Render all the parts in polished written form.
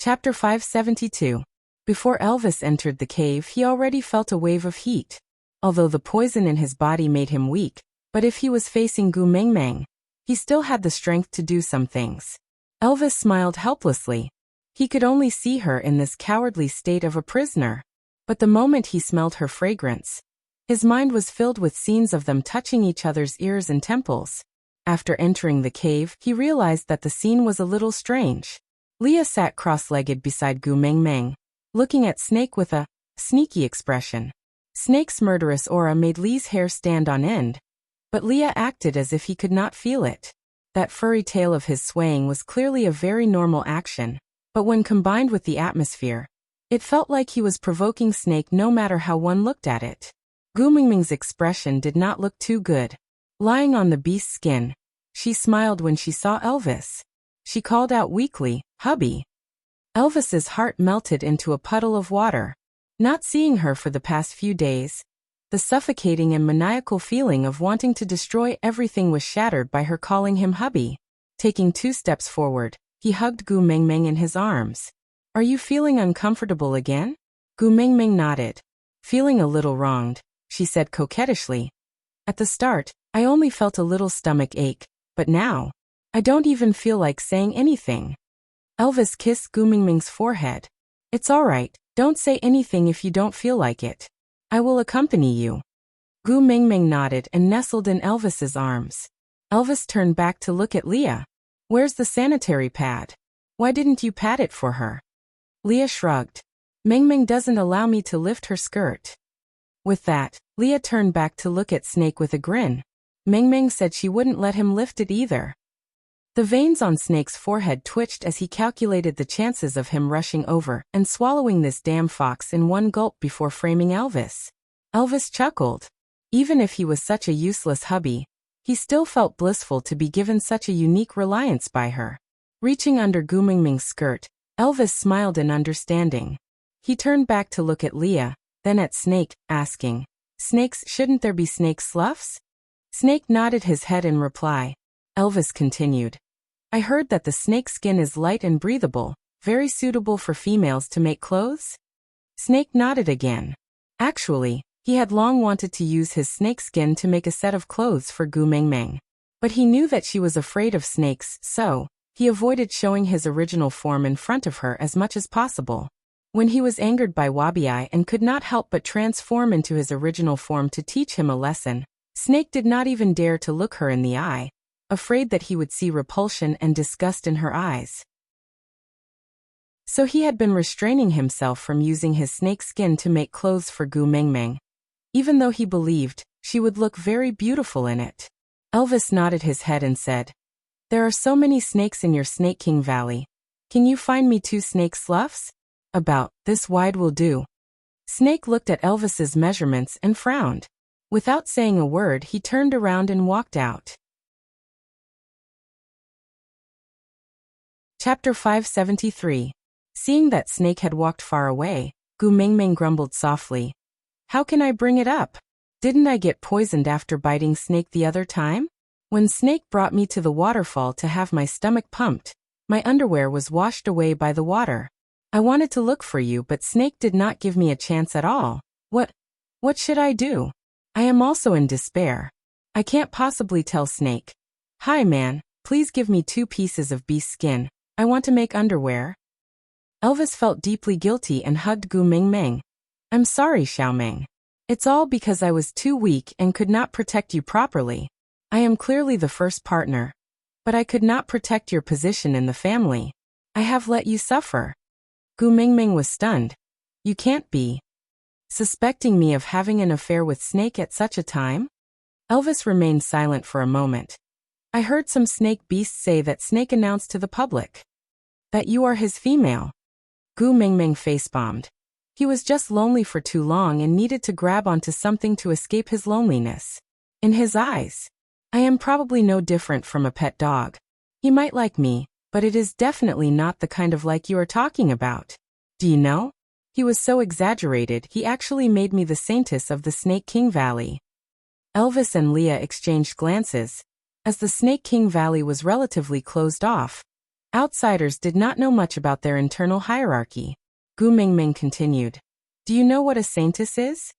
Chapter 572. Before Elvis entered the cave, he already felt a wave of heat. Although the poison in his body made him weak, but if he was facing Gu Mengmeng, he still had the strength to do some things. Elvis smiled helplessly. He could only see her in this cowardly state of a prisoner. But the moment he smelled her fragrance, his mind was filled with scenes of them touching each other's ears and temples. After entering the cave, he realized that the scene was a little strange. Leah sat cross-legged beside Gu Mengmeng, looking at Snake with a sneaky expression. Snake's murderous aura made Lee's hair stand on end, but Leah acted as if he could not feel it. That furry tail of his swaying was clearly a very normal action, but when combined with the atmosphere, it felt like he was provoking Snake no matter how one looked at it. Gu Mengmeng's expression did not look too good. Lying on the beast's skin, she smiled when she saw Elvis. She called out weakly, "Hubby." Elvis's heart melted into a puddle of water. Not seeing her for the past few days, the suffocating and maniacal feeling of wanting to destroy everything was shattered by her calling him hubby. Taking 2 steps forward, he hugged Gu Mengmeng in his arms. "Are you feeling uncomfortable again?" Gu Mengmeng nodded. "Feeling a little wronged," she said coquettishly. "At the start, I only felt a little stomach ache, but now, I don't even feel like saying anything." Elvis kissed Gu Mengmeng's forehead. "It's all right, don't say anything if you don't feel like it. I will accompany you." Gu Mengmeng nodded and nestled in Elvis's arms. Elvis turned back to look at Leah. "Where's the sanitary pad? Why didn't you pat it for her?" Leah shrugged. "Mengmeng doesn't allow me to lift her skirt." With that, Leah turned back to look at Snake with a grin. Mengmeng said she wouldn't let him lift it either. The veins on Snake's forehead twitched as he calculated the chances of him rushing over and swallowing this damn fox in one gulp before framing Elvis. Elvis chuckled. Even if he was such a useless hubby, he still felt blissful to be given such a unique reliance by her. Reaching under Gu Mengmeng's skirt, Elvis smiled in understanding. He turned back to look at Leah, then at Snake, asking, "Snakes, shouldn't there be snake sloughs?" Snake nodded his head in reply. Elvis continued, "I heard that the snake skin is light and breathable, very suitable for females to make clothes?" Snake nodded again. Actually, he had long wanted to use his snake skin to make a set of clothes for Gu Mengmeng. But he knew that she was afraid of snakes, so he avoided showing his original form in front of her as much as possible. When he was angered by Wuxia and could not help but transform into his original form to teach him a lesson, Snake did not even dare to look her in the eye, afraid that he would see repulsion and disgust in her eyes. So he had been restraining himself from using his snake skin to make clothes for Gu Mengmeng, even though he believed she would look very beautiful in it. Elvis nodded his head and said, "There are so many snakes in your Snake King Valley. Can you find me 2 snake sloughs? About this wide will do." Snake looked at Elvis's measurements and frowned. Without saying a word, he turned around and walked out. Chapter 573. Seeing that Snake had walked far away, Gu Mengmeng grumbled softly. "How can I bring it up? Didn't I get poisoned after biting Snake the other time? When Snake brought me to the waterfall to have my stomach pumped, my underwear was washed away by the water. I wanted to look for you, but Snake did not give me a chance at all. What should I do? I am also in despair. I can't possibly tell Snake, 'Hi man, please give me 2 pieces of beast skin. I want to make underwear.'" Elvis felt deeply guilty and hugged Gu Mengmeng. "I'm sorry, Xiaomeng. It's all because I was too weak and could not protect you properly. I am clearly the first partner, but I could not protect your position in the family. I have let you suffer." Gu Mengmeng was stunned. "You can't be suspecting me of having an affair with Snake at such a time?" Elvis remained silent for a moment. "I heard some snake beasts say that Snake announced to the public that you are his female." Gu Mengmeng face-bombed. He was just lonely for too long and needed to grab onto something to escape his loneliness. In his eyes, I am probably no different from a pet dog. He might like me, but it is definitely not the kind of like you are talking about. Do you know? He was so exaggerated, he actually made me the saintess of the Snake King Valley. Elvis and Leah exchanged glances. As the Snake King Valley was relatively closed off, Outsiders did not know much about their internal hierarchy. Gu Mingming continued. Do you know what a saintess is?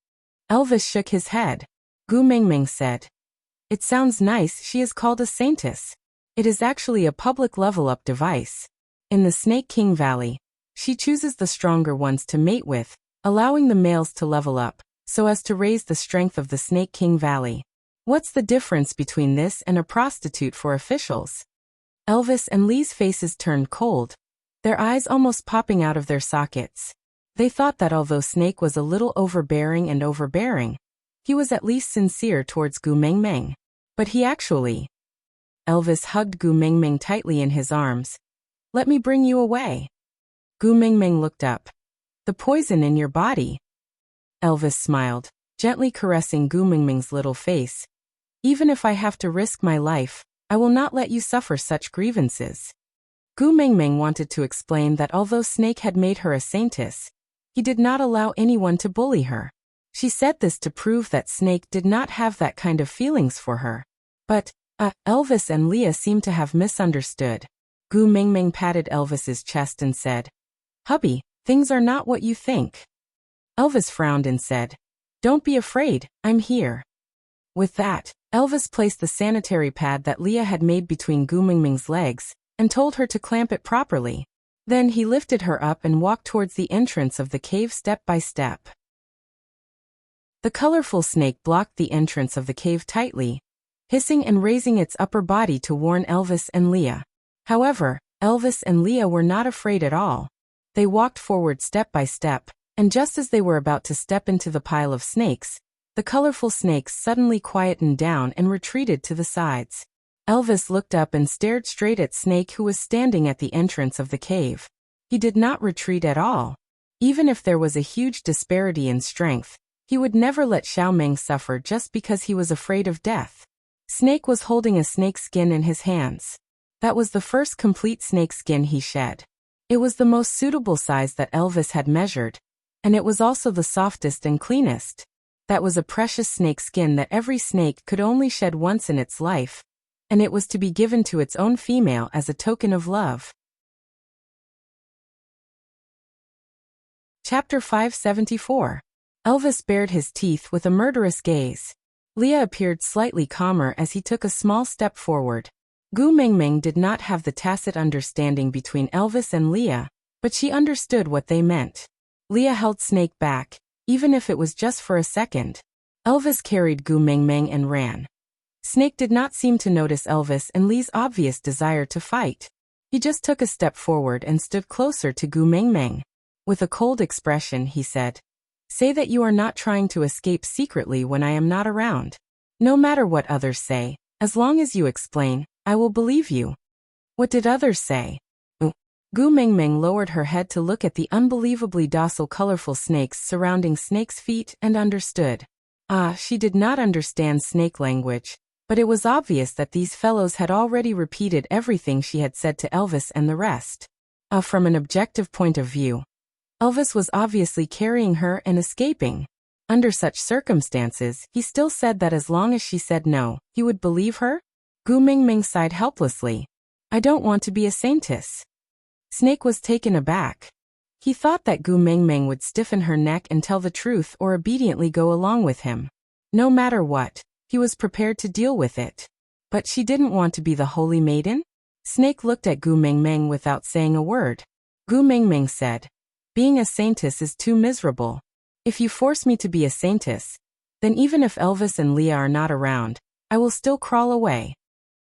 Elvis shook his head. Gu Mingming said. It sounds nice, she is called a saintess. It is actually a public level-up device. In the Snake King Valley, she chooses the stronger ones to mate with, allowing the males to level up, so as to raise the strength of the Snake King Valley. What's the difference between this and a prostitute for officials? Elvis and Lee's faces turned cold, their eyes almost popping out of their sockets. They thought that although Snake was a little overbearing, he was at least sincere towards Gu Mingming. But he actually... Elvis hugged Gu Mingming tightly in his arms. Let me bring you away. Gu Mingming looked up. The poison in your body. Elvis smiled, gently caressing Gu Mingming's little face. Even if I have to risk my life, I will not let you suffer such grievances. Gu Mingming wanted to explain that although Snake had made her a saintess, he did not allow anyone to bully her. She said this to prove that Snake did not have that kind of feelings for her. But, Elvis and Leah seemed to have misunderstood. Gu Mingming patted Elvis's chest and said, Hubby, things are not what you think. Elvis frowned and said, Don't be afraid, I'm here. With that, Elvis placed the sanitary pad that Leah had made between Gu Mingming's legs and told her to clamp it properly. Then he lifted her up and walked towards the entrance of the cave step by step. The colorful snake blocked the entrance of the cave tightly, hissing and raising its upper body to warn Elvis and Leah. However, Elvis and Leah were not afraid at all. They walked forward step by step, and just as they were about to step into the pile of snakes, the colorful snakes suddenly quietened down and retreated to the sides. Elvis looked up and stared straight at Snake, who was standing at the entrance of the cave. He did not retreat at all. Even if there was a huge disparity in strength, he would never let Xiaomeng suffer just because he was afraid of death. Snake was holding a snake skin in his hands. That was the first complete snake skin he shed. It was the most suitable size that Elvis had measured, and it was also the softest and cleanest. That was a precious snake skin that every snake could only shed once in its life, and it was to be given to its own female as a token of love. Chapter 574. Elvis bared his teeth with a murderous gaze. Leah appeared slightly calmer as he took a small step forward. Gu Mingming did not have the tacit understanding between Elvis and Leah, but she understood what they meant. Leah held Snake back, even if it was just for a second. Elvis carried Gu Mingming and ran. Snake did not seem to notice Elvis and Lee's obvious desire to fight. He just took a step forward and stood closer to Gu Mingming. With a cold expression, he said, Say that you are not trying to escape secretly when I am not around. No matter what others say, as long as you explain, I will believe you. What did others say? Gu Mingming lowered her head to look at the unbelievably docile colorful snakes surrounding Snake's feet and understood. She did not understand snake language, but it was obvious that these fellows had already repeated everything she had said to Elvis and the rest. From an objective point of view, Elvis was obviously carrying her and escaping. Under such circumstances, he still said that as long as she said no, he would believe her? Gu Mingming sighed helplessly. I don't want to be a saintess. Snake was taken aback. He thought that Gu Mingming would stiffen her neck and tell the truth or obediently go along with him. No matter what, he was prepared to deal with it. But she didn't want to be the holy maiden? Snake looked at Gu Mingming without saying a word. Gu Mingming said, Being a saintess is too miserable. If you force me to be a saintess, then even if Elvis and Leah are not around, I will still crawl away.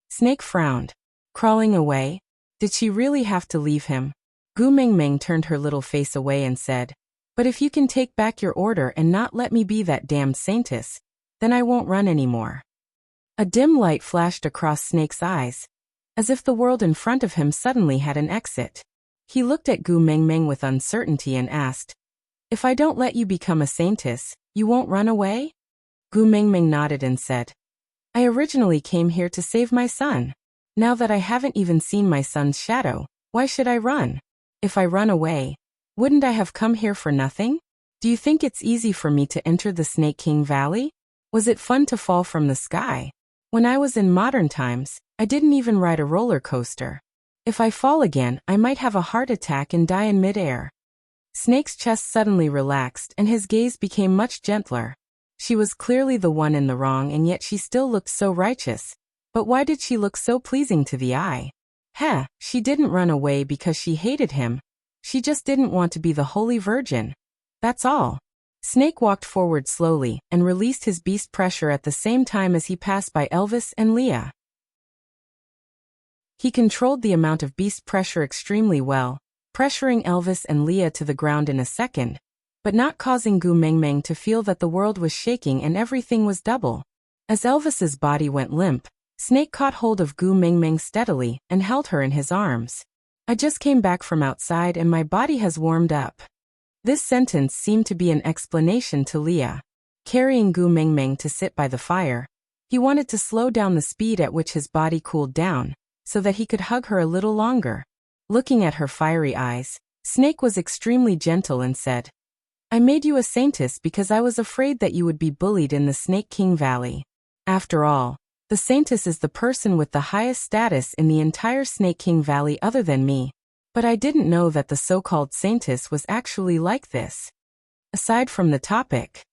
Snake frowned. Crawling away? Did she really have to leave him? Gu Mingming turned her little face away and said, But if you can take back your order and not let me be that damned saintess, then I won't run anymore. A dim light flashed across Snake's eyes, as if the world in front of him suddenly had an exit. He looked at Gu Mingming with uncertainty and asked, If I don't let you become a saintess, you won't run away? Gu Mingming nodded and said, I originally came here to save my son. Now that I haven't even seen my son's shadow, why should I run? If I run away, wouldn't I have come here for nothing? Do you think it's easy for me to enter the Snake King Valley? Was it fun to fall from the sky? When I was in modern times, I didn't even ride a roller coaster. If I fall again, I might have a heart attack and die in midair. Snake's chest suddenly relaxed and his gaze became much gentler. She was clearly the one in the wrong and yet she still looked so righteous. But why did she look so pleasing to the eye? She didn't run away because she hated him. She just didn't want to be the Holy Virgin. That's all. Snake walked forward slowly and released his beast pressure at the same time as he passed by Elvis and Leah. He controlled the amount of beast pressure extremely well, pressuring Elvis and Leah to the ground in a second, but not causing Gu Mengmeng to feel that the world was shaking and everything was double. As Elvis's body went limp, Snake caught hold of Gu Mengmeng steadily and held her in his arms. I just came back from outside and my body has warmed up. This sentence seemed to be an explanation to Leah. Carrying Gu Mengmeng to sit by the fire, he wanted to slow down the speed at which his body cooled down, so that he could hug her a little longer. Looking at her fiery eyes, Snake was extremely gentle and said, I made you a saintess because I was afraid that you would be bullied in the Snake King Valley. After all, the saintess is the person with the highest status in the entire Snake King Valley other than me. But I didn't know that the so-called saintess was actually like this. Aside from the topic.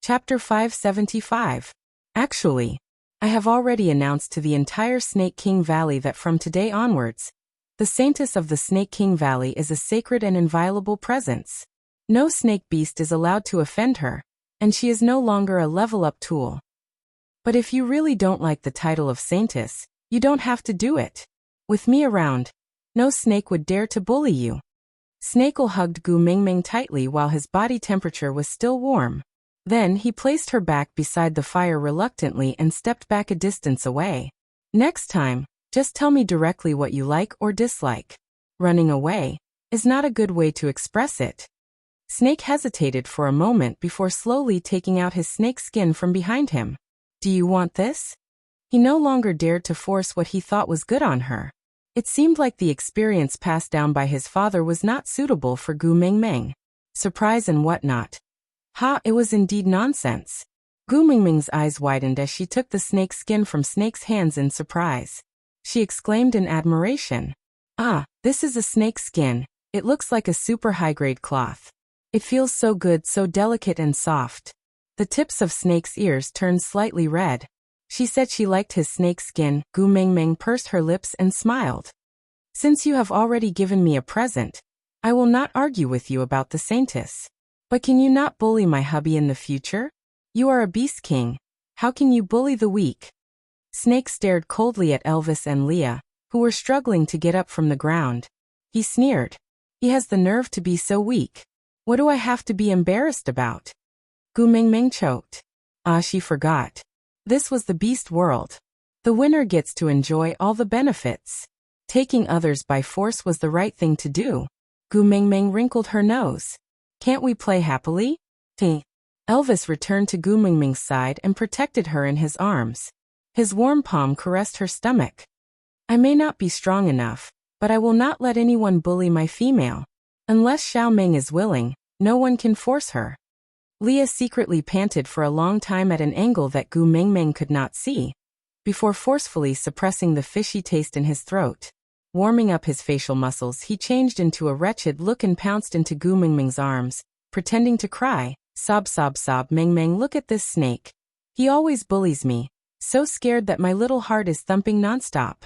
Chapter 575. Actually, I have already announced to the entire Snake King Valley that from today onwards, the saintess of the Snake King Valley is a sacred and inviolable presence. No snake beast is allowed to offend her, and she is no longer a level-up tool. But if you really don't like the title of saintess, you don't have to do it. With me around, no snake would dare to bully you. Snake'll hugged Gu Mengmeng tightly while his body temperature was still warm. Then he placed her back beside the fire reluctantly and stepped back a distance away. Next time, just tell me directly what you like or dislike. Running away is not a good way to express it. Snake hesitated for a moment before slowly taking out his snake skin from behind him. Do you want this? He no longer dared to force what he thought was good on her. It seemed like the experience passed down by his father was not suitable for Gu Mengmeng. Surprise and whatnot. It was indeed nonsense. Gu Mengmeng's eyes widened as she took the snake skin from Snake's hands in surprise. She exclaimed in admiration. This is a snake skin. It looks like a super high-grade cloth. It feels so good, so delicate and soft. The tips of Snake's ears turned slightly red. She said she liked his snake skin. Gu Mengmeng pursed her lips and smiled. Since you have already given me a present, I will not argue with you about the saintess. But can you not bully my hubby in the future? You are a beast king. How can you bully the weak? Snake stared coldly at Elvis and Leah, who were struggling to get up from the ground. He sneered. He has the nerve to be so weak. What do I have to be embarrassed about? Gu Mengmeng choked. She forgot. This was the beast world. The winner gets to enjoy all the benefits. Taking others by force was the right thing to do. Gu Mengmeng wrinkled her nose. Can't we play happily? Elvis returned to Gu Mengmeng's side and protected her in his arms. His warm palm caressed her stomach. I may not be strong enough, but I will not let anyone bully my female. Unless Xiao Meng is willing, no one can force her. Leah secretly panted for a long time at an angle that Gu Mengmeng could not see, before forcefully suppressing the fishy taste in his throat. Warming up his facial muscles, he changed into a wretched look and pounced into Gu Mengmeng's arms, pretending to cry. Sob, sob, sob. Mengmeng, look at this snake. He always bullies me, so scared that my little heart is thumping nonstop.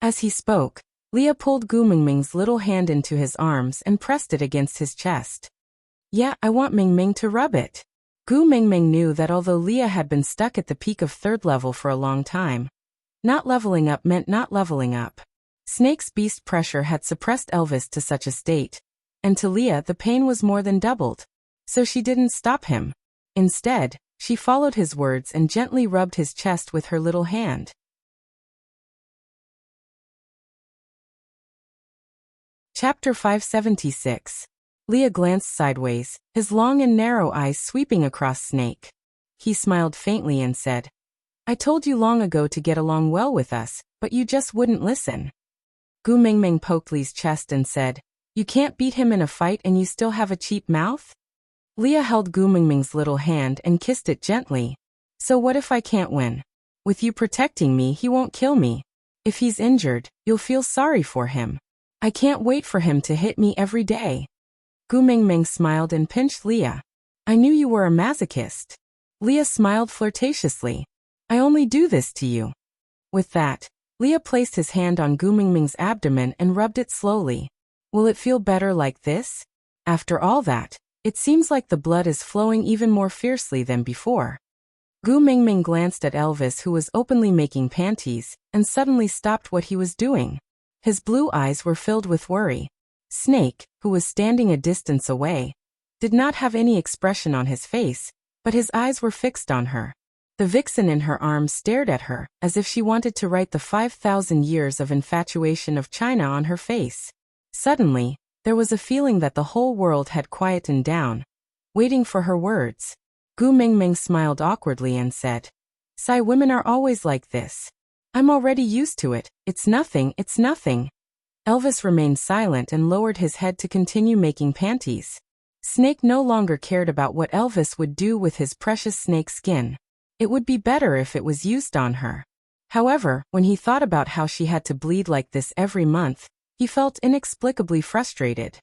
As he spoke, Leah pulled Gu Mengmeng's little hand into his arms and pressed it against his chest. Yeah, I want Mengmeng to rub it. Gu Mengmeng knew that although Leah had been stuck at the peak of 3rd level for a long time, not leveling up meant not leveling up. Snake's beast pressure had suppressed Elvis to such a state, and to Leah the pain was more than doubled. So she didn't stop him. Instead, she followed his words and gently rubbed his chest with her little hand. Chapter 576. Leah glanced sideways, his long and narrow eyes sweeping across Snake. He smiled faintly and said, I told you long ago to get along well with us, but you just wouldn't listen. Gu Mengmeng poked Lee's chest and said, You can't beat him in a fight and you still have a cheap mouth? Leah held Gu Mengmeng's little hand and kissed it gently. So what if I can't win? With you protecting me, he won't kill me. If he's injured, you'll feel sorry for him. I can't wait for him to hit me every day. Gu Mingming smiled and pinched Leah. I knew you were a masochist. Leah smiled flirtatiously. I only do this to you. With that, Leah placed his hand on Gu Mingming's abdomen and rubbed it slowly. Will it feel better like this? After all that, it seems like the blood is flowing even more fiercely than before. Gu Mingming glanced at Elvis, who was openly making panties, and suddenly stopped what he was doing. His blue eyes were filled with worry. Snake, who was standing a distance away, did not have any expression on his face, but his eyes were fixed on her. The vixen in her arms stared at her, as if she wanted to write the 5,000 years of infatuation of China on her face. Suddenly, there was a feeling that the whole world had quietened down, waiting for her words. Gu Mingming smiled awkwardly and said, Sai women are always like this. I'm already used to it, it's nothing, it's nothing. Elvis remained silent and lowered his head to continue making panties. Snake no longer cared about what Elvis would do with his precious snake skin. It would be better if it was used on her. However, when he thought about how she had to bleed like this every month, he felt inexplicably frustrated.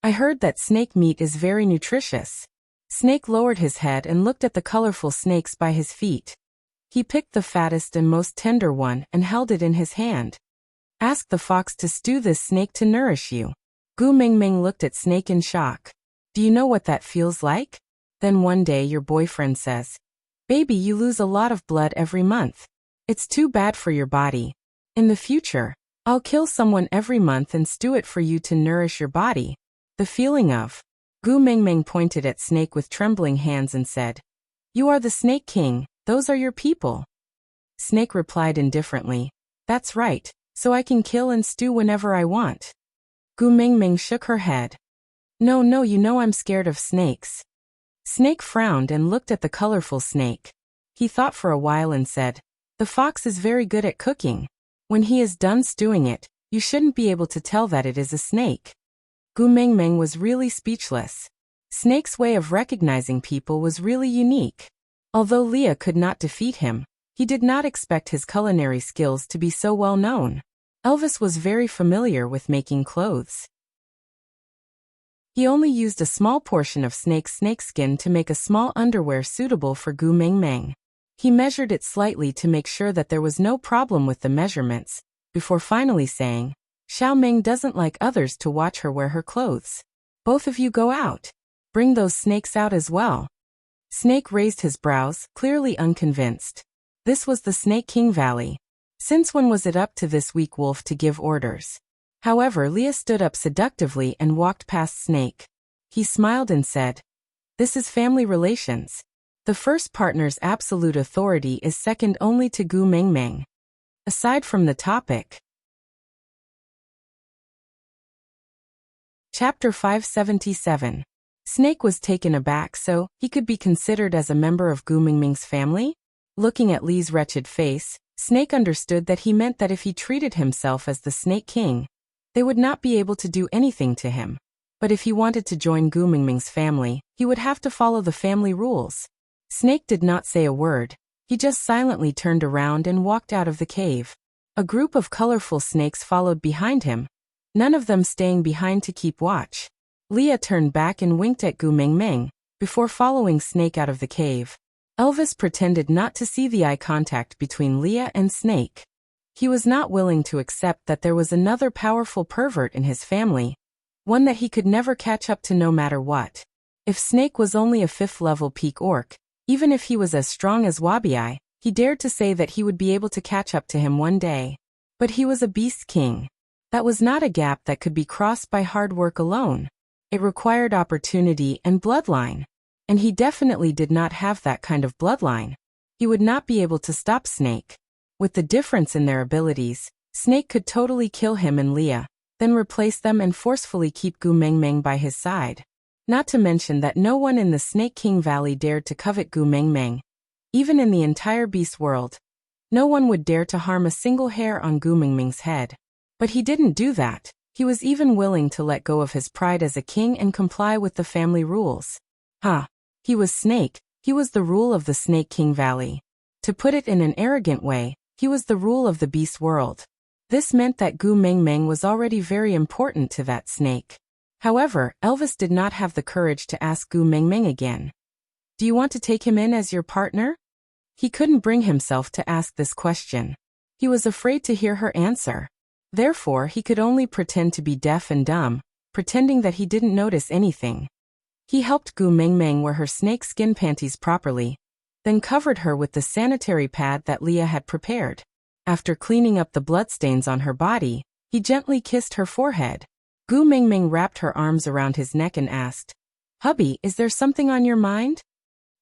I heard that snake meat is very nutritious. Snake lowered his head and looked at the colorful snakes by his feet. He picked the fattest and most tender one and held it in his hand. Ask the fox to stew this snake to nourish you. Gu Mingming looked at Snake in shock. Do you know what that feels like? Then one day your boyfriend says, Baby, you lose a lot of blood every month. It's too bad for your body. In the future, I'll kill someone every month and stew it for you to nourish your body. The feeling of. Gu Mingming pointed at Snake with trembling hands and said, You are the Snake King, those are your people. Snake replied indifferently, That's right, so I can kill and stew whenever I want. Gu Mingming shook her head. No, you know I'm scared of snakes. Snake frowned and looked at the colorful snake. He thought for a while and said, The fox is very good at cooking. When he is done stewing it, you shouldn't be able to tell that it is a snake. Gu Mingming was really speechless. Snake's way of recognizing people was really unique. Although Leah could not defeat him, he did not expect his culinary skills to be so well known. Elvis was very familiar with making clothes. He only used a small portion of snakeskin to make a small underwear suitable for Gu Mingming. He measured it slightly to make sure that there was no problem with the measurements, before finally saying, Xiao Ming doesn't like others to watch her wear her clothes. Both of you go out. Bring those snakes out as well. Snake raised his brows, clearly unconvinced. This was the Snake King Valley. Since when was it up to this weak wolf to give orders? However, Leah stood up seductively and walked past Snake. He smiled and said, This is family relations. The first partner's absolute authority is second only to Gu Mingming. Aside from the topic. Chapter 577. Snake was taken aback so he could be considered as a member of Gu Mingming's family? Looking at Li's wretched face, Snake understood that he meant that if he treated himself as the Snake King, they would not be able to do anything to him. But if he wanted to join Gu Mingming's family, he would have to follow the family rules. Snake did not say a word. He just silently turned around and walked out of the cave. A group of colorful snakes followed behind him, none of them staying behind to keep watch. Leah turned back and winked at Gu Mingming, before following Snake out of the cave. Elvis pretended not to see the eye contact between Leah and Snake. He was not willing to accept that there was another powerful pervert in his family, one that he could never catch up to no matter what. If Snake was only a 5th-level peak orc, even if he was as strong as Wabi, he dared to say that he would be able to catch up to him one day. But he was a beast king. That was not a gap that could be crossed by hard work alone. It required opportunity and bloodline. And he definitely did not have that kind of bloodline. He would not be able to stop Snake. With the difference in their abilities, Snake could totally kill him and Leah, then replace them and forcefully keep Gu Mingming by his side. Not to mention that no one in the Snake King Valley dared to covet Gu Mingming. Even in the entire beast world, no one would dare to harm a single hair on Gu Mingming's head. But he didn't do that. He was even willing to let go of his pride as a king and comply with the family rules. He was Snake. He was the rule of the Snake King Valley. To put it in an arrogant way, he was the rule of the beast world. This meant that Gu Mengmeng was already very important to that snake. However, Elvis did not have the courage to ask Gu Mengmeng again. Do you want to take him in as your partner? He couldn't bring himself to ask this question. He was afraid to hear her answer. Therefore, he could only pretend to be deaf and dumb, pretending that he didn't notice anything. He helped Gu Mengmeng wear her snake skin panties properly, then covered her with the sanitary pad that Leah had prepared. After cleaning up the bloodstains on her body, he gently kissed her forehead. Gu Mengmeng wrapped her arms around his neck and asked, "Hubby, is there something on your mind?"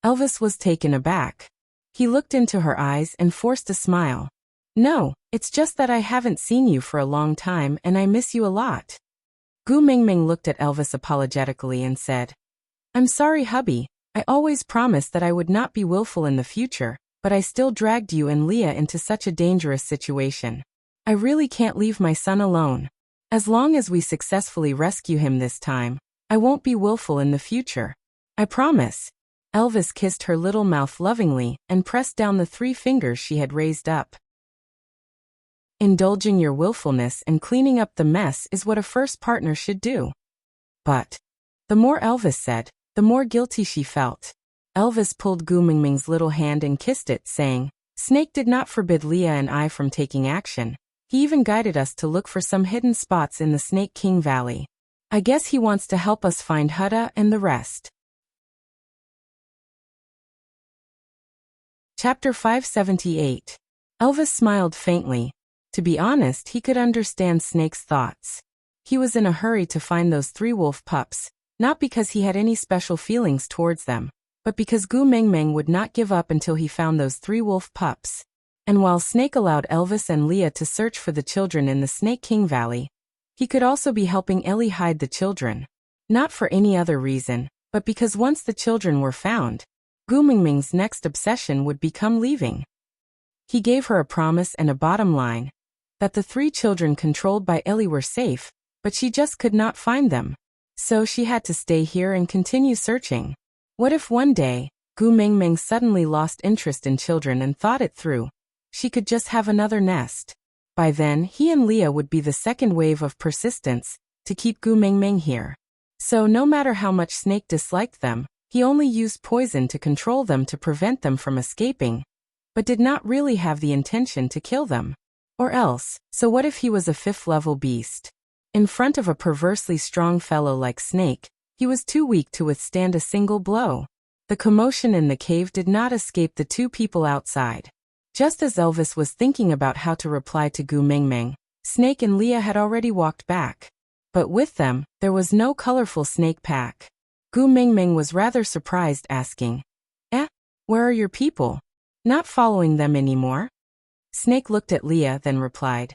Elvis was taken aback. He looked into her eyes and forced a smile. "No, it's just that I haven't seen you for a long time and I miss you a lot." Gu Mengmeng looked at Elvis apologetically and said, "I'm sorry, hubby. I always promised that I would not be willful in the future, but I still dragged you and Leah into such a dangerous situation. I really can't leave my son alone. As long as we successfully rescue him this time, I won't be willful in the future. I promise." Elvis kissed her little mouth lovingly and pressed down the 3 fingers she had raised up. Indulging your willfulness and cleaning up the mess is what a first partner should do. But the more Elvis said, the more guilty she felt. Elvis pulled Gu Mengmeng's little hand and kissed it, saying, "Snake did not forbid Leah and I from taking action. He even guided us to look for some hidden spots in the Snake King Valley. I guess he wants to help us find Hutta and the rest." Chapter 578. Elvis smiled faintly. To be honest, he could understand Snake's thoughts. He was in a hurry to find those 3 wolf pups, not because he had any special feelings towards them, but because Gu Mengmeng would not give up until he found those 3 wolf pups. And while Snake allowed Elvis and Leah to search for the children in the Snake King Valley, he could also be helping Ellie hide the children. Not for any other reason, but because once the children were found, Gu Mengmeng's next obsession would become leaving. He gave her a promise and a bottom line, that the 3 children controlled by Ellie were safe, but she just could not find them. So she had to stay here and continue searching. What if one day, Gu Mengmeng suddenly lost interest in children and thought it through? She could just have another nest. By then, he and Leah would be the second wave of persistence to keep Gu Mengmeng here. So no matter how much Snake disliked them, he only used poison to control them to prevent them from escaping, but did not really have the intention to kill them. Or else, so what if he was a 5th-level beast? In front of a perversely strong fellow like Snake, he was too weak to withstand a single blow. The commotion in the cave did not escape the 2 people outside. Just as Elvis was thinking about how to reply to Gu Mengmeng, Snake and Leah had already walked back. But with them, there was no colorful snake pack. Gu Mengmeng was rather surprised, asking, where are your people? Not following them anymore?" Snake looked at Leah, then replied,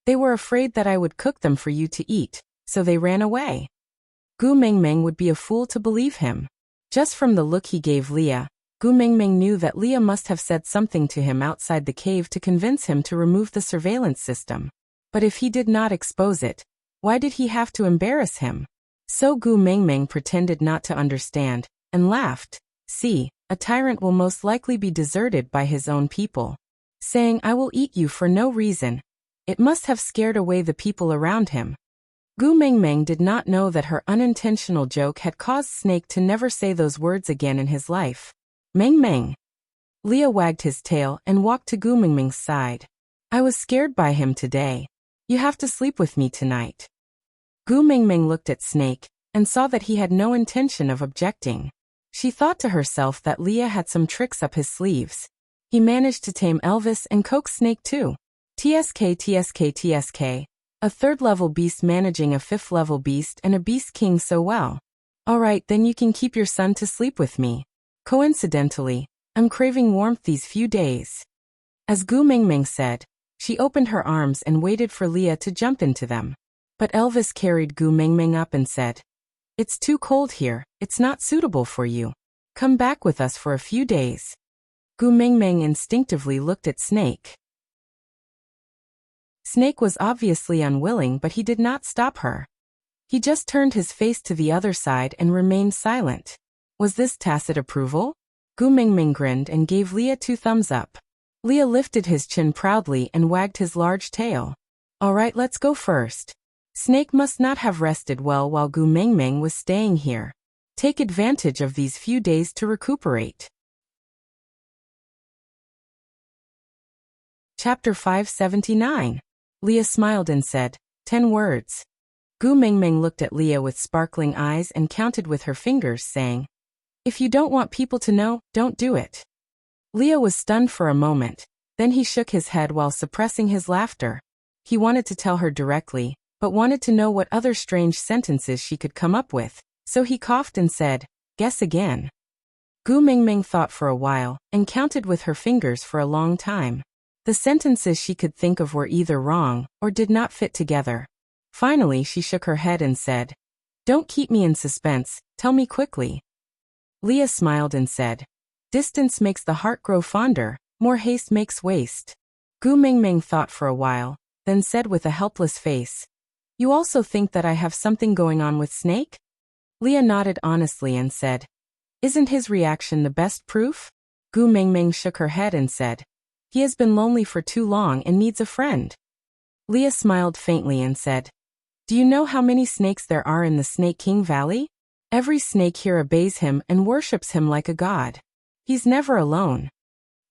"They were afraid that I would cook them for you to eat, so they ran away." Gu Mengmeng would be a fool to believe him. Just from the look he gave Leah, Gu Mengmeng knew that Leah must have said something to him outside the cave to convince him to remove the surveillance system. But if he did not expose it, why did he have to embarrass him? So Gu Mengmeng pretended not to understand, and laughed. "See, a tyrant will most likely be deserted by his own people. Saying, 'I will eat you' for no reason. It must have scared away the people around him." Gu Mengmeng did not know that her unintentional joke had caused Snake to never say those words again in his life. "Mengmeng." Leah wagged his tail and walked to Gu Mengmeng's side. "I was scared by him today. You have to sleep with me tonight." Gu Mengmeng looked at Snake and saw that he had no intention of objecting. She thought to herself that Leah had some tricks up his sleeves. He managed to tame Elvis and coax Snake too. TSK. A 3rd-level beast managing a 5th-level beast and a beast king so well. Alright, then you can keep your son to sleep with me. Coincidentally, I'm craving warmth these few days. As Gu Mengmeng said, she opened her arms and waited for Leah to jump into them. But Elvis carried Gu Mengmeng up and said, "It's too cold here, it's not suitable for you. Come back with us for a few days." Gu Mengmeng instinctively looked at Snake. Snake was obviously unwilling, but he did not stop her. He just turned his face to the other side and remained silent. Was this tacit approval? Gu Mengmeng grinned and gave Leah 2 thumbs up. Leah lifted his chin proudly and wagged his large tail. All right, let's go first. Snake must not have rested well while Gu Mengmeng was staying here. Take advantage of these few days to recuperate. Chapter 579. Leah smiled and said, 10 words. Gu Mengmeng looked at Leah with sparkling eyes and counted with her fingers, saying, If you don't want people to know, don't do it. Leah was stunned for a moment, then he shook his head while suppressing his laughter. He wanted to tell her directly, but wanted to know what other strange sentences she could come up with, so he coughed and said, Guess again. Gu Mengmeng thought for a while, and counted with her fingers for a long time. The sentences she could think of were either wrong, or did not fit together. Finally she shook her head and said, Don't keep me in suspense, tell me quickly. Leah smiled and said, Distance makes the heart grow fonder, more haste makes waste. Gu Mengmeng thought for a while, then said with a helpless face, You also think that I have something going on with Snake? Leah nodded honestly and said, Isn't his reaction the best proof? Gu Mengmeng shook her head and said, He has been lonely for too long and needs a friend. Leah smiled faintly and said, Do you know how many snakes there are in the Snake King Valley? Every snake here obeys him and worships him like a god. He's never alone.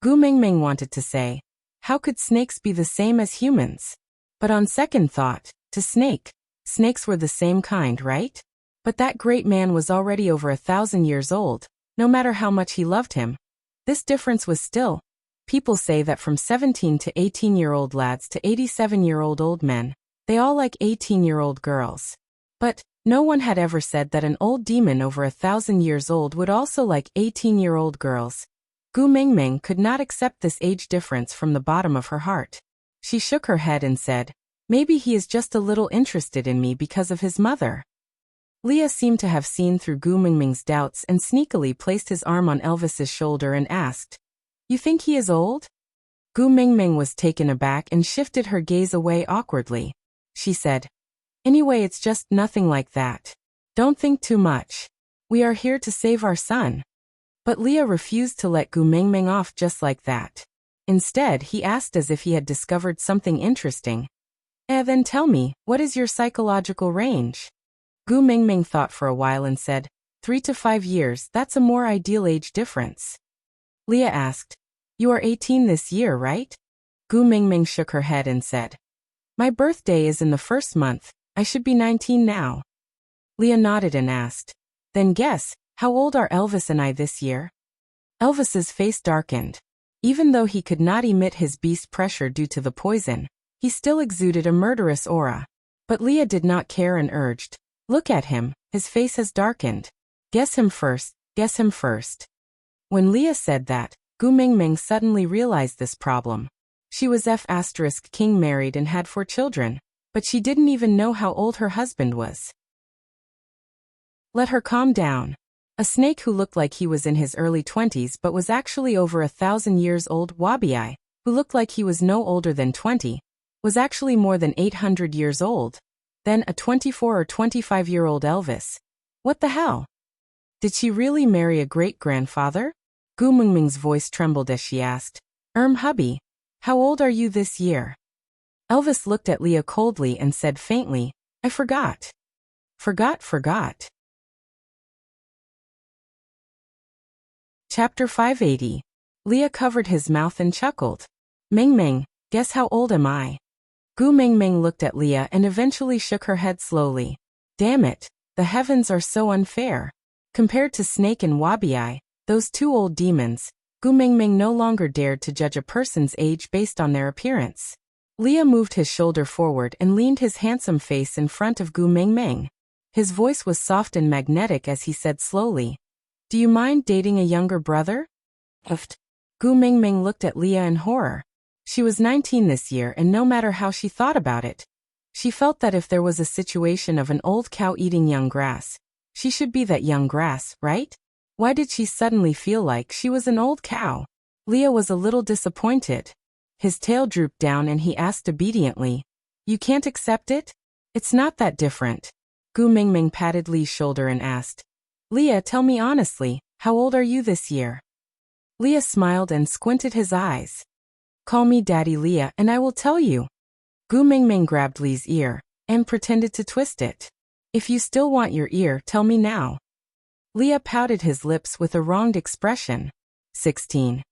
Gu Mengmeng wanted to say, How could snakes be the same as humans? But on second thought, to snake, snakes were the same kind, right? But that great man was already over 1,000 years old, no matter how much he loved him. This difference was still. People say that from 17 to 18-year-old lads to 87-year-old old men, they all like 18-year-old girls. But no one had ever said that an old demon over 1,000 years old would also like 18-year-old girls. Gu Mengmeng could not accept this age difference from the bottom of her heart. She shook her head and said, Maybe he is just a little interested in me because of his mother. Leah seemed to have seen through Gu Mengmeng's doubts and sneakily placed his arm on Elvis's shoulder and asked, You think he is old? Gu Mengmeng was taken aback and shifted her gaze away awkwardly. She said, Anyway, it's just nothing like that. Don't think too much. We are here to save our son. But Leah refused to let Gu Mengmeng off just like that. Instead, he asked as if he had discovered something interesting. Then tell me, what is your psychological range? Gu Mengmeng thought for a while and said, 3 to 5 years, that's a more ideal age difference. Leah asked, You are 18 this year, right? Gu Mengmeng shook her head and said, My birthday is in the first month, I should be 19 now. Leah nodded and asked, Then guess, how old are Elvis and I this year? Elvis's face darkened. Even though he could not emit his beast pressure due to the poison, he still exuded a murderous aura. But Leah did not care and urged, Look at him, his face has darkened. Guess him first, guess him first. When Leah said that, Gu Mengmeng suddenly realized this problem. She was F***king married and had 4 children, but she didn't even know how old her husband was. Let her calm down. A snake who looked like he was in his early 20s but was actually over 1,000 years old, Wabi, who looked like he was no older than 20, was actually more than 800 years old. Then a 24 or 25-year-old Elvis. What the hell? Did she really marry a great-grandfather? Gu Mengmeng's voice trembled as she asked, hubby, how old are you this year? Elvis looked at Leah coldly and said faintly, I forgot. Forgot. Chapter 580. Leah covered his mouth and chuckled. Mengmeng, guess how old am I? Gu Mengmeng looked at Leah and eventually shook her head slowly. Damn it, the heavens are so unfair. Compared to Snake and Wabi, those 2 old demons, Gu Mengmeng no longer dared to judge a person's age based on their appearance. Leah moved his shoulder forward and leaned his handsome face in front of Gu Mengmeng. His voice was soft and magnetic as he said slowly, Do you mind dating a younger brother? Gu Mengmeng looked at Leah in horror. She was 19 this year and no matter how she thought about it, she felt that if there was a situation of an old cow eating young grass, she should be that young grass, right? Why did she suddenly feel like she was an old cow? Leah was a little disappointed. His tail drooped down and he asked obediently, You can't accept it? It's not that different. Gu Mengmeng patted Leah's shoulder and asked, Leah, tell me honestly, how old are you this year? Leah smiled and squinted his eyes. Call me Daddy Leah and I will tell you. Gu Mingming grabbed Li's ear and pretended to twist it. If you still want your ear, tell me now. Leah pouted his lips with a wronged expression. 16.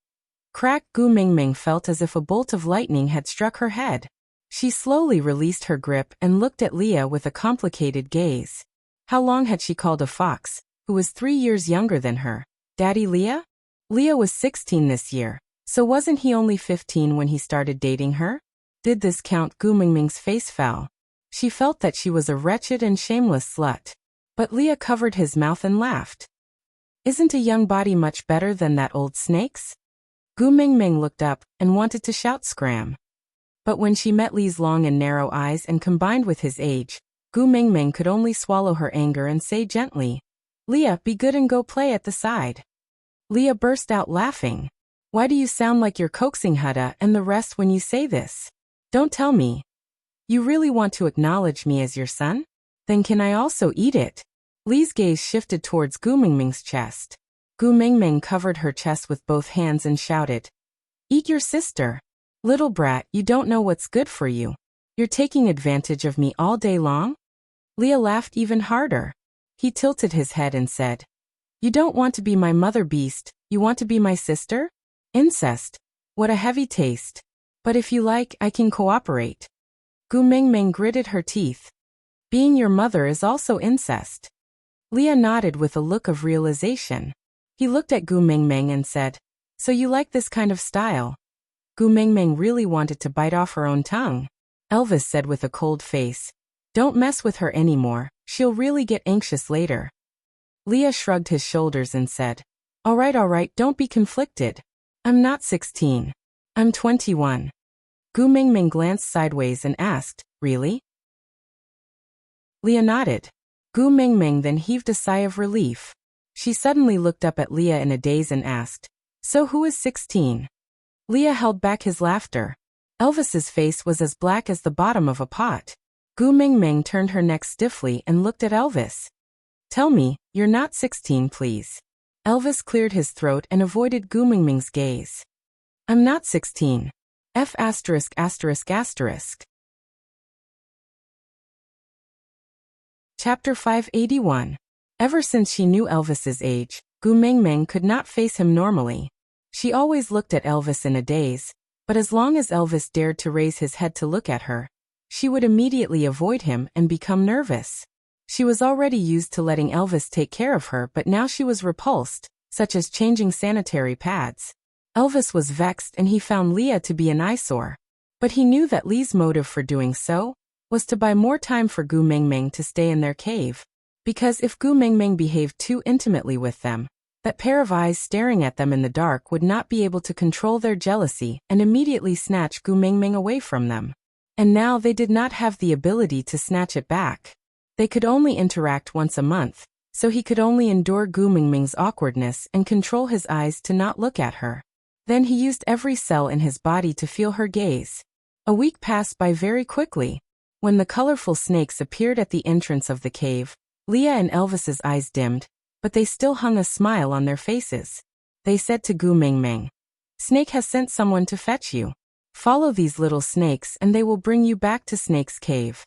Crack. Gu Mingming felt as if a bolt of lightning had struck her head. She slowly released her grip and looked at Leah with a complicated gaze. How long had she called a fox, who was 3 years younger than her, Daddy Leah? Leah was 16 this year, so wasn't he only 15 when he started dating her? Did this count? Gu Mingming's face fell. She felt that she was a wretched and shameless slut. But Leah covered his mouth and laughed. Isn't a young body much better than that old snake's? Gu Mingming looked up and wanted to shout scram. But when she met Li's long and narrow eyes and combined with his age, Gu Mingming could only swallow her anger and say gently, Leah, be good and go play at the side. Leah burst out laughing. Why do you sound like you're coaxing Hutta and the rest when you say this? Don't tell me. You really want to acknowledge me as your son? Then can I also eat it? Li's gaze shifted towards Gu Mingming's chest. Gu Mingming covered her chest with both hands and shouted, Eat your sister. Little brat, you don't know what's good for you. You're taking advantage of me all day long? Leah laughed even harder. He tilted his head and said, You don't want to be my mother beast, you want to be my sister? Incest. What a heavy taste. But if you like, I can cooperate. Gu Mingming gritted her teeth. Being your mother is also incest. Leah nodded with a look of realization. He looked at Gu Mingming and said, So you like this kind of style? Gu Mingming really wanted to bite off her own tongue. Elvis said with a cold face, Don't mess with her anymore, she'll really get anxious later. Leah shrugged his shoulders and said, All right, don't be conflicted. I'm not 16. I'm 21. Gu Mingming glanced sideways and asked, Really? Leah nodded. Gu Mingming then heaved a sigh of relief. She suddenly looked up at Leah in a daze and asked, So who is 16? Leah held back his laughter. Elvis's face was as black as the bottom of a pot. Gu Mingming turned her neck stiffly and looked at Elvis. Tell me, you're not 16, please. Elvis cleared his throat and avoided Gu Mingming's gaze. I'm not 16. F*******. Chapter 581. Ever since she knew Elvis's age, Gu Mingming could not face him normally. She always looked at Elvis in a daze, but as long as Elvis dared to raise his head to look at her, she would immediately avoid him and become nervous. She was already used to letting Elvis take care of her, but now she was repulsed, such as changing sanitary pads. Elvis was vexed and he found Leah to be an eyesore. But he knew that Li's motive for doing so was to buy more time for Gu Mingming to stay in their cave. Because if Gu Mingming behaved too intimately with them, that pair of eyes staring at them in the dark would not be able to control their jealousy and immediately snatch Gu Mingming away from them. And now they did not have the ability to snatch it back. They could only interact once a month, so he could only endure Gu Mingming's awkwardness and control his eyes to not look at her. Then he used every cell in his body to feel her gaze. A week passed by very quickly. When the colorful snakes appeared at the entrance of the cave, Leah and Elvis's eyes dimmed, but they still hung a smile on their faces. They said to Gu Mingming, Snake has sent someone to fetch you. Follow these little snakes and they will bring you back to Snake's cave.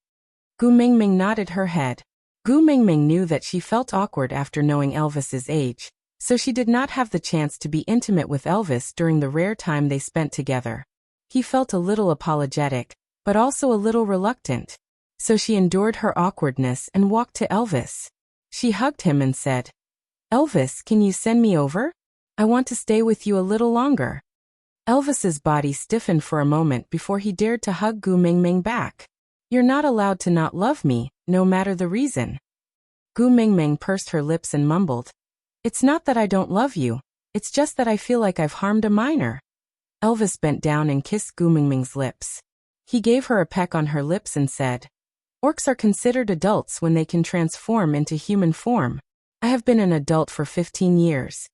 Gu Mingming nodded her head. Gu Mingming knew that she felt awkward after knowing Elvis's age, so she did not have the chance to be intimate with Elvis during the rare time they spent together. He felt a little apologetic, but also a little reluctant. So she endured her awkwardness and walked to Elvis. She hugged him and said, Elvis, can you send me over? I want to stay with you a little longer. Elvis's body stiffened for a moment before he dared to hug Gu Mingming back. You're not allowed to not love me, no matter the reason. Gu Mingming pursed her lips and mumbled, It's not that I don't love you, it's just that I feel like I've harmed a minor. Elvis bent down and kissed Gu Mingming's lips. He gave her a peck on her lips and said, Orcs are considered adults when they can transform into human form. I have been an adult for 15 years.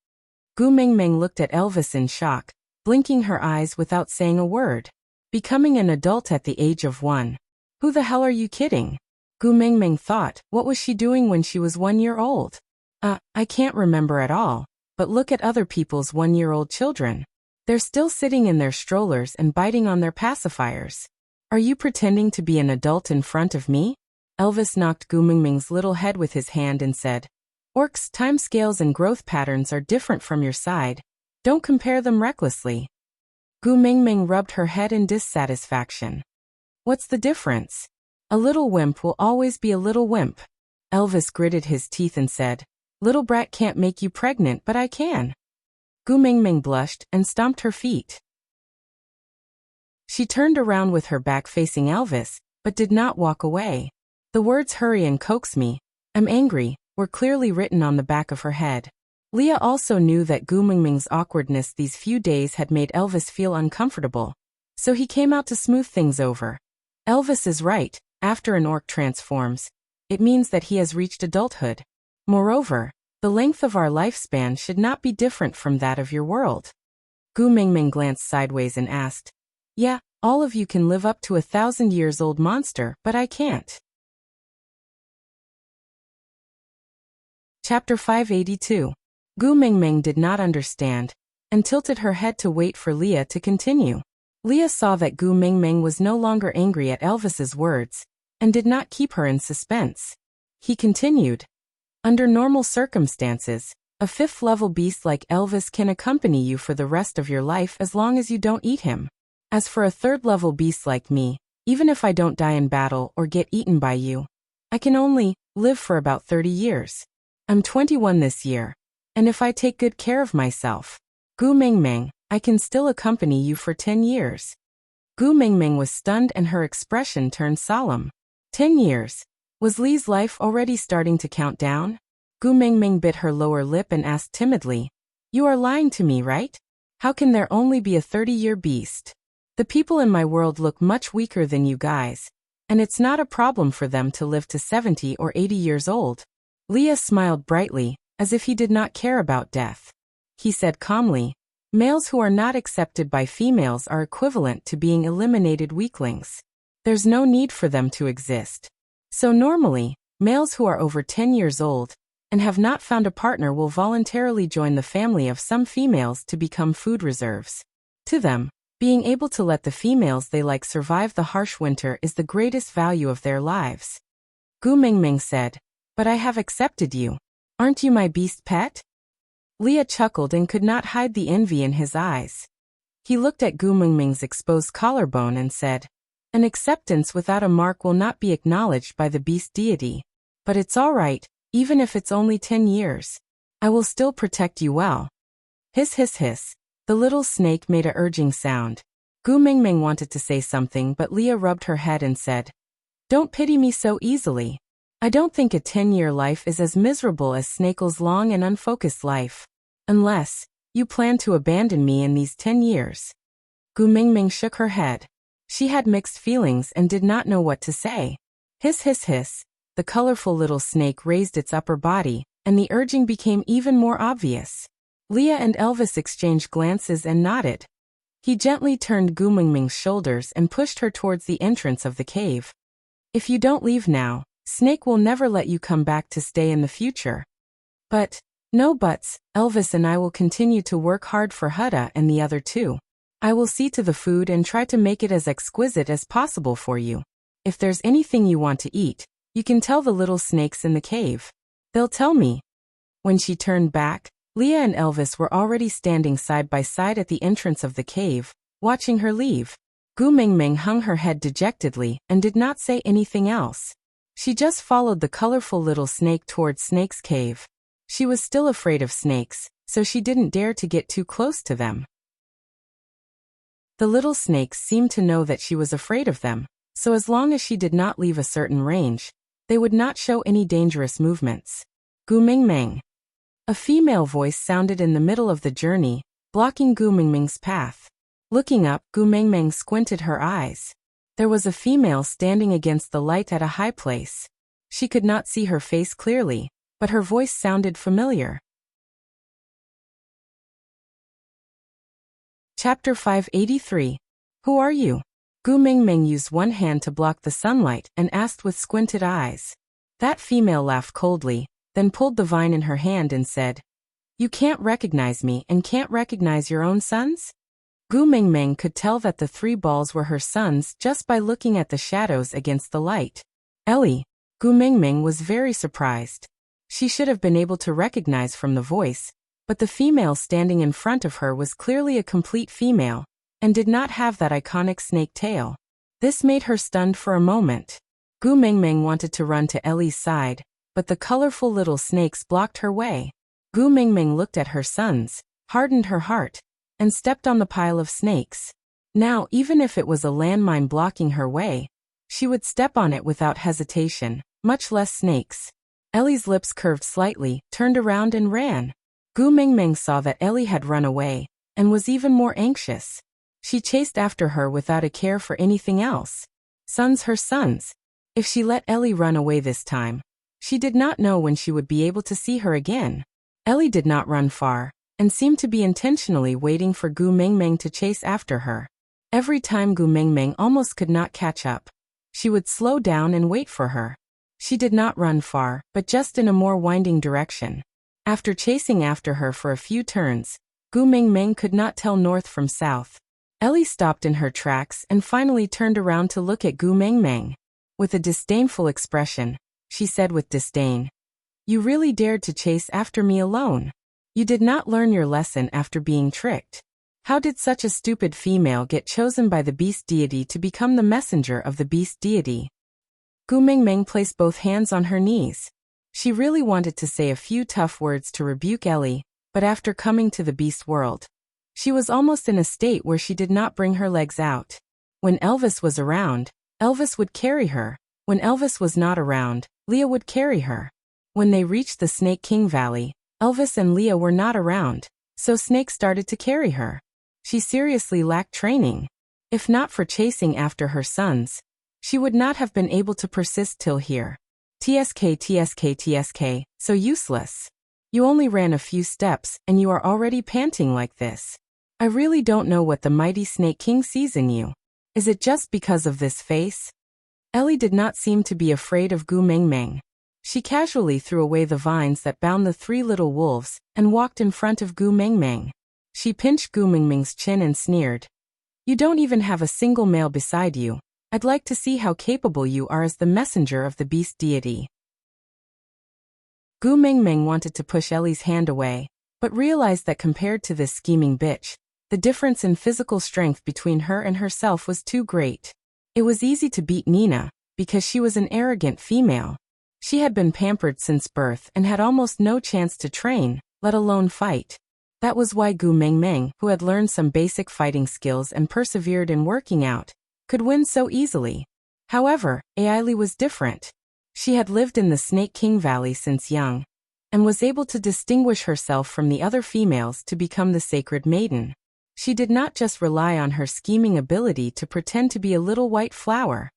Gu Mingming looked at Elvis in shock, blinking her eyes without saying a word. Becoming an adult at the age of 1. Who the hell are you kidding? Gu Mingming thought, what was she doing when she was 1 year old? I can't remember at all, but look at other people's 1-year-old children. They're still sitting in their strollers and biting on their pacifiers. Are you pretending to be an adult in front of me? Elvis knocked Gu Mingming's little head with his hand and said, Orcs' time scales and growth patterns are different from your side. Don't compare them recklessly. Gu Mingming rubbed her head in dissatisfaction. What's the difference? A little wimp will always be a little wimp. Elvis gritted his teeth and said, Little brat can't make you pregnant, but I can. Gu Mingming blushed and stomped her feet. She turned around with her back facing Elvis, but did not walk away. The words hurry and coax me, I'm angry, were clearly written on the back of her head. Leah also knew that Gu Mingming's awkwardness these few days had made Elvis feel uncomfortable, so he came out to smooth things over. Elvis is right, after an orc transforms, it means that he has reached adulthood. Moreover, the length of our lifespan should not be different from that of your world. Gu Mingming glanced sideways and asked, Yeah, all of you can live up to 1,000-years-old monster, but I can't. Chapter 582. Gu Mingming did not understand, and tilted her head to wait for Leah to continue. Leah saw that Gu Mingming was no longer angry at Elvis's words, and did not keep her in suspense. He continued, Under normal circumstances, a 5th-level beast like Elvis can accompany you for the rest of your life as long as you don't eat him. As for a 3rd-level beast like me, even if I don't die in battle or get eaten by you, I can only live for about 30 years. I'm 21 this year, and if I take good care of myself, Gu Mingming, I can still accompany you for 10 years. Gu Mingming was stunned and her expression turned solemn. 10 years. Was Li's life already starting to count down? Gu Mingming bit her lower lip and asked timidly, You are lying to me, right? How can there only be a 30-year beast? The people in my world look much weaker than you guys, and it's not a problem for them to live to 70 or 80 years old. Leah smiled brightly, as if he did not care about death. He said calmly, Males who are not accepted by females are equivalent to being eliminated weaklings. There's no need for them to exist. So normally, males who are over 10 years old and have not found a partner will voluntarily join the family of some females to become food reserves. To them, being able to let the females they like survive the harsh winter is the greatest value of their lives. Gu Mingming said, But I have accepted you. Aren't you my beast pet? Leah chuckled and could not hide the envy in his eyes. He looked at Gu Mingming's exposed collarbone and said, An acceptance without a mark will not be acknowledged by the beast deity. But it's all right, even if it's only 10 years. I will still protect you well. Hiss hiss hiss. The little snake made a urging sound. Gu Mingming wanted to say something, but Leah rubbed her head and said, Don't pity me so easily. I don't think a 10-year life is as miserable as Snakel's long and unfocused life. Unless you plan to abandon me in these 10 years. Gu Mingming shook her head. She had mixed feelings and did not know what to say. Hiss hiss hiss. The colorful little snake raised its upper body, and the urging became even more obvious. Leah and Elvis exchanged glances and nodded. He gently turned Gu Mingming's shoulders and pushed her towards the entrance of the cave. If you don't leave now, Snake will never let you come back to stay in the future. But, no buts, Elvis and I will continue to work hard for Hutta and the other two. I will see to the food and try to make it as exquisite as possible for you. If there's anything you want to eat, you can tell the little snakes in the cave. They'll tell me. When she turned back, Leah and Elvis were already standing side by side at the entrance of the cave, watching her leave. Gu Mingming hung her head dejectedly and did not say anything else. She just followed the colorful little snake towards Snake's cave. She was still afraid of snakes, so she didn't dare to get too close to them. The little snakes seemed to know that she was afraid of them, so as long as she did not leave a certain range, they would not show any dangerous movements. Gu Mingming. A female voice sounded in the middle of the journey, blocking Gu Mingming's path. Looking up, Gu Mingming squinted her eyes. There was a female standing against the light at a high place. She could not see her face clearly, but her voice sounded familiar. Chapter 583. Who are you? Gu Mingming used one hand to block the sunlight and asked with squinted eyes. That female laughed coldly, then pulled the vine in her hand and said, You can't recognize me and can't recognize your own sons? Gu Mingming could tell that the 3 balls were her sons just by looking at the shadows against the light. Ellie. Gu Mingming was very surprised. She should have been able to recognize from the voice, but the female standing in front of her was clearly a complete female, and did not have that iconic snake tail. This made her stunned for a moment. Gu Mingming wanted to run to Ellie's side, but the colorful little snakes blocked her way. Gu Mingming looked at her sons, hardened her heart, and stepped on the pile of snakes. Now, even if it was a landmine blocking her way, she would step on it without hesitation, much less snakes. Ellie's lips curved slightly, turned around and ran. Gu Mingming saw that Ellie had run away, and was even more anxious. She chased after her without a care for anything else. Sons her sons. If she let Ellie run away this time, she did not know when she would be able to see her again. Ellie did not run far, and seemed to be intentionally waiting for Gu Mingming to chase after her. Every time Gu Mingming almost could not catch up, she would slow down and wait for her. She did not run far, but just in a more winding direction. After chasing after her for a few turns, Gu Mingming could not tell north from south. Ellie stopped in her tracks and finally turned around to look at Gu Mingming. With a disdainful expression, she said with disdain, "You really dared to chase after me alone. You did not learn your lesson after being tricked. How did such a stupid female get chosen by the beast deity to become the messenger of the beast deity?" Gu Mingming placed both hands on her knees. She really wanted to say a few tough words to rebuke Ellie, but after coming to the beast world, she was almost in a state where she did not bring her legs out. When Elvis was around, Elvis would carry her. When Elvis was not around, Leah would carry her. When they reached the Snake King Valley, Elvis and Leah were not around, so Snake started to carry her. She seriously lacked training. If not for chasing after her sons, she would not have been able to persist till here. TSK, so useless. You only ran a few steps and you are already panting like this. I really don't know what the mighty Snake King sees in you. Is it just because of this face? Ellie did not seem to be afraid of Gu Mingming. She casually threw away the vines that bound the 3 little wolves and walked in front of Gu Mingming. She pinched Gu Mingming's chin and sneered. "You don't even have a single male beside you. I'd like to see how capable you are as the messenger of the beast deity." Gu Mingming wanted to push Ellie's hand away, but realized that compared to this scheming bitch, the difference in physical strength between her and herself was too great. It was easy to beat Nina, because she was an arrogant female. She had been pampered since birth and had almost no chance to train, let alone fight. That was why Gu Mingming, who had learned some basic fighting skills and persevered in working out, could win so easily. However, Ailey was different. She had lived in the Snake King Valley since young, and was able to distinguish herself from the other females to become the sacred maiden. She did not just rely on her scheming ability to pretend to be a little white flower.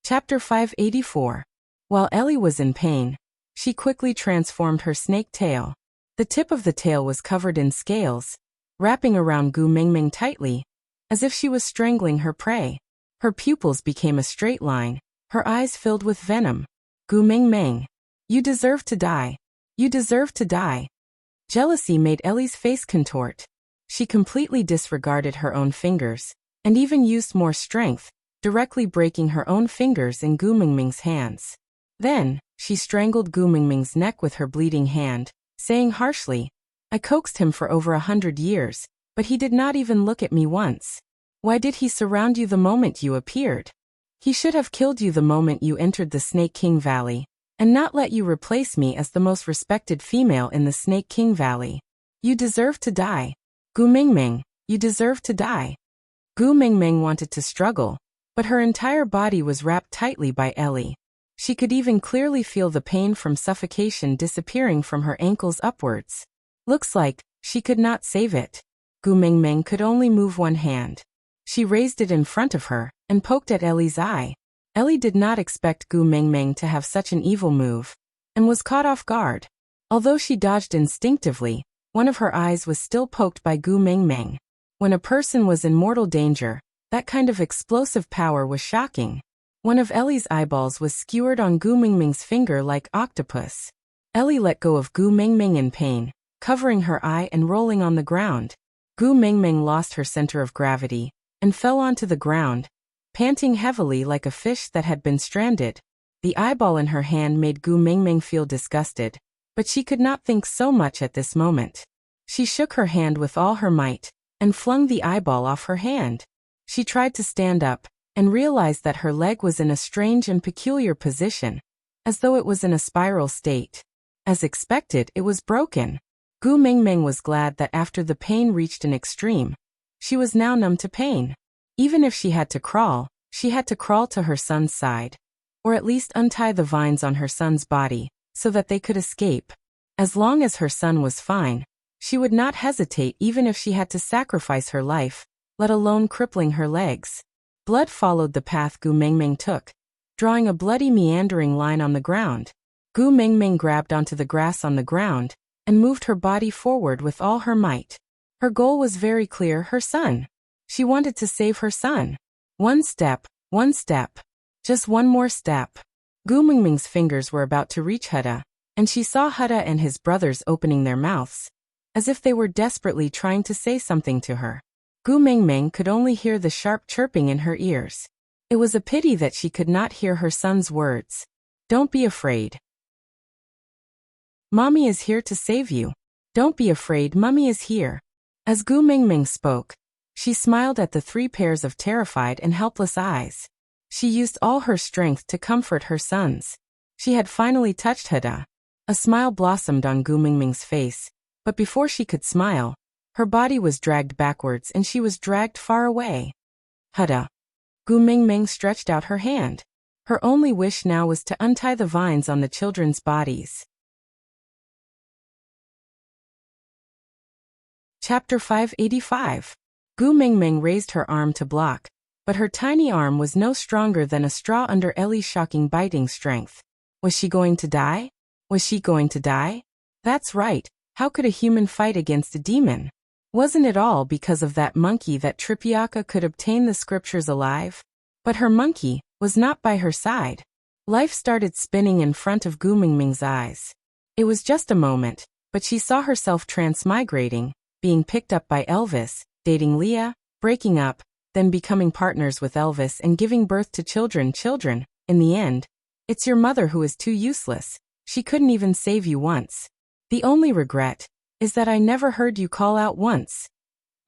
Chapter 584. While Ellie was in pain, she quickly transformed her snake tail. The tip of the tail was covered in scales, wrapping around Gu Mingming tightly, as if she was strangling her prey. Her pupils became a straight line, her eyes filled with venom. "Gu Mingming, you deserve to die. You deserve to die." Jealousy made Ellie's face contort. She completely disregarded her own fingers, and even used more strength, directly breaking her own fingers in Gu Mingming's hands. Then, she strangled Gu Mingming's neck with her bleeding hand, saying harshly, "I coaxed him for over 100 years, but he did not even look at me once. Why did he surround you the moment you appeared? He should have killed you the moment you entered the Snake King Valley, and not let you replace me as the most respected female in the Snake King Valley. You deserve to die. Gu Mingming, you deserve to die." Gu Mingming wanted to struggle, but her entire body was wrapped tightly by Ellie. She could even clearly feel the pain from suffocation disappearing from her ankles upwards. Looks like she could not save it. Gu Mingming could only move one hand. She raised it in front of her and poked at Ellie's eye. Ellie did not expect Gu Mingming to have such an evil move, and was caught off guard. Although she dodged instinctively, one of her eyes was still poked by Gu Mingming. When a person was in mortal danger, that kind of explosive power was shocking. One of Ellie's eyeballs was skewered on Gu Mingming's finger like octopus. Ellie let go of Gu Mingming in pain, covering her eye and rolling on the ground. Gu Mengmeng lost her center of gravity and fell onto the ground, panting heavily like a fish that had been stranded. The eyeball in her hand made Gu Mengmeng feel disgusted, but she could not think so much at this moment. She shook her hand with all her might and flung the eyeball off her hand. She tried to stand up and realized that her leg was in a strange and peculiar position, as though it was in a spiral state. As expected, it was broken. Gu Mengmeng was glad that after the pain reached an extreme, she was now numb to pain. Even if she had to crawl to her son's side, or at least untie the vines on her son's body, so that they could escape. As long as her son was fine, she would not hesitate even if she had to sacrifice her life, let alone crippling her legs. Blood followed the path Gu Mengmeng took, drawing a bloody meandering line on the ground. Gu Mengmeng grabbed onto the grass on the ground and moved her body forward with all her might. Her goal was very clear, her son. She wanted to save her son. One step, just one more step. Gu Mengmeng's fingers were about to reach Heda, and she saw Heda and his brothers opening their mouths, as if they were desperately trying to say something to her. Gu Mengmeng could only hear the sharp chirping in her ears. It was a pity that she could not hear her son's words. Don't be afraid. Mommy is here to save you. Don't be afraid, Mommy is here. As Gu Mengmeng spoke, she smiled at the 3 pairs of terrified and helpless eyes. She used all her strength to comfort her sons. She had finally touched Heda. A smile blossomed on Gu Mengmeng's face, but before she could smile, her body was dragged backwards and she was dragged far away. Heda. Gu Mengmeng stretched out her hand. Her only wish now was to untie the vines on the children's bodies. Chapter 585. Gu Mengmeng raised her arm to block, but her tiny arm was no stronger than a straw under Ellie's shocking biting strength. Was she going to die? Was she going to die? That's right, how could a human fight against a demon? Wasn't it all because of that monkey that Tripiaka could obtain the scriptures alive? But her monkey was not by her side. Life started spinning in front of Gu Mengmeng's eyes. It was just a moment, but she saw herself transmigrating, being picked up by Elvis, dating Leah, breaking up, then becoming partners with Elvis and giving birth to children. In the end, it's your mother who is too useless. She couldn't even save you once. The only regret is that I never heard you call out once.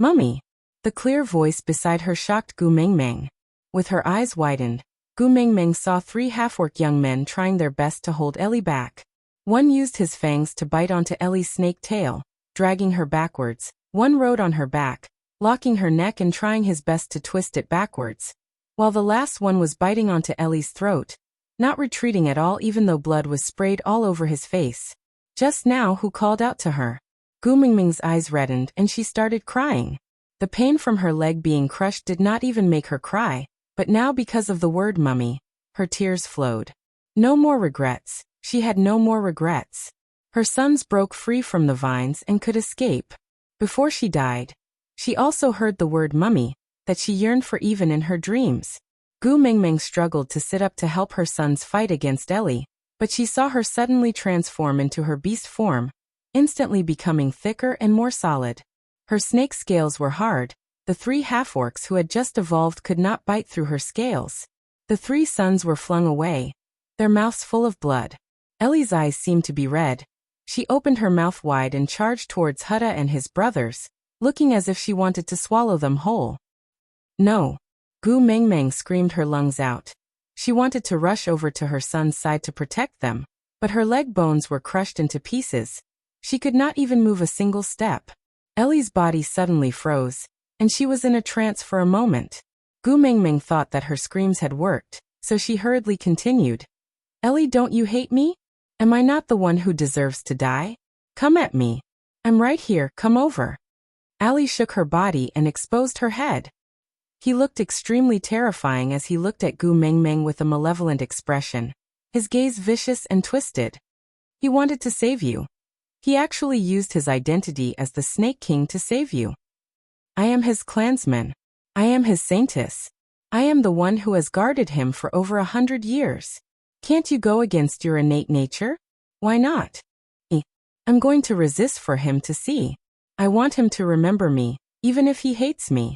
Mummy. The clear voice beside her shocked Gu Mengmeng. With her eyes widened, Gu Mengmeng saw 3 half-orc young men trying their best to hold Ellie back. One used his fangs to bite onto Ellie's snake tail, dragging her backwards. One rode on her back, locking her neck and trying his best to twist it backwards, while the last one was biting onto Ellie's throat, not retreating at all even though blood was sprayed all over his face. Just now, who called out to her? Gu Mengmeng's eyes reddened and she started crying. The pain from her leg being crushed did not even make her cry, but now because of the word mummy, her tears flowed. No more regrets. She had no more regrets. Her sons broke free from the vines and could escape. Before she died, she also heard the word mummy, that she yearned for even in her dreams. Gu Mengmeng struggled to sit up to help her sons fight against Ellie, but she saw her suddenly transform into her beast form, instantly becoming thicker and more solid. Her snake scales were hard. The 3 half-orcs who had just evolved could not bite through her scales. The 3 sons were flung away, their mouths full of blood. Ellie's eyes seemed to be red. She opened her mouth wide and charged towards Heda and his brothers, looking as if she wanted to swallow them whole. No. Gu Mengmeng screamed her lungs out. She wanted to rush over to her son's side to protect them, but her leg bones were crushed into pieces. She could not even move a single step. Ellie's body suddenly froze, and she was in a trance for a moment. Gu Mengmeng thought that her screams had worked, so she hurriedly continued. Ellie, don't you hate me? Am I not the one who deserves to die? Come at me. I'm right here, come over. Ellie shook her body and exposed her head. He looked extremely terrifying as he looked at Gu Mengmeng with a malevolent expression, his gaze vicious and twisted. He wanted to save you. He actually used his identity as the Snake King to save you. I am his clansman. I am his saintess. I am the one who has guarded him for over 100 years. Can't you go against your innate nature? Why not? I'm going to resist for him to see. I want him to remember me, even if he hates me.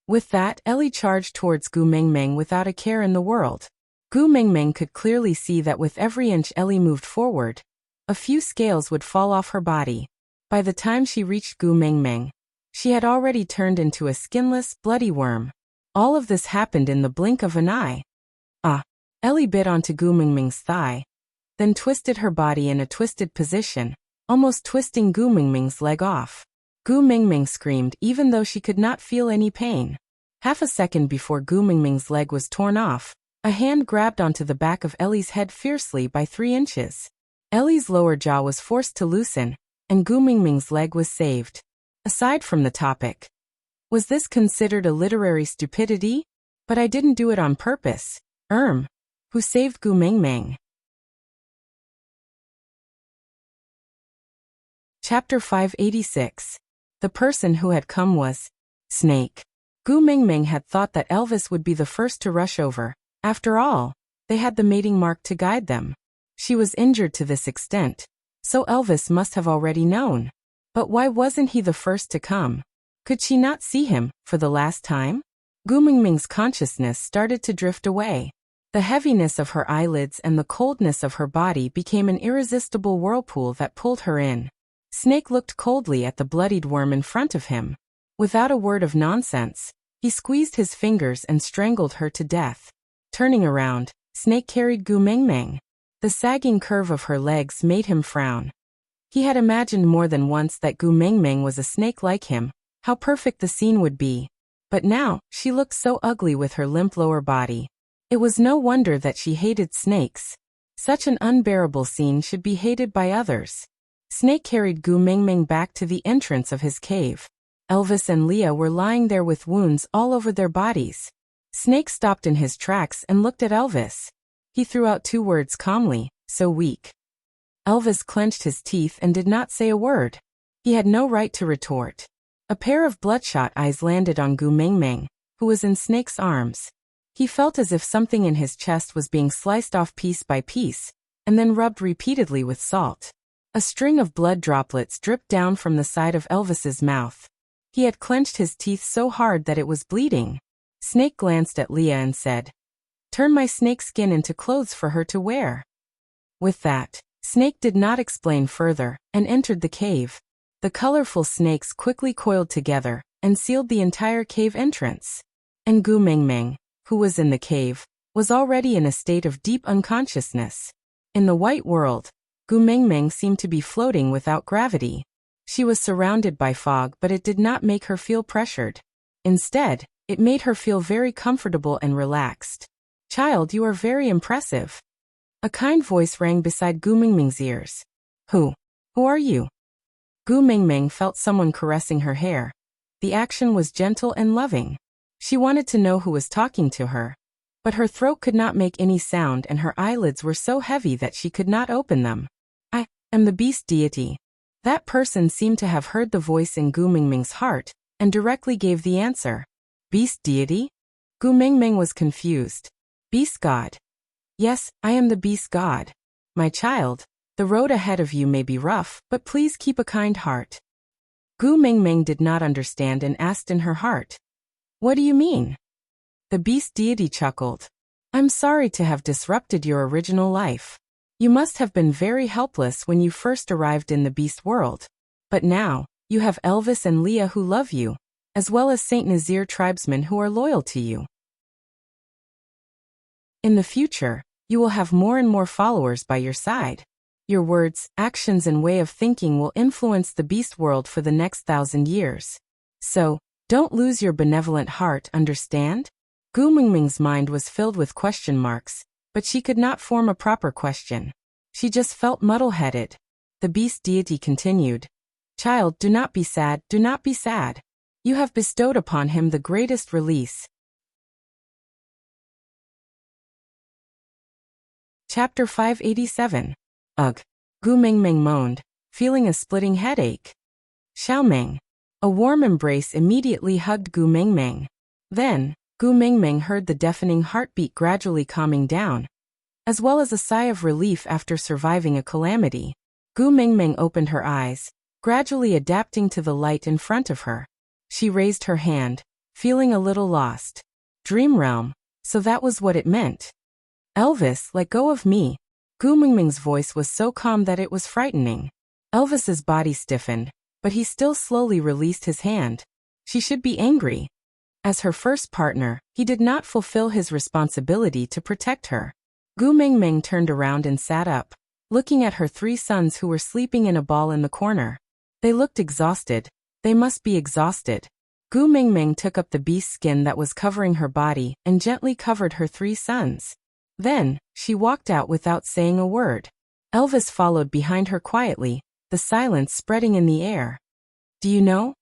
With that, Ellie charged towards Gu Mengmeng without a care in the world. Gu Mengmeng could clearly see that with every inch Ellie moved forward, a few scales would fall off her body. By the time she reached Gu Mengmeng, she had already turned into a skinless, bloody worm. All of this happened in the blink of an eye. Ah! Ellie bit onto Gu Mengmeng's thigh, then twisted her body in a twisted position, almost twisting Gu Mengmeng's leg off. Gu Mengmeng screamed even though she could not feel any pain. Half a second before Gu Mengmeng's leg was torn off, a hand grabbed onto the back of Ellie's head fiercely by 3 inches. Ellie's lower jaw was forced to loosen, and Gu Mengmeng's leg was saved. Aside from the topic, was this considered a literary stupidity? But I didn't do it on purpose. Who saved Gu Mengmeng? Chapter 586. The person who had come was Snake. Gu Mengmeng had thought that Elvis would be the first to rush over. After all, they had the mating mark to guide them. She was injured to this extent, so Elvis must have already known. But why wasn't he the first to come? Could she not see him, for the last time? Gu Mengmeng's consciousness started to drift away. The heaviness of her eyelids and the coldness of her body became an irresistible whirlpool that pulled her in. Snake looked coldly at the bloodied worm in front of him. Without a word of nonsense, he squeezed his fingers and strangled her to death. Turning around, Snake carried Gu Mengmeng. The sagging curve of her legs made him frown. He had imagined more than once that Gu Mengmeng was a snake like him, how perfect the scene would be. But now, she looked so ugly with her limp lower body. It was no wonder that she hated snakes. Such an unbearable scene should be hated by others. Snake carried Gu Mengmeng back to the entrance of his cave. Elvis and Leah were lying there with wounds all over their bodies. Snake stopped in his tracks and looked at Elvis. He threw out 2 words calmly, "So weak." Elvis clenched his teeth and did not say a word. He had no right to retort. A pair of bloodshot eyes landed on Gu Mengmeng, who was in Snake's arms. He felt as if something in his chest was being sliced off piece by piece, and then rubbed repeatedly with salt. A string of blood droplets dripped down from the side of Elvis's mouth. He had clenched his teeth so hard that it was bleeding. Snake glanced at Leah and said, "Turn my snake skin into clothes for her to wear." With that, Snake did not explain further, and entered the cave. The colorful snakes quickly coiled together, and sealed the entire cave entrance. And Gu Mengmeng, who was in the cave, was already in a state of deep unconsciousness. In the white world, Gu Mengmeng seemed to be floating without gravity. She was surrounded by fog, but it did not make her feel pressured. Instead, it made her feel very comfortable and relaxed. "Child, you are very impressive." A kind voice rang beside Gu Mengmeng's ears. Who are you?" Gu Mengmeng felt someone caressing her hair. The action was gentle and loving. She wanted to know who was talking to her, but her throat could not make any sound and her eyelids were so heavy that she could not open them. "I am the beast deity." That person seemed to have heard the voice in Gu Mengmeng's heart, and directly gave the answer. "Beast deity?" Gu Mengmeng was confused. "Beast god?" "Yes, I am the beast god. My child, the road ahead of you may be rough, but please keep a kind heart." Gu Mengmeng did not understand and asked in her heart, "What do you mean?" The beast deity chuckled. "I'm sorry to have disrupted your original life. You must have been very helpless when you first arrived in the beast world. But now, you have Elvis and Leah who love you, as well as Saint Nazir tribesmen who are loyal to you. In the future, you will have more and more followers by your side. Your words, actions and way of thinking will influence the beast world for the next 1,000 years. So, don't lose your benevolent heart, understand?" Gu Mengmeng's mind was filled with question marks, but she could not form a proper question. She just felt muddle-headed. The beast deity continued, "Child, do not be sad, do not be sad. You have bestowed upon him the greatest release." Chapter 587. Ugh. Gu Mengmeng moaned, feeling a splitting headache. Xiaomeng. A warm embrace immediately hugged Gu Mengmeng. Then, Gu Mengmeng heard the deafening heartbeat gradually calming down. as well as a sigh of relief after surviving a calamity. Gu Mingming opened her eyes, gradually adapting to the light in front of her. She raised her hand, feeling a little lost. Dream realm, so that was what it meant. Elvis, let go of me. Gu Mingming's voice was so calm that it was frightening. Elvis's body stiffened, but he still slowly released his hand. She should be angry. As her first partner, he did not fulfill his responsibility to protect her. Gu Mingming turned around and sat up, looking at her 3 sons who were sleeping in a ball in the corner. They looked exhausted. They must be exhausted. Gu Mingming took up the beast skin that was covering her body and gently covered her 3 sons. Then, she walked out without saying a word. Elvis followed behind her quietly, the silence spreading in the air. Do you know?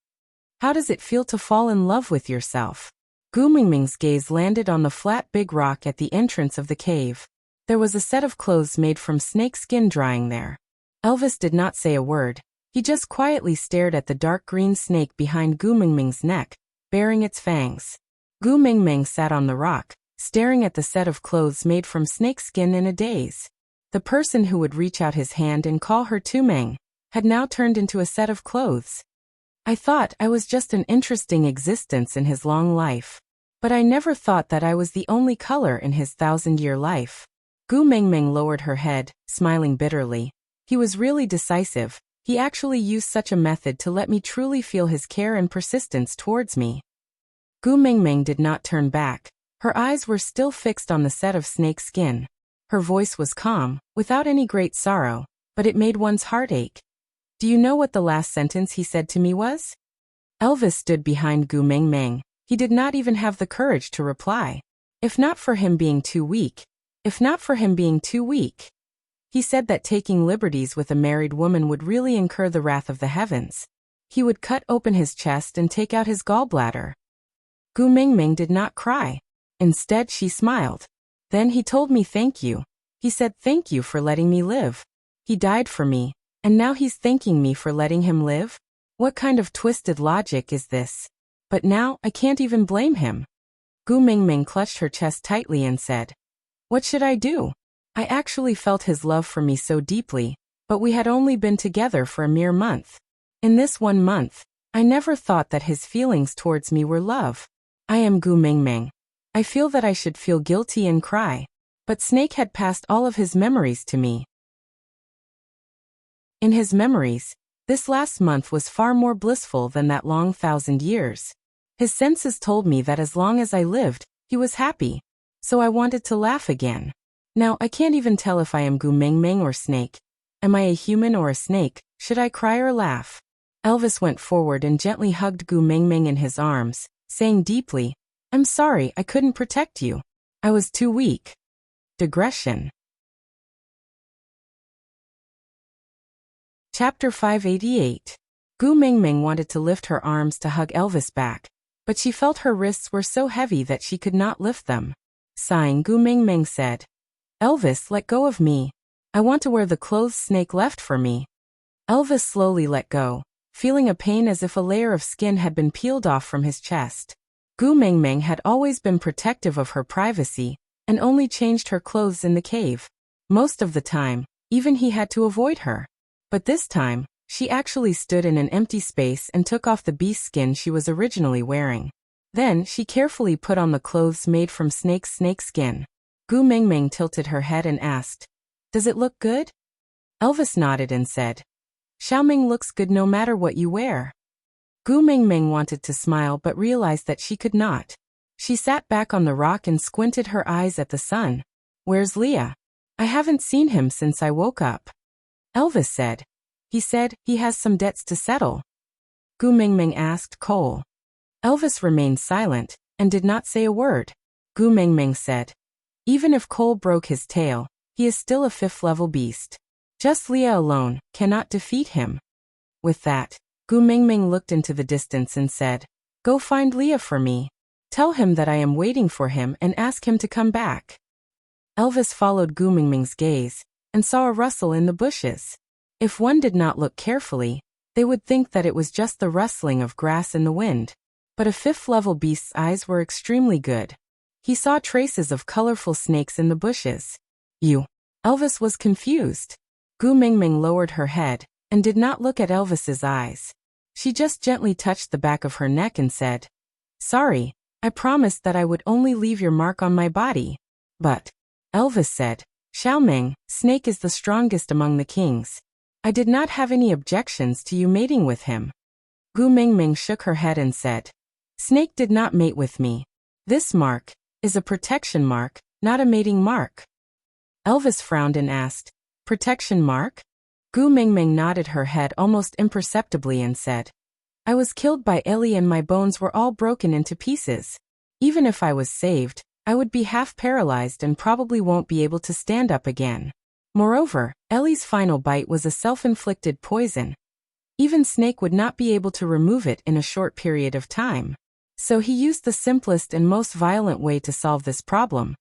How does it feel to fall in love with yourself? Gu Mingming's gaze landed on the flat big rock at the entrance of the cave. There was a set of clothes made from snake skin drying there. Elvis did not say a word. He just quietly stared at the dark green snake behind Gu Mingming's neck, baring its fangs. Gu Mingming sat on the rock, staring at the set of clothes made from snake skin in a daze. The person who would reach out his hand and call her Tumeng had now turned into a set of clothes. I thought I was just an interesting existence in his long life. But I never thought that I was the only color in his 1,000-year life. Gu Mingming lowered her head, smiling bitterly. He was really decisive. He actually used such a method to let me truly feel his care and persistence towards me. Gu Mingming did not turn back. Her eyes were still fixed on the set of snake skin. Her voice was calm, without any great sorrow, but it made one's heart ache. Do you know what the last sentence he said to me was? Elvis stood behind Gu Mingming. He did not even have the courage to reply. If not for him being too weak. He said that taking liberties with a married woman would really incur the wrath of the heavens. He would cut open his chest and take out his gallbladder. Gu Mingming did not cry. Instead, she smiled. Then he told me thank you. He said thank you for letting me live. He died for me, and now he's thanking me for letting him live? What kind of twisted logic is this? But now, I can't even blame him. Gu Mingming clutched her chest tightly and said, what should I do? I actually felt his love for me so deeply, but we had only been together for a mere month. In this 1 month, I never thought that his feelings towards me were love. I am Gu Mingming. I feel that I should feel guilty and cry. But Snake had passed all of his memories to me. In his memories, this last month was far more blissful than that long 1,000 years. His senses told me that as long as I lived, he was happy. So I wanted to laugh again. Now I can't even tell if I am Gu Mingming or Snake. Am I a human or a snake? Should I cry or laugh? Elvis went forward and gently hugged Gu Mingming in his arms, saying deeply, I'm sorry I couldn't protect you. I was too weak. Digression. Chapter 588. Gu Mingming wanted to lift her arms to hug Elvis back, but she felt her wrists were so heavy that she could not lift them. Sighing, Gu Mingming said, Elvis, let go of me. I want to wear the clothes Snake left for me. Elvis slowly let go, feeling a pain as if a layer of skin had been peeled off from his chest. Gu Mingming had always been protective of her privacy, and only changed her clothes in the cave. Most of the time, even he had to avoid her. But this time, she actually stood in an empty space and took off the beast skin she was originally wearing. Then, she carefully put on the clothes made from snake skin. Gu Mingming tilted her head and asked, Does it look good? Elvis nodded and said, Xiaoming looks good no matter what you wear. Gu Mingming wanted to smile but realized that she could not. She sat back on the rock and squinted her eyes at the sun. Where's Leah? I haven't seen him since I woke up. Elvis said. He said he has some debts to settle. Gu Mingming asked Cole. Elvis remained silent and did not say a word. Gu Mingming said, Even if Cole broke his tail, he is still a 5th-level beast. Just Leah alone cannot defeat him. With that, Gu Mingming looked into the distance and said, Go find Leah for me. Tell him that I am waiting for him and ask him to come back. Elvis followed Gu Mingming's gaze and saw a rustle in the bushes. If one did not look carefully, they would think that it was just the rustling of grass in the wind. But a 5th-level beast's eyes were extremely good. He saw traces of colorful snakes in the bushes. You. Elvis was confused. Gu Mingming lowered her head and did not look at Elvis's eyes. She just gently touched the back of her neck and said, "Sorry, I promised that I would only leave your mark on my body." But, Elvis said, "Xiaoming, Snake is the strongest among the kings. I did not have any objections to you mating with him." Gu Mingming shook her head and said, "Snake did not mate with me. This mark is a protection mark, not a mating mark." Elvis frowned and asked, "Protection mark?" Gu Mingming nodded her head almost imperceptibly and said, "I was killed by Ellie and my bones were all broken into pieces. Even if I was saved, I would be half paralyzed and probably won't be able to stand up again. Moreover, Ellie's final bite was a self-inflicted poison. Even Snake would not be able to remove it in a short period of time. So he used the simplest and most violent way to solve this problem."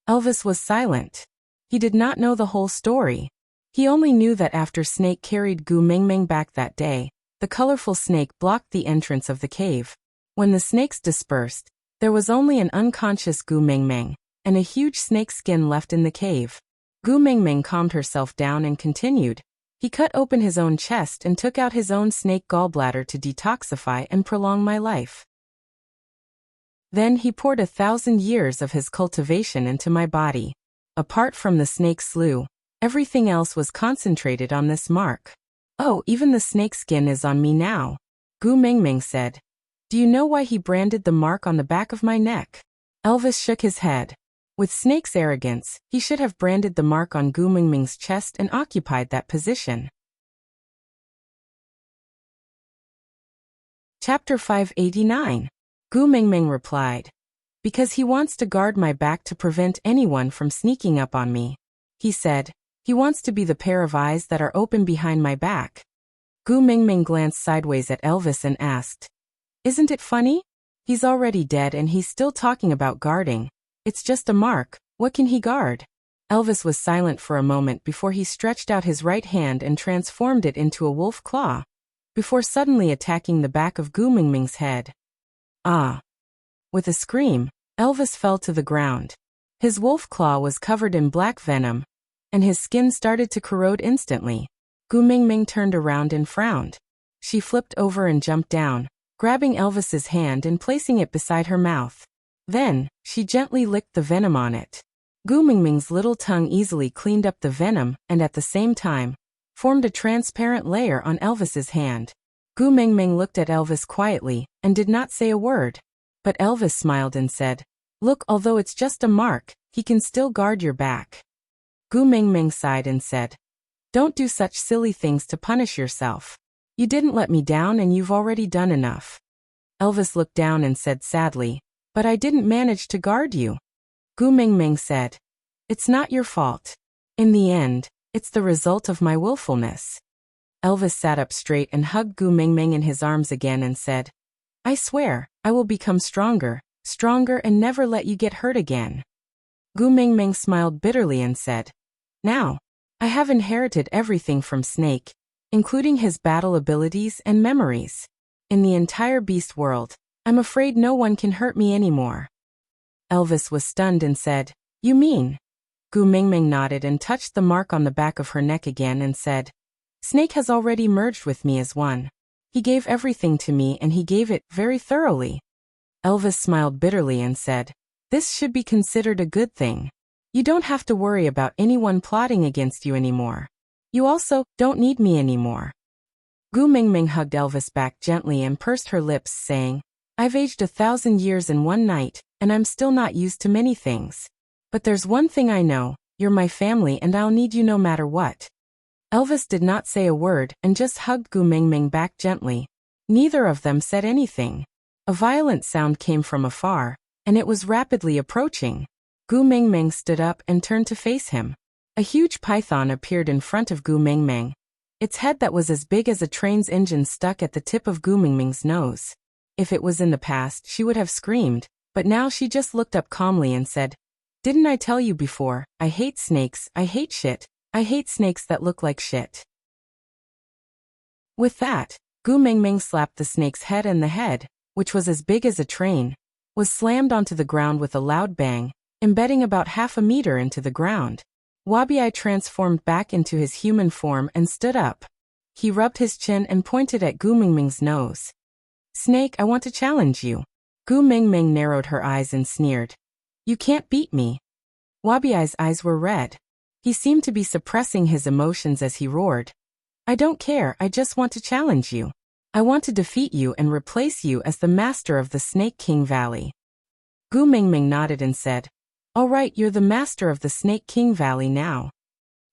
Elvis was silent. He did not know the whole story. He only knew that after Snake carried Gu Mingming back that day, the colorful snake blocked the entrance of the cave. When the snakes dispersed, there was only an unconscious Gu Mingming and a huge snake skin left in the cave. Gu Mingming calmed herself down and continued. He cut open his own chest and took out his own snake gallbladder to detoxify and prolong my life. Then he poured 1,000 years of his cultivation into my body. Apart from the snake slew, everything else was concentrated on this mark. "Oh, even the snake skin is on me now," Gu Mingming said. "Do you know why he branded the mark on the back of my neck?" Elvis shook his head. With Snake's arrogance, he should have branded the mark on Gu Mingming's chest and occupied that position. Chapter 589. Gu Mingming replied, "Because he wants to guard my back to prevent anyone from sneaking up on me." He said, "He wants to be the pair of eyes that are open behind my back." Gu Mingming glanced sideways at Elvis and asked, "Isn't it funny? He's already dead and he's still talking about guarding. It's just a mark, what can he guard?" Elvis was silent for a moment before he stretched out his right hand and transformed it into a wolf claw, before suddenly attacking the back of Gu Mingming's head. "Ah!" With a scream, Elvis fell to the ground. His wolf claw was covered in black venom, and his skin started to corrode instantly. Gu Mingming turned around and frowned. She flipped over and jumped down, grabbing Elvis's hand and placing it beside her mouth. Then, she gently licked the venom on it. Gu Mingming's little tongue easily cleaned up the venom and at the same time, formed a transparent layer on Elvis's hand. Gu Mingming looked at Elvis quietly and did not say a word. But Elvis smiled and said, "Look, although it's just a mark, he can still guard your back." Gu Mingming sighed and said, "Don't do such silly things to punish yourself. You didn't let me down and you've already done enough." Elvis looked down and said sadly, "But I didn't manage to guard you." Gu Mingming said, "It's not your fault. In the end, it's the result of my willfulness." Elvis sat up straight and hugged Gu Mingming in his arms again and said, "I swear, I will become stronger, stronger and never let you get hurt again." Gu Mingming smiled bitterly and said, "Now, I have inherited everything from Snake, including his battle abilities and memories. In the entire beast world, I'm afraid no one can hurt me anymore." Elvis was stunned and said, "You mean?" Gu Mingming nodded and touched the mark on the back of her neck again and said, "Snake has already merged with me as one. He gave everything to me and he gave it very thoroughly." Elvis smiled bitterly and said, "This should be considered a good thing. You don't have to worry about anyone plotting against you anymore. You also don't need me anymore." Gu Mingming hugged Elvis back gently and pursed her lips, saying, "I've aged 1,000 years in one night, and I'm still not used to many things. But there's one thing I know, you're my family and I'll need you no matter what." Elvis did not say a word and just hugged Gu Mingming back gently. Neither of them said anything. A violent sound came from afar, and it was rapidly approaching. Gu Mingming stood up and turned to face him. A huge python appeared in front of Gu Mingming. Its head that was as big as a train's engine stuck at the tip of Gu Mingming's nose. If it was in the past, she would have screamed, but now she just looked up calmly and said, "Didn't I tell you before, I hate snakes, I hate shit. I hate snakes that look like shit." With that, Gu Mingming slapped the snake's head, and the head, which was as big as a train, was slammed onto the ground with a loud bang, embedding about half a meter into the ground. Wabi transformed back into his human form and stood up. He rubbed his chin and pointed at Gu Mingming's nose. Snake, I want to challenge you. Gu Mingming narrowed her eyes and sneered. You can't beat me. Wabi's eyes were red. He seemed to be suppressing his emotions as he roared. I don't care, I just want to challenge you. I want to defeat you and replace you as the master of the Snake King Valley. Gu Mingming nodded and said, all right, you're the master of the Snake King Valley now.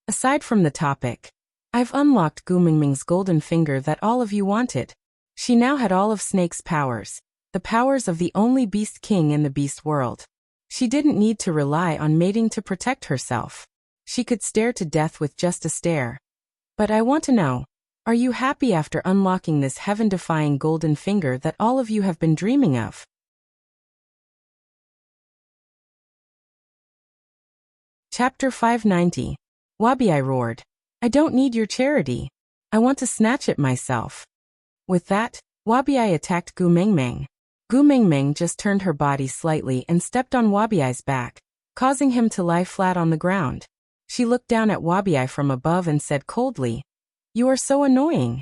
Aside from the topic, I've unlocked Gu Mingming's golden finger that all of you wanted. She now had all of Snake's powers, the powers of the only Beast King in the Beast world. She didn't need to rely on mating to protect herself. She could stare to death with just a stare. But I want to know, are you happy after unlocking this heaven-defying golden finger that all of you have been dreaming of? Chapter 590. Wabi roared. I don't need your charity. I want to snatch it myself. With that, Wabi attacked Gu Mingming. Gu Mingming just turned her body slightly and stepped on Wabi's back, causing him to lie flat on the ground. She looked down at Wabi from above and said coldly, you are so annoying.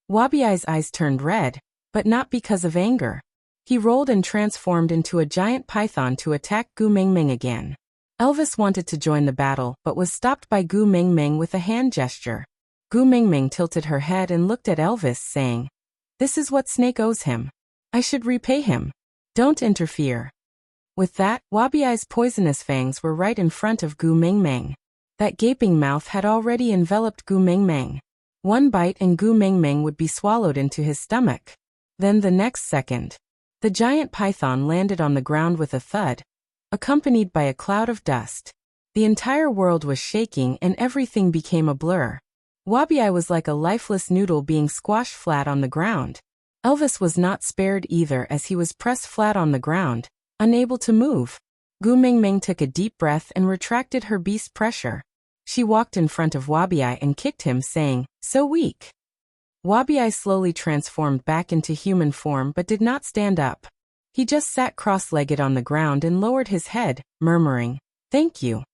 Wabi's eyes turned red, but not because of anger. He rolled and transformed into a giant python to attack Gu Mingming again. Elvis wanted to join the battle but was stopped by Gu Mingming with a hand gesture. Gu Mingming tilted her head and looked at Elvis, saying, this is what Snake owes him. I should repay him. Don't interfere. With that, Wabi's poisonous fangs were right in front of Gu Mingming. That gaping mouth had already enveloped Gu Mingming. One bite and Gu Mingming would be swallowed into his stomach. Then the next second, the giant python landed on the ground with a thud, accompanied by a cloud of dust. The entire world was shaking and everything became a blur. Wabi was like a lifeless noodle being squashed flat on the ground. Elvis was not spared either as he was pressed flat on the ground, unable to move. Gu Mingming took a deep breath and retracted her beast pressure. She walked in front of Wabi and kicked him, saying, so weak. Wabi slowly transformed back into human form but did not stand up. He just sat cross-legged on the ground and lowered his head, murmuring, thank you.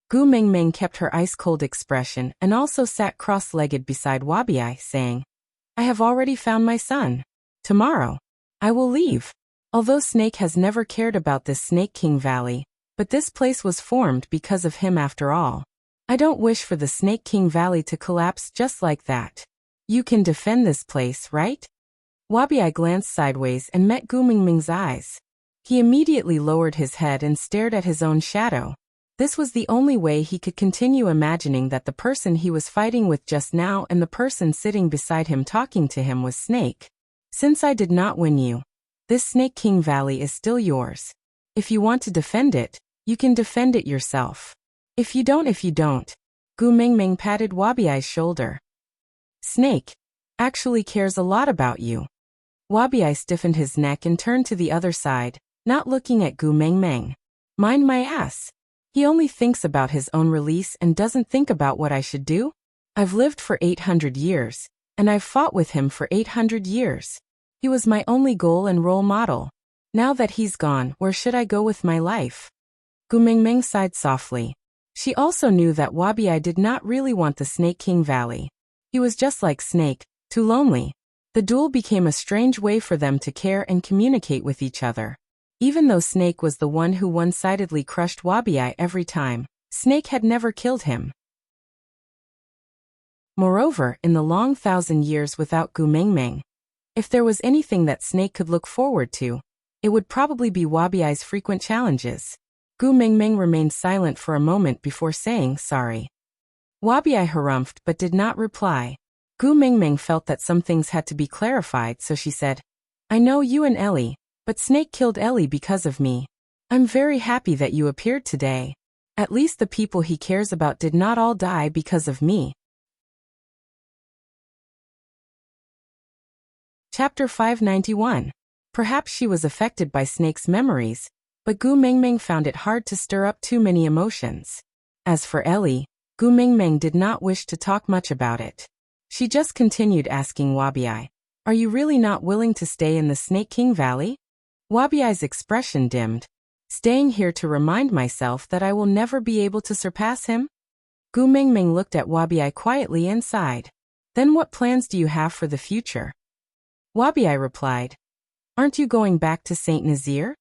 Gu Mingming kept her ice-cold expression and also sat cross-legged beside Wabi, saying, I have already found my son. Tomorrow, I will leave. Although Snake has never cared about this Snake King Valley, but this place was formed because of him after all. I don't wish for the Snake King Valley to collapse just like that. You can defend this place, right? Wabi glanced sideways and met Gu Mingming's eyes. He immediately lowered his head and stared at his own shadow. This was the only way he could continue imagining that the person he was fighting with just now and the person sitting beside him talking to him was Snake. Since I did not win you, this Snake King Valley is still yours. If you want to defend it, you can defend it yourself. If you don't, Gu Mingming patted Wabi's shoulder. Snake actually cares a lot about you. Wabi stiffened his neck and turned to the other side, not looking at Gu Mingming. Mind my ass. He only thinks about his own release and doesn't think about what I should do? I've lived for 800 years, and I've fought with him for 800 years. He was my only goal and role model. Now that he's gone, where should I go with my life? Gu Mingming sighed softly. She also knew that Wabi did not really want the Snake King Valley. He was just like Snake, too lonely. The duel became a strange way for them to care and communicate with each other. Even though Snake was the one who one-sidedly crushed Wabi every time, Snake had never killed him. Moreover, in the long 1,000 years without Gu Mingming, if there was anything that Snake could look forward to, it would probably be Wabi's frequent challenges. Gu Mingming remained silent for a moment before saying sorry. Wabi harumphed but did not reply. Gu Mingming felt that some things had to be clarified, so she said, I know you and Ellie, but Snake killed Ellie because of me. I'm very happy that you appeared today. At least the people he cares about did not all die because of me. Chapter 591. Perhaps she was affected by Snake's memories, but Gu Mingming found it hard to stir up too many emotions. As for Ellie, Gu Mingming did not wish to talk much about it. She just continued asking Wabi, are you really not willing to stay in the Snake King Valley? Wabi's expression dimmed. Staying here to remind myself that I will never be able to surpass him? Gu Mingming looked at Wabiai quietly and sighed. Then what plans do you have for the future? Wabiai replied. Aren't you going back to Saint Nazir?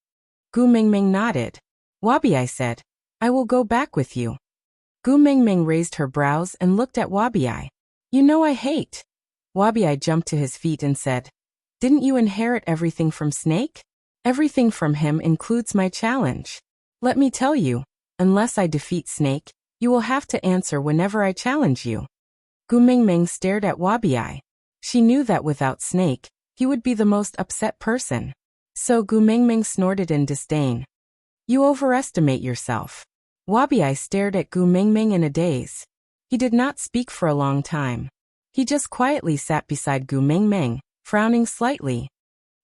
Gu Mingming nodded. Wabiai said, I will go back with you. Gu Mingming raised her brows and looked at Wabiai. You know I hate. Wabiai jumped to his feet and said, Didn't you inherit everything from Snake? Everything from him includes my challenge. Let me tell you, unless I defeat Snake, you will have to answer whenever I challenge you. Gu Mingming stared at Wabiai. She knew that without Snake, he would be the most upset person. So Gu Mingming snorted in disdain. You overestimate yourself. Wabiai stared at Gu Mingming in a daze. He did not speak for a long time. He just quietly sat beside Gu Mingming, frowning slightly.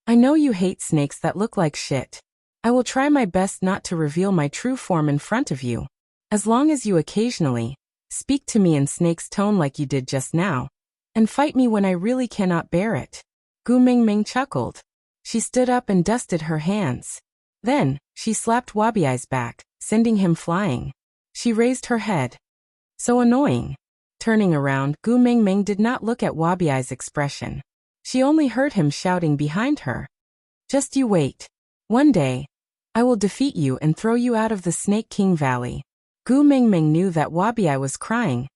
I know you hate snakes that look like shit. I will try my best not to reveal my true form in front of you. As long as you occasionally speak to me in Snake's tone like you did just now, and fight me when I really cannot bear it. Gu Mingming chuckled. She stood up and dusted her hands. Then, she slapped Wabiai's back, sending him flying. She raised her head. So annoying. Turning around, Gu Mingming did not look at Wabiai's expression. She only heard him shouting behind her. Just you wait. One day, I will defeat you and throw you out of the Snake King Valley. Gu Mingming knew that Wabiai was crying.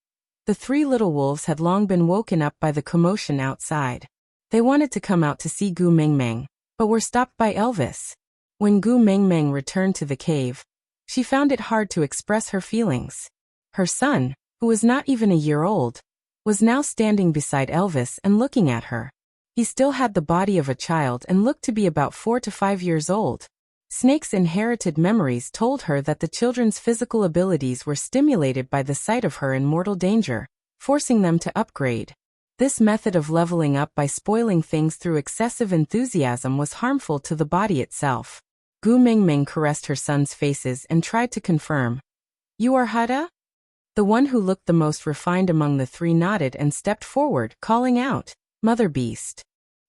The three little wolves had long been woken up by the commotion outside. They wanted to come out to see Gu Mingming, but were stopped by Elvis. When Gu Mingming returned to the cave, she found it hard to express her feelings. Her son, who was not even a year old, was now standing beside Elvis and looking at her. He still had the body of a child and looked to be about 4 to 5 years old. Snake's inherited memories told her that the children's physical abilities were stimulated by the sight of her in mortal danger, forcing them to upgrade. This method of leveling up by spoiling things through excessive enthusiasm was harmful to the body itself. Gu Mingming caressed her son's faces and tried to confirm. You are Hada? The one who looked the most refined among the three nodded and stepped forward, calling out, Mother Beast.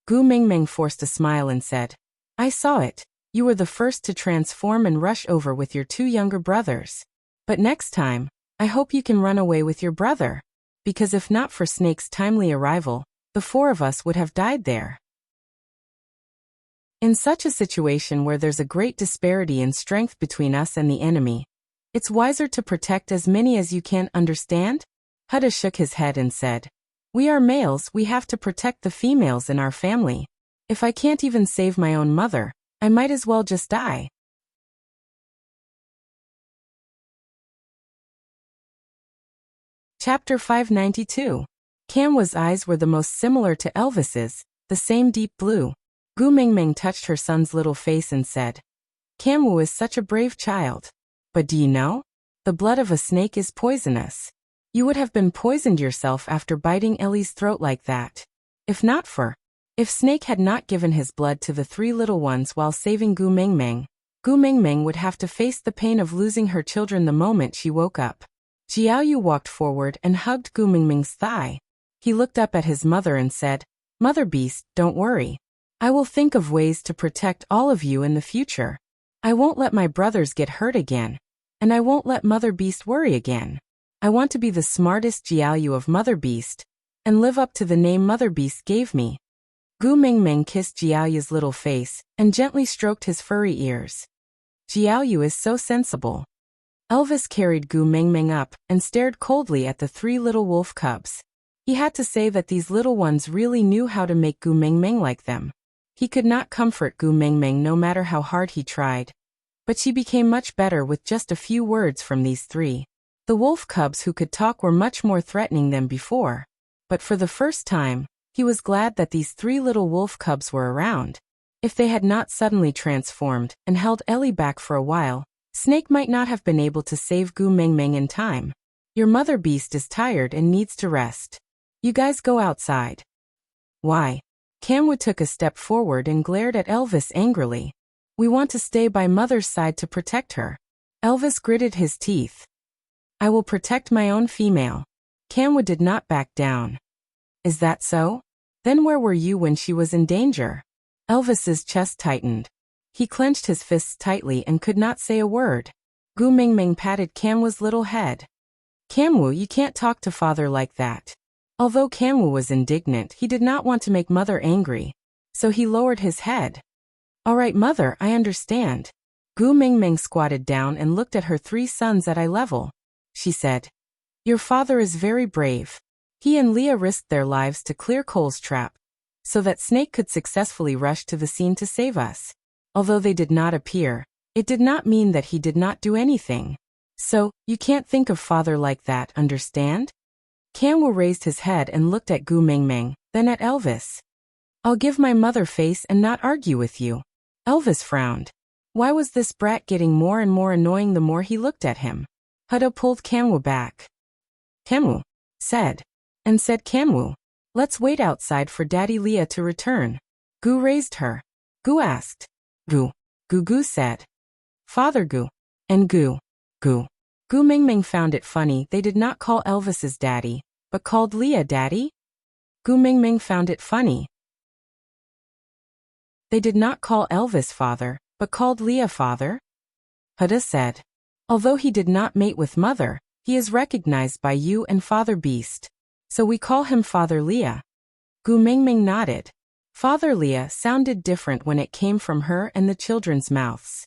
Gu Mingming forced a smile and said, I saw it. You were the first to transform and rush over with your 2 younger brothers. But next time, I hope you can run away with your brother. Because if not for Snake's timely arrival, the 4 of us would have died there. In such a situation where there's a great disparity in strength between us and the enemy, it's wiser to protect as many as you can, understand? Hada shook his head and said, We are males, we have to protect the females in our family. If I can't even save my own mother, I might as well just die. Chapter 592. Kamwa's eyes were the most similar to Elvis's, the same deep blue. Gu Mingming touched her son's little face and said, Kamwa is such a brave child. But do you know? The blood of a snake is poisonous. You would have been poisoned yourself after biting Ellie's throat like that. If Snake had not given his blood to the 3 little ones while saving Gu Mingming would have to face the pain of losing her children the moment she woke up. Jiaoyu walked forward and hugged Gu Mingming's thigh. He looked up at his mother and said, Mother Beast, don't worry. I will think of ways to protect all of you in the future. I won't let my brothers get hurt again. And I won't let Mother Beast worry again. I want to be the smartest Jiaoyu of Mother Beast, and live up to the name Mother Beast gave me. Gu Mingming kissed Jiaoyu's little face, and gently stroked his furry ears. Jiaoyu is so sensible. Elvis carried Gu Mingming up, and stared coldly at the 3 little wolf cubs. He had to say that these little ones really knew how to make Gu Mingming like them. He could not comfort Gu Mingming no matter how hard he tried. But she became much better with just a few words from these 3. The wolf cubs who could talk were much more threatening than before. But for the first time, he was glad that these 3 little wolf cubs were around. If they had not suddenly transformed and held Ellie back for a while, Snake might not have been able to save Gu Mingming in time. Your Mother Beast is tired and needs to rest. You guys go outside. Why? Kamwa took a step forward and glared at Elvis angrily. We want to stay by Mother's side to protect her. Elvis gritted his teeth. I will protect my own female. Kamwa did not back down. Is that so? Then where were you when she was in danger? Elvis's chest tightened. He clenched his fists tightly and could not say a word. Gu Mingming patted Kamwa's little head. Kamwu, you can't talk to father like that. Although Kamwu was indignant, he did not want to make mother angry, so he lowered his head. All right, mother, I understand. Gu Mingming squatted down and looked at her 3 sons at eye level. She said, your father is very brave. He and Leah risked their lives to clear Cole's trap, so that Snake could successfully rush to the scene to save us. Although they did not appear, it did not mean that he did not do anything. So, you can't think of father like that, understand? Kamwu raised his head and looked at Gu Mingming, then at Elvis. I'll give my mother face and not argue with you. Elvis frowned. Why was this brat getting more and more annoying the more he looked at him? Hudda pulled Kamwu back. Kamwu said. Kamwu, let's wait outside for Daddy Leah to return. Gu raised her. Gu asked. Gu. Gu said. Father Gu. And Gu. Gu. Gu Mingming found it funny they did not call Elvis's daddy, but called Leah daddy. Gu Mingming found it funny they did not call Elvis father, but called Leah father. Hudda said. Although he did not mate with mother, he is recognized by you and Father Beast, so we call him Father Leah. Gu Mingming nodded. Father Leah sounded different when it came from her and the children's mouths.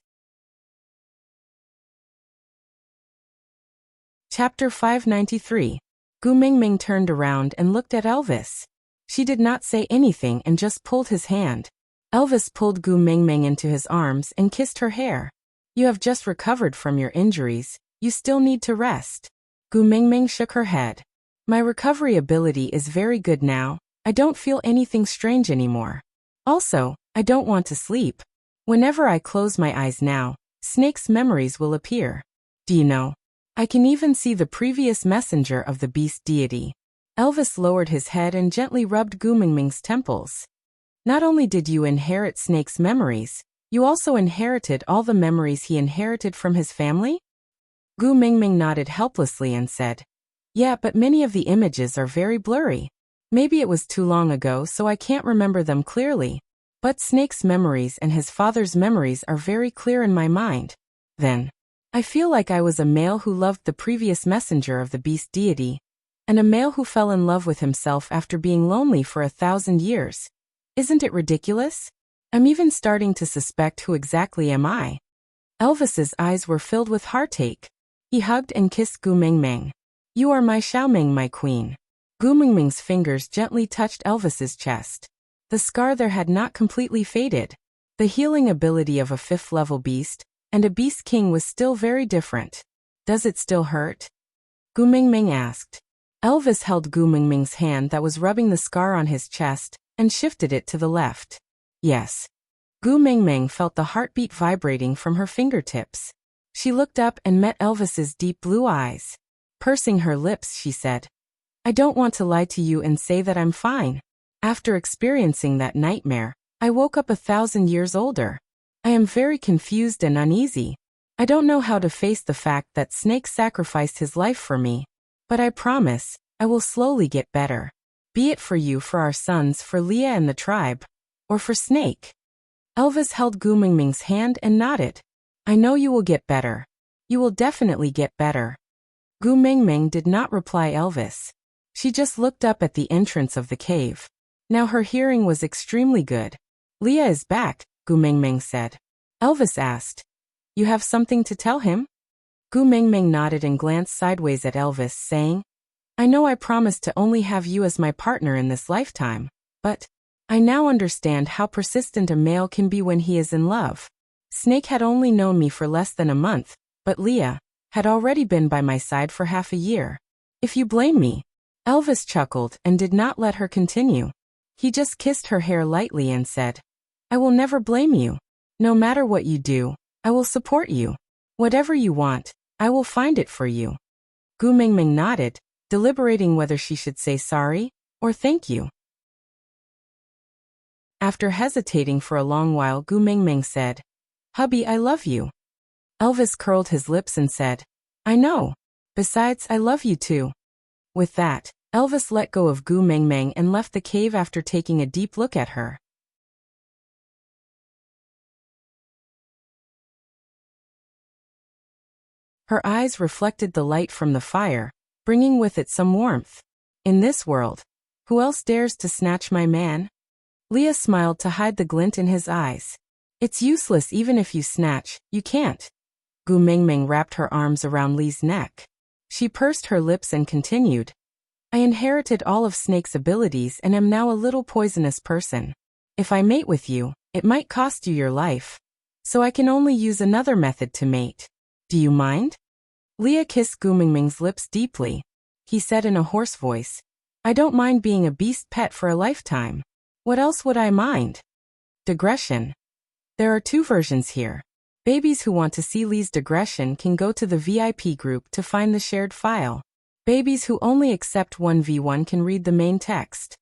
Chapter 593. Gu Mingming turned around and looked at Elvis. She did not say anything and just pulled his hand. Elvis pulled Gu Mingming into his arms and kissed her hair. You have just recovered from your injuries, you still need to rest. Gu Mingming shook her head. My recovery ability is very good now, I don't feel anything strange anymore. Also, I don't want to sleep. Whenever I close my eyes now, Snake's memories will appear. Do you know? I can even see the previous messenger of the beast deity. Elvis lowered his head and gently rubbed Gu Mingming's temples. Not only did you inherit Snake's memories, you also inherited all the memories he inherited from his family? Gu Mingming nodded helplessly and said, yeah, but many of the images are very blurry. Maybe it was too long ago so I can't remember them clearly. But Snake's memories and his father's memories are very clear in my mind. Then, I feel like I was a male who loved the previous messenger of the beast deity, and a male who fell in love with himself after being lonely for 1,000 years. Isn't it ridiculous? I'm even starting to suspect who exactly am I. Elvis's eyes were filled with heartache. He hugged and kissed Gu Mingming. You are my Xiaoming, my queen. Gu Mingming's fingers gently touched Elvis's chest. The scar there had not completely faded. The healing ability of a 5th-level beast and a beast king was still very different. Does it still hurt? Gu Mingming asked. Elvis held Gu Mingming's hand that was rubbing the scar on his chest and shifted it to the left. Yes. Gu Mingming felt the heartbeat vibrating from her fingertips. She looked up and met Elvis's deep blue eyes. Pursing her lips, she said, I don't want to lie to you and say that I'm fine. After experiencing that nightmare, I woke up 1,000 years older. I am very confused and uneasy. I don't know how to face the fact that Snake sacrificed his life for me. But I promise, I will slowly get better. Be it for you, for our sons, for Leah and the tribe, or for Snake. Elvis held Gu Mingming's hand and nodded. I know you will get better. You will definitely get better. Gu Mingming did not reply Elvis. She just looked up at the entrance of the cave. Now her hearing was extremely good. Leah is back, Gu Mingming said. Elvis asked, you have something to tell him? Gu Mingming nodded and glanced sideways at Elvis, saying, I know I promised to only have you as my partner in this lifetime, but I now understand how persistent a male can be when he is in love. Snake had only known me for less than a month, but Leah had already been by my side for half a year. If you blame me, Elvis chuckled and did not let her continue. He just kissed her hair lightly and said, I will never blame you. No matter what you do, I will support you. Whatever you want, I will find it for you. Gu Mingming nodded, deliberating whether she should say sorry or thank you. After hesitating for a long while, Gu Mingming said, Hubby, I love you. Elvis curled his lips and said, I know. Besides, I love you too. With that, Elvis let go of Gu Mingming and left the cave after taking a deep look at her. Her eyes reflected the light from the fire, bringing with it some warmth. In this world, who else dares to snatch my man? Leah smiled to hide the glint in his eyes. It's useless even if you snatch, you can't. Gu Mingming wrapped her arms around Li's neck. She pursed her lips and continued. I inherited all of Snake's abilities and am now a little poisonous person. If I mate with you, it might cost you your life. So I can only use another method to mate. Do you mind? Leah kissed Gu Mingming's lips deeply. He said in a hoarse voice, I don't mind being a beast pet for a lifetime. What else would I mind? Digression. There are 2 versions here. Babies who want to see Li's digression can go to the VIP group to find the shared file. Babies who only accept 1v1 can read the main text.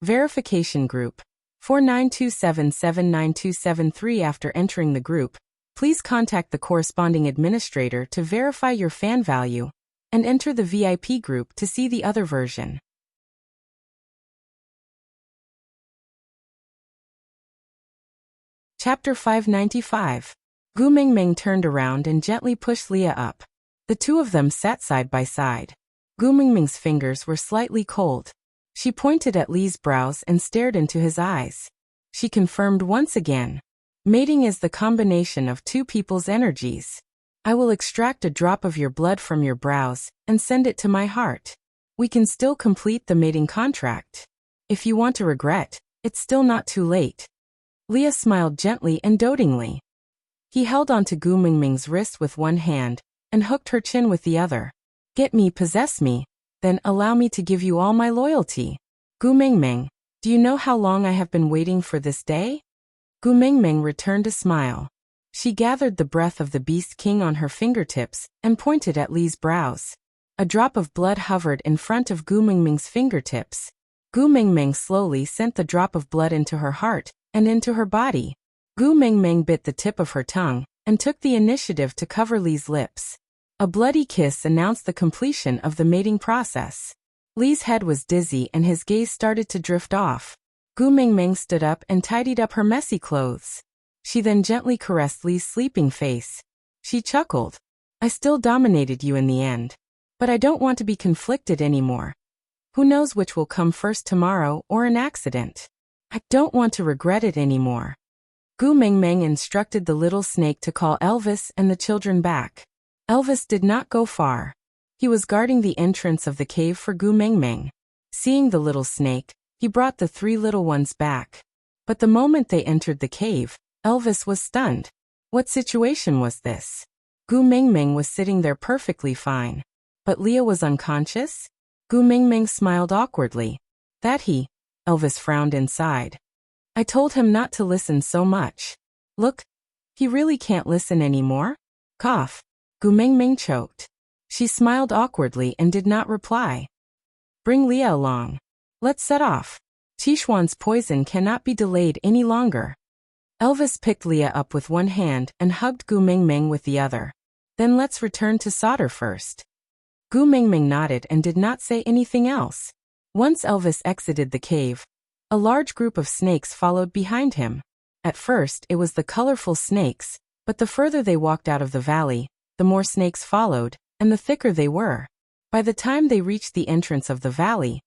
Verification group. 4927792773. After entering the group, please contact the corresponding administrator to verify your fan value and enter the VIP group to see the other version. Chapter 595. Gu Mingming turned around and gently pushed Leah up. The 2 of them sat side by side. Gu Mingming's fingers were slightly cold. She pointed at Li's brows and stared into his eyes. She confirmed once again. Mating is the combination of 2 people's energies. I will extract a drop of your blood from your brows and send it to my heart. We can still complete the mating contract. If you want to regret, it's still not too late. Leah smiled gently and dotingly. He held onto Gu Mingming's wrist with one hand and hooked her chin with the other. Get me, possess me, then allow me to give you all my loyalty. Gu Mingming, do you know how long I have been waiting for this day? Gu Mingming returned a smile. She gathered the breath of the Beast King on her fingertips and pointed at Li's brows. A drop of blood hovered in front of Gu Mingming's fingertips. Gu Mingming slowly sent the drop of blood into her heart and into her body. Gu Mingming bit the tip of her tongue and took the initiative to cover Li's lips. A bloody kiss announced the completion of the mating process. Li's head was dizzy and his gaze started to drift off. Gu Mingming stood up and tidied up her messy clothes. She then gently caressed Li's sleeping face. She chuckled. I still dominated you in the end. But I don't want to be conflicted anymore. Who knows which will come first, tomorrow or an accident? I don't want to regret it anymore. Gu Mingming instructed the little snake to call Elvis and the children back. Elvis did not go far. He was guarding the entrance of the cave for Gu Mingming. Seeing the little snake, he brought the 3 little ones back. But the moment they entered the cave, Elvis was stunned. What situation was this? Gu Mingming was sitting there perfectly fine. But Leah was unconscious? Gu Mingming smiled awkwardly. That he? Elvis frowned inside. I told him not to listen so much. Look, he really can't listen anymore? Cough. Gu Mingming choked. She smiled awkwardly and did not reply. Bring Leah along. Let's set off. Tishuan's poison cannot be delayed any longer. Elvis picked Leah up with one hand and hugged Gu Mingming with the other. Then let's return to solder first. Gu Mingming nodded and did not say anything else. Once Elvis exited the cave, a large group of snakes followed behind him. At first it was the colorful snakes, but the further they walked out of the valley, the more snakes followed, and the thicker they were. By the time they reached the entrance of the valley,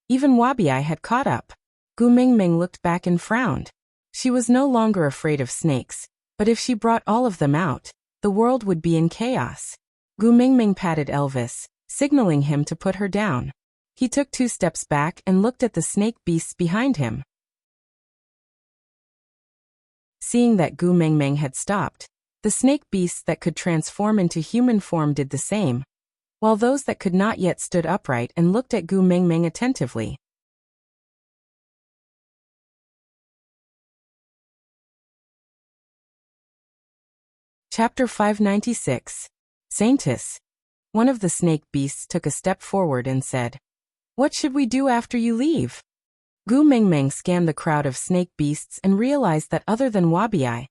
even Wabi had caught up. Gu Mingming looked back and frowned. She was no longer afraid of snakes, but if she brought all of them out, the world would be in chaos. Gu Mingming patted Elvis, signaling him to put her down. He took 2 steps back and looked at the snake beasts behind him. Seeing that Gu Mingming had stopped, the snake beasts that could transform into human form did the same, while those that could not yet stood upright and looked at Gu Mingming attentively. Chapter 596. Saintess. One of the snake beasts took a step forward and said, What should we do after you leave? Gu Mingming scanned the crowd of snake beasts and realized that other than Wabi,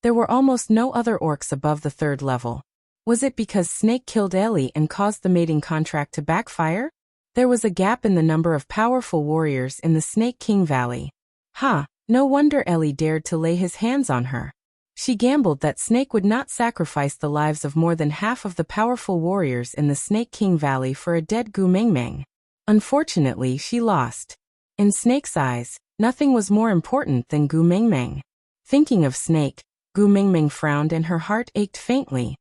there were almost no other orcs above the 3rd level. Was it because Snake killed Ellie and caused the mating contract to backfire? There was a gap in the number of powerful warriors in the Snake King Valley. No wonder Ellie dared to lay his hands on her. She gambled that Snake would not sacrifice the lives of more than half of the powerful warriors in the Snake King Valley for a dead Gu Mengmeng. Unfortunately, she lost. In Snake's eyes, nothing was more important than Gu Mengmeng. Thinking of Snake, Gu Mengmeng frowned and her heart ached faintly.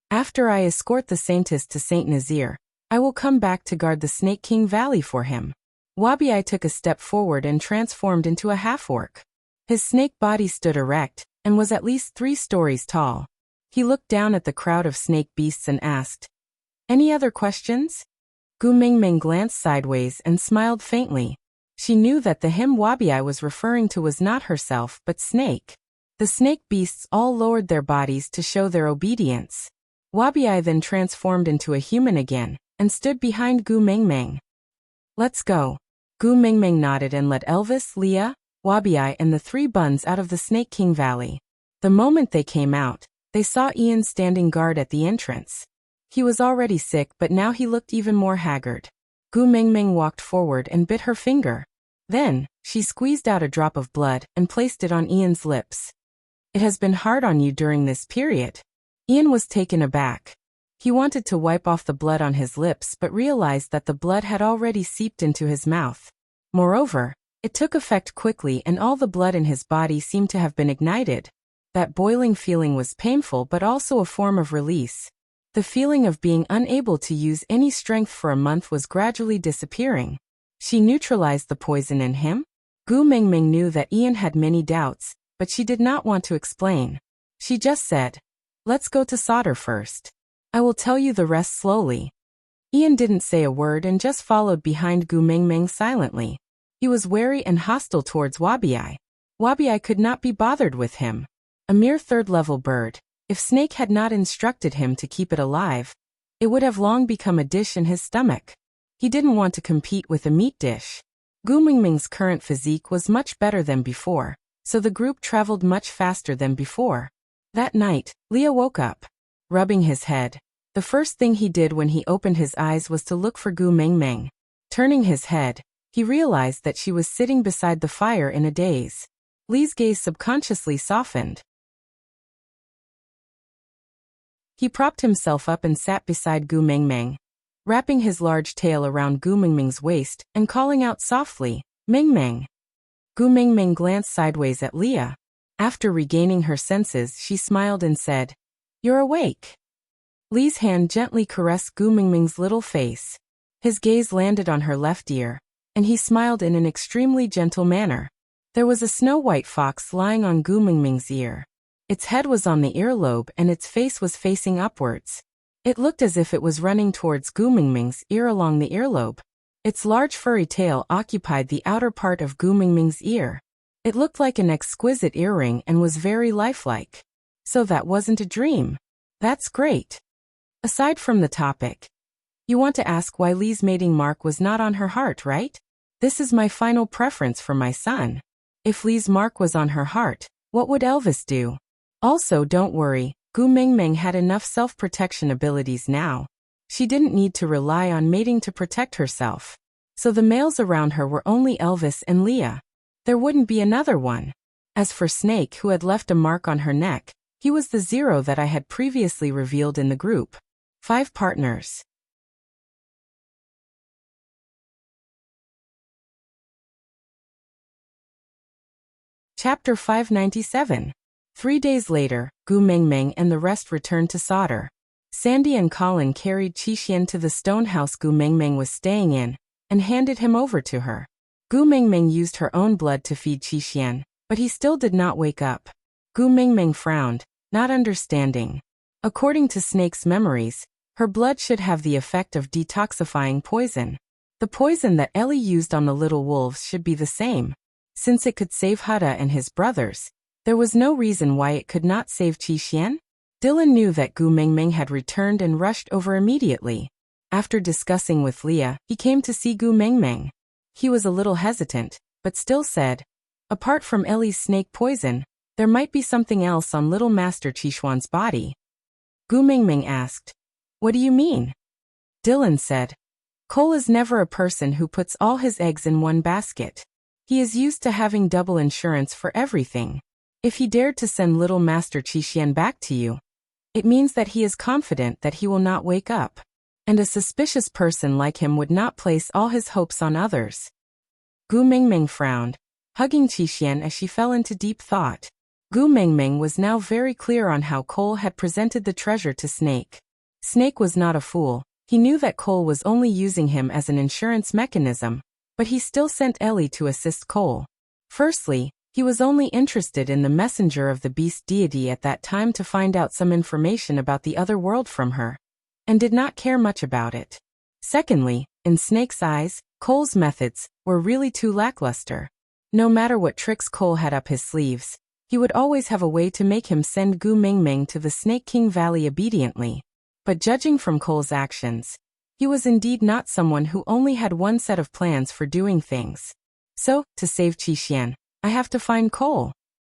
After I escort the Saintess to Saint Nazir, I will come back to guard the Snake King Valley for him. Wabiai took a step forward and transformed into a half-orc. His snake body stood erect, and was at least 3 stories tall. He looked down at the crowd of snake beasts and asked, "Any other questions?" Gu Mengmeng glanced sideways and smiled faintly. She knew that the him Wabiai was referring to was not herself but Snake. The snake beasts all lowered their bodies to show their obedience. Wabiai then transformed into a human again, and stood behind Gu Mengmeng. "Let's go." Gu Mengmeng nodded and led Elvis, Leah, Wabiai and the 3 buns out of the Snake King Valley. The moment they came out, they saw Ian standing guard at the entrance. He was already sick but now he looked even more haggard. Gu Mengmeng walked forward and bit her finger. Then, she squeezed out a drop of blood and placed it on Ian's lips. "It has been hard on you during this period." Ian was taken aback. He wanted to wipe off the blood on his lips but realized that the blood had already seeped into his mouth. Moreover, it took effect quickly and all the blood in his body seemed to have been ignited. That boiling feeling was painful but also a form of release. The feeling of being unable to use any strength for a month was gradually disappearing. She neutralized the poison in him. Gu Mengmeng knew that Ian had many doubts, but she did not want to explain. She just said, "Let's go to Solder first. I will tell you the rest slowly." Ian didn't say a word and just followed behind Gu Mengmeng silently. He was wary and hostile towards Wabiai. Wabiai could not be bothered with him. A mere 3rd-level bird. If Snake had not instructed him to keep it alive, it would have long become a dish in his stomach. He didn't want to compete with a meat dish. Gu Mengmeng's current physique was much better than before, so the group traveled much faster than before. That night, Leah woke up. Rubbing his head, the first thing he did when he opened his eyes was to look for Gu Mengmeng. Turning his head, he realized that she was sitting beside the fire in a daze. Lee's gaze subconsciously softened. He propped himself up and sat beside Gu Mengmeng, wrapping his large tail around Gu Mengmeng's waist and calling out softly, "Mengmeng." Gu Mengmeng glanced sideways at Leah. After regaining her senses, she smiled and said, "You're awake." Lee's hand gently caressed Gu Mengmeng's little face. His gaze landed on her left ear, and he smiled in an extremely gentle manner. There was a snow-white fox lying on Gu Mengmeng's ear. Its head was on the earlobe and its face was facing upwards. It looked as if it was running towards Gu Mengmeng's ear along the earlobe. Its large furry tail occupied the outer part of Gu Mengmeng's ear. It looked like an exquisite earring and was very lifelike. So that wasn't a dream. That's great. Aside from the topic, you want to ask why Lee's mating mark was not on her heart, right? This is my final preference for my son. If Lee's mark was on her heart, what would Elvis do? Also, don't worry, Gu Mengmeng had enough self-protection abilities now. She didn't need to rely on mating to protect herself. So the males around her were only Elvis and Leah. There wouldn't be another one. As for Snake, who had left a mark on her neck, he was the 0 that I had previously revealed in the group. 5 partners. Chapter 597. 3 days later, Gu Mengmeng and the rest returned to Solder. Sandy and Colin carried Qixuan to the stone house Gu Mengmeng was staying in, and handed him over to her. Gu Mengmeng used her own blood to feed Qixuan, but he still did not wake up. Gu Mengmeng frowned, not understanding. According to Snake's memories, her blood should have the effect of detoxifying poison. The poison that Ellie used on the little wolves should be the same. Since it could save Hada and his brothers, there was no reason why it could not save Qixuan. Dylan knew that Gu Mengmeng had returned and rushed over immediately. After discussing with Leah, he came to see Gu Mengmeng. He was a little hesitant, but still said, "Apart from Ellie's snake poison, there might be something else on little Master Qixuan's body." Gu Mengmeng asked, "What do you mean?" Dylan said, "Cole is never a person who puts all his eggs in one basket. He is used to having double insurance for everything. If he dared to send little Master Qixuan back to you, it means that he is confident that he will not wake up. And a suspicious person like him would not place all his hopes on others. Gu Mingming frowned, hugging Qixuan as she fell into deep thought. Gu Mingming was now very clear on how Cole had presented the treasure to Snake. Snake was not a fool. He knew that Cole was only using him as an insurance mechanism, but he still sent Ellie to assist Cole. Firstly, he was only interested in the messenger of the beast deity at that time to find out some information about the other world from her, and did not care much about it. Secondly, in Snake's eyes, Cole's methods were really too lackluster. No matter what tricks Cole had up his sleeves, he would always have a way to make him send Gu Mingming to the Snake King Valley obediently. But judging from Cole's actions, he was indeed not someone who only had one set of plans for doing things. So, to save Qixuan, I have to find Cole.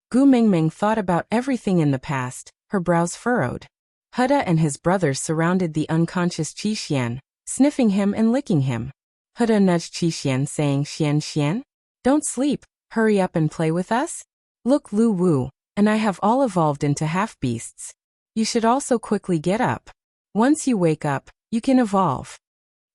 Gu Mingming thought about everything in the past, her brows furrowed. Huda and his brothers surrounded the unconscious Qixuan, sniffing him and licking him. Huda nudged Qixuan, saying, Xian, don't sleep, hurry up and play with us. Look, Lu Wu, and I have all evolved into half-beasts. You should also quickly get up. Once you wake up, you can evolve.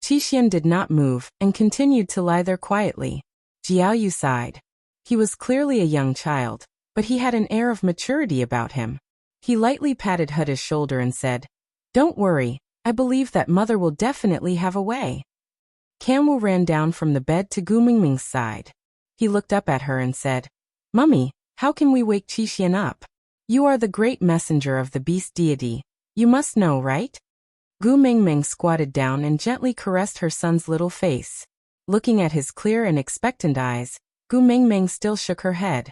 Qixuan did not move and continued to lie there quietly. Jiaoyu sighed. He was clearly a young child, but he had an air of maturity about him. He lightly patted Huda's shoulder and said, Don't worry, I believe that mother will definitely have a way. Kanwu ran down from the bed to Gu Mingming's side. He looked up at her and said, Mummy, how can we wake Qixuan up? You are the great messenger of the beast deity. You must know, right? Gu Mingming squatted down and gently caressed her son's little face. Looking at his clear and expectant eyes, Gu Mingming still shook her head.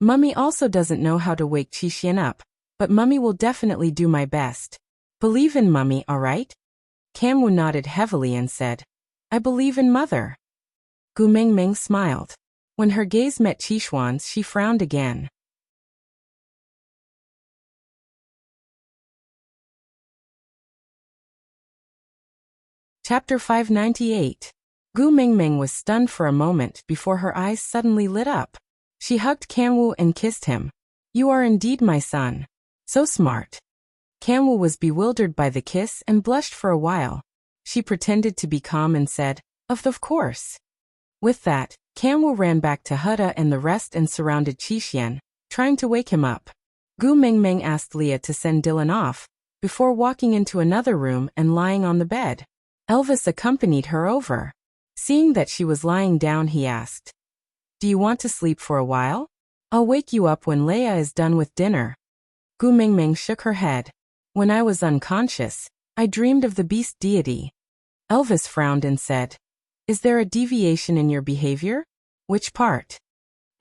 Mummy also doesn't know how to wake Qixuan up, but Mummy will definitely do my best. Believe in Mummy, alright? Kanwu nodded heavily and said, I believe in Mother. Gu Mingming smiled. When her gaze met Qixuan's, she frowned again. Chapter 598. Gu Mingming was stunned for a moment before her eyes suddenly lit up. She hugged Kanwu and kissed him. You are indeed my son. So smart. Kanwu was bewildered by the kiss and blushed for a while. She pretended to be calm and said, Of course. With that, Kanwu ran back to Huda and the rest and surrounded Qixuan, trying to wake him up. Gu Mingming asked Leah to send Dylan off, before walking into another room and lying on the bed. Elvis accompanied her over. Seeing that she was lying down, he asked, Do you want to sleep for a while? I'll wake you up when Leia is done with dinner. Gu Mingming shook her head. When I was unconscious, I dreamed of the beast deity. Elvis frowned and said, Is there a deviation in your behavior? Which part?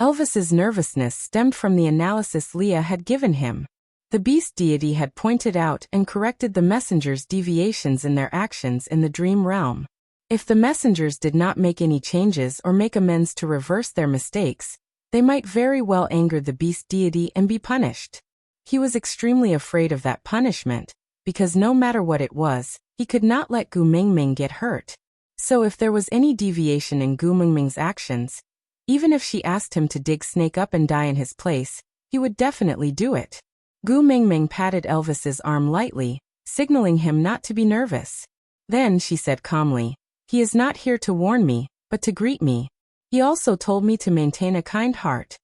Elvis's nervousness stemmed from the analysis Leah had given him. The beast deity had pointed out and corrected the messengers' deviations in their actions in the dream realm. If the messengers did not make any changes or make amends to reverse their mistakes, they might very well anger the beast deity and be punished. He was extremely afraid of that punishment, because no matter what it was, he could not let Gu Mingming get hurt. So if there was any deviation in Gu Mingming's actions, even if she asked him to dig Snake up and die in his place, he would definitely do it. Gu Mingming patted Elvis's arm lightly, signaling him not to be nervous. Then she said calmly, He is not here to warn me, but to greet me. He also told me to maintain a kind heart.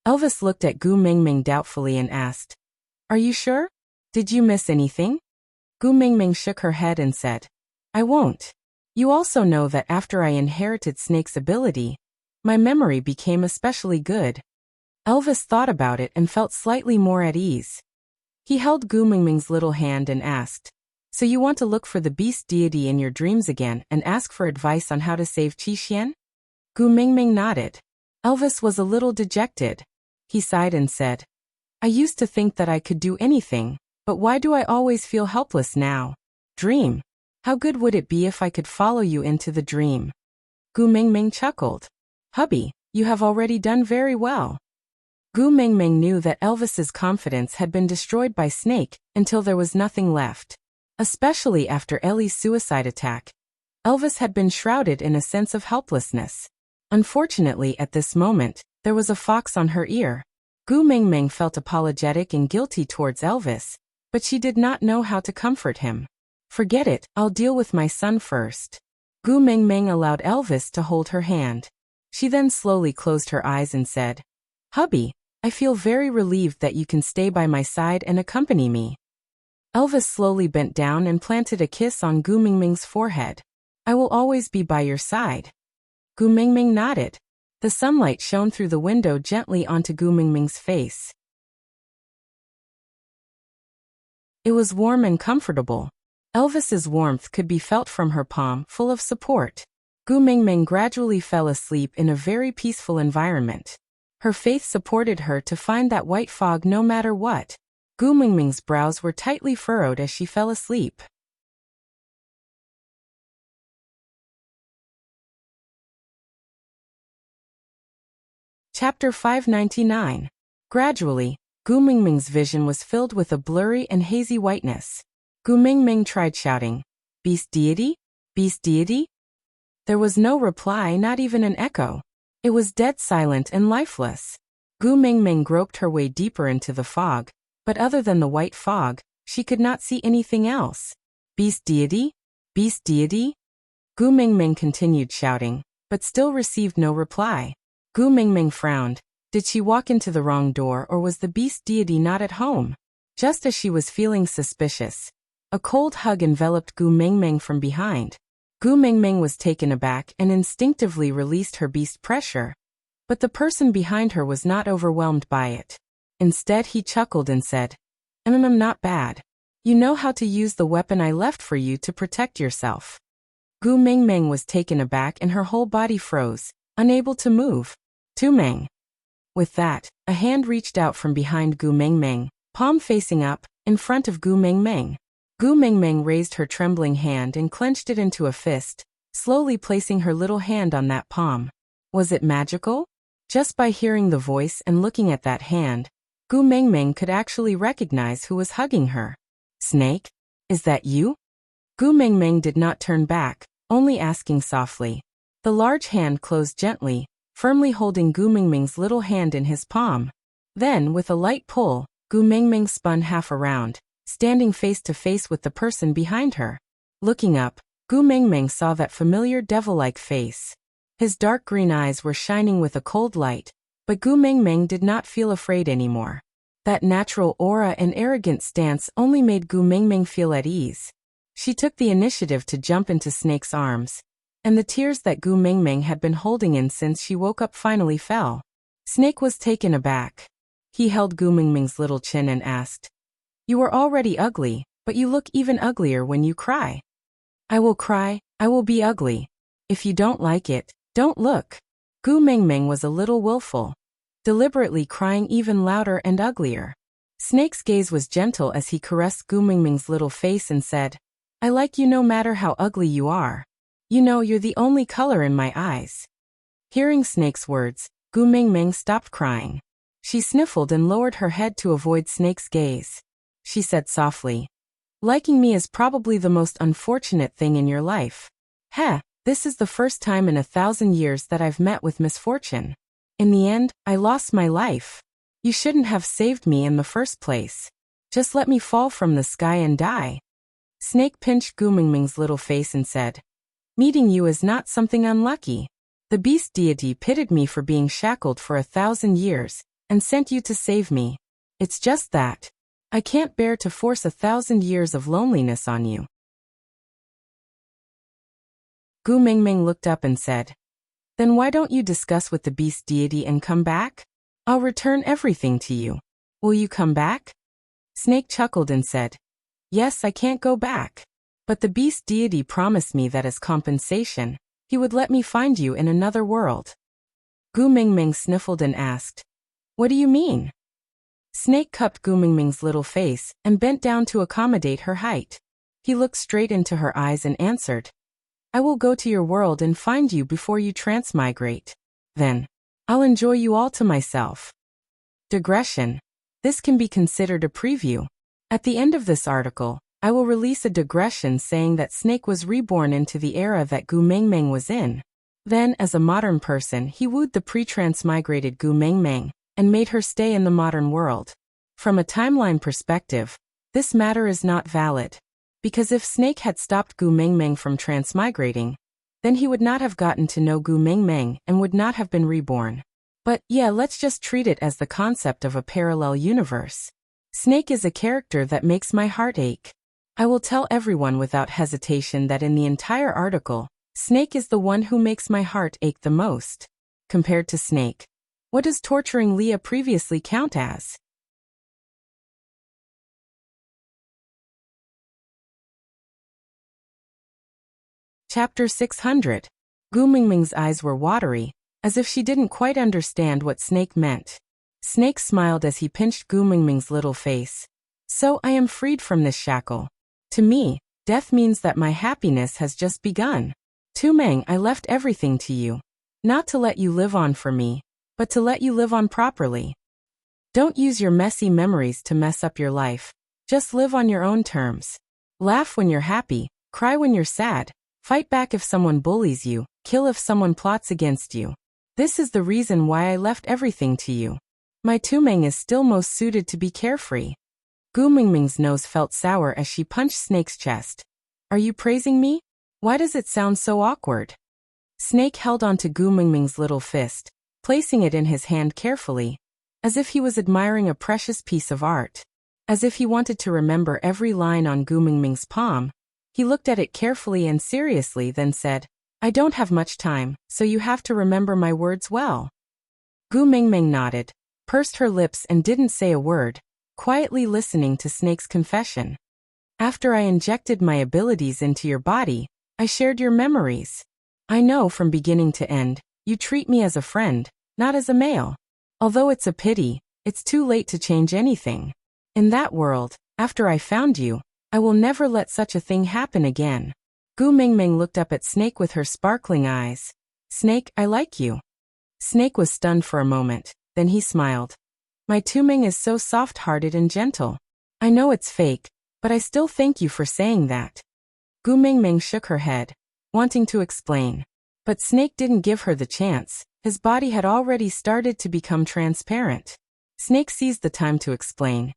Elvis looked at Gu Mingming doubtfully and asked, Are you sure? Did you miss anything? Gu Mingming shook her head and said, I won't. You also know that after I inherited Snake's ability, my memory became especially good. Elvis thought about it and felt slightly more at ease. He held Gu Mingming's little hand and asked, So you want to look for the beast deity in your dreams again and ask for advice on how to save Qixuan? Gu Mingming nodded. Elvis was a little dejected. He sighed and said, I used to think that I could do anything, but why do I always feel helpless now? Dream. How good would it be if I could follow you into the dream? Gu Mingming chuckled. Hubby, you have already done very well. Gu Mingming knew that Elvis's confidence had been destroyed by Snake until there was nothing left. Especially after Ellie's suicide attack, Elvis had been shrouded in a sense of helplessness. Unfortunately, at this moment, there was a fox on her ear. Gu Mengmeng felt apologetic and guilty towards Elvis, but she did not know how to comfort him. Forget it, I'll deal with my son first. Gu Mengmeng allowed Elvis to hold her hand. She then slowly closed her eyes and said, "Hubby, I feel very relieved that you can stay by my side and accompany me." Elvis slowly bent down and planted a kiss on Gu Mengmeng's forehead. "I will always be by your side." Gu Mengmeng nodded. The sunlight shone through the window gently onto Gu Mengmeng's face. It was warm and comfortable. Elvis's warmth could be felt from her palm, full of support. Gu Mengmeng gradually fell asleep in a very peaceful environment. Her faith supported her to find that white fog no matter what. Gu Mengmeng's brows were tightly furrowed as she fell asleep. Chapter 599. Gradually, Gu Mengmeng's vision was filled with a blurry and hazy whiteness. Gu Mengmeng tried shouting, "Beast deity? Beast deity?" There was no reply, not even an echo. It was dead silent and lifeless. Gu Mengmeng groped her way deeper into the fog, but other than the white fog, she could not see anything else. "Beast deity? Beast deity?" Gu Mengmeng continued shouting, but still received no reply. Gu Mengmeng frowned. Did she walk into the wrong door, or was the beast deity not at home? Just as she was feeling suspicious, a cold hug enveloped Gu Mengmeng from behind. Gu Mengmeng was taken aback and instinctively released her beast pressure. But the person behind her was not overwhelmed by it. Instead, he chuckled and said, Not bad. You know how to use the weapon I left for you to protect yourself." Gu Mengmeng was taken aback and her whole body froze, unable to move. "Tu Meng." With that, a hand reached out from behind Gu Mengmeng, palm facing up, in front of Gu Mengmeng. Gu Mengmeng raised her trembling hand and clenched it into a fist, slowly placing her little hand on that palm. Was it magical? Just by hearing the voice and looking at that hand, Gu Mengmeng could actually recognize who was hugging her. "Snake? Is that you?" Gu Mengmeng did not turn back, only asking softly. The large hand closed gently, firmly holding Gu Mengmeng's little hand in his palm. Then, with a light pull, Gu Mengmeng spun half around, standing face to face with the person behind her. Looking up, Gu Mengmeng saw that familiar devil-like face. His dark green eyes were shining with a cold light, but Gu Mengmeng did not feel afraid anymore. That natural aura and arrogant stance only made Gu Mengmeng feel at ease. She took the initiative to jump into Snake's arms, and the tears that Gu Mengmeng had been holding in since she woke up finally fell. Snake was taken aback. He held Gu Mengmeng's little chin and asked, "You are already ugly, but you look even uglier when you cry." "I will cry, I will be ugly. If you don't like it, don't look." Gu Mengmeng was a little willful, deliberately crying even louder and uglier. Snake's gaze was gentle as he caressed Gu Mengmeng's little face and said, "I like you no matter how ugly you are. You know, you're the only color in my eyes." Hearing Snake's words, Gu Mengmeng stopped crying. She sniffled and lowered her head to avoid Snake's gaze. She said softly, "Liking me is probably the most unfortunate thing in your life. Heh, this is the first time in 1,000 years that I've met with misfortune. In the end, I lost my life. You shouldn't have saved me in the first place. Just let me fall from the sky and die." Snake pinched Gu Mengmeng's little face and said, "Meeting you is not something unlucky. The beast deity pitied me for being shackled for 1,000 years, and sent you to save me. It's just that. I can't bear to force 1,000 years of loneliness on you." Gu Mengmeng looked up and said, "Then why don't you discuss with the beast deity and come back? I'll return everything to you. Will you come back?" Snake chuckled and said, "Yes, I can't go back. But the beast deity promised me that as compensation, he would let me find you in another world." Gu Mengmeng sniffled and asked, "What do you mean?" Snake cupped Gu Mengmeng's little face and bent down to accommodate her height. He looked straight into her eyes and answered, "I will go to your world and find you before you transmigrate. Then, I'll enjoy you all to myself." Digression. This can be considered a preview. At the end of this article, I will release a digression saying that Snake was reborn into the era that Gu Mengmeng was in. Then, as a modern person, he wooed the pre-transmigrated Gu Mengmeng and made her stay in the modern world. From a timeline perspective, this matter is not valid. Because if Snake had stopped Gu Mengmeng from transmigrating, then he would not have gotten to know Gu Mengmeng and would not have been reborn. But, yeah, let's just treat it as the concept of a parallel universe. Snake is a character that makes my heart ache. I will tell everyone without hesitation that in the entire article, Snake is the one who makes my heart ache the most. Compared to Snake, what does torturing Leah previously count as? Chapter 600. Gu Mingming's eyes were watery, as if she didn't quite understand what Snake meant. Snake smiled as he pinched Gu Mingming's little face. So I am freed from this shackle. To me, death means that my happiness has just begun. Tu Meng, I left everything to you. Not to let you live on for me, but to let you live on properly. Don't use your messy memories to mess up your life. Just live on your own terms. Laugh when you're happy, cry when you're sad, fight back if someone bullies you, kill if someone plots against you. This is the reason why I left everything to you. My Tu Meng is still most suited to be carefree. Gu Mingming's nose felt sour as she punched Snake's chest. Are you praising me? Why does it sound so awkward? Snake held onto Gu Mingming's little fist, placing it in his hand carefully, as if he was admiring a precious piece of art. As if he wanted to remember every line on Gu Mingming's palm, he looked at it carefully and seriously, then said, I don't have much time, so you have to remember my words well. Gu Mingming nodded, pursed her lips and didn't say a word, quietly listening to Snake's confession. After I injected my abilities into your body, I shared your memories. I know from beginning to end, you treat me as a friend, not as a male. Although it's a pity, it's too late to change anything. In that world, after I found you, I will never let such a thing happen again. Gu Mingming looked up at Snake with her sparkling eyes. Snake, I like you. Snake was stunned for a moment, then he smiled. My Tu Meng is so soft-hearted and gentle. I know it's fake, but I still thank you for saying that. Gu Mingming shook her head, wanting to explain. But Snake didn't give her the chance. His body had already started to become transparent. Snake seized the time to explain.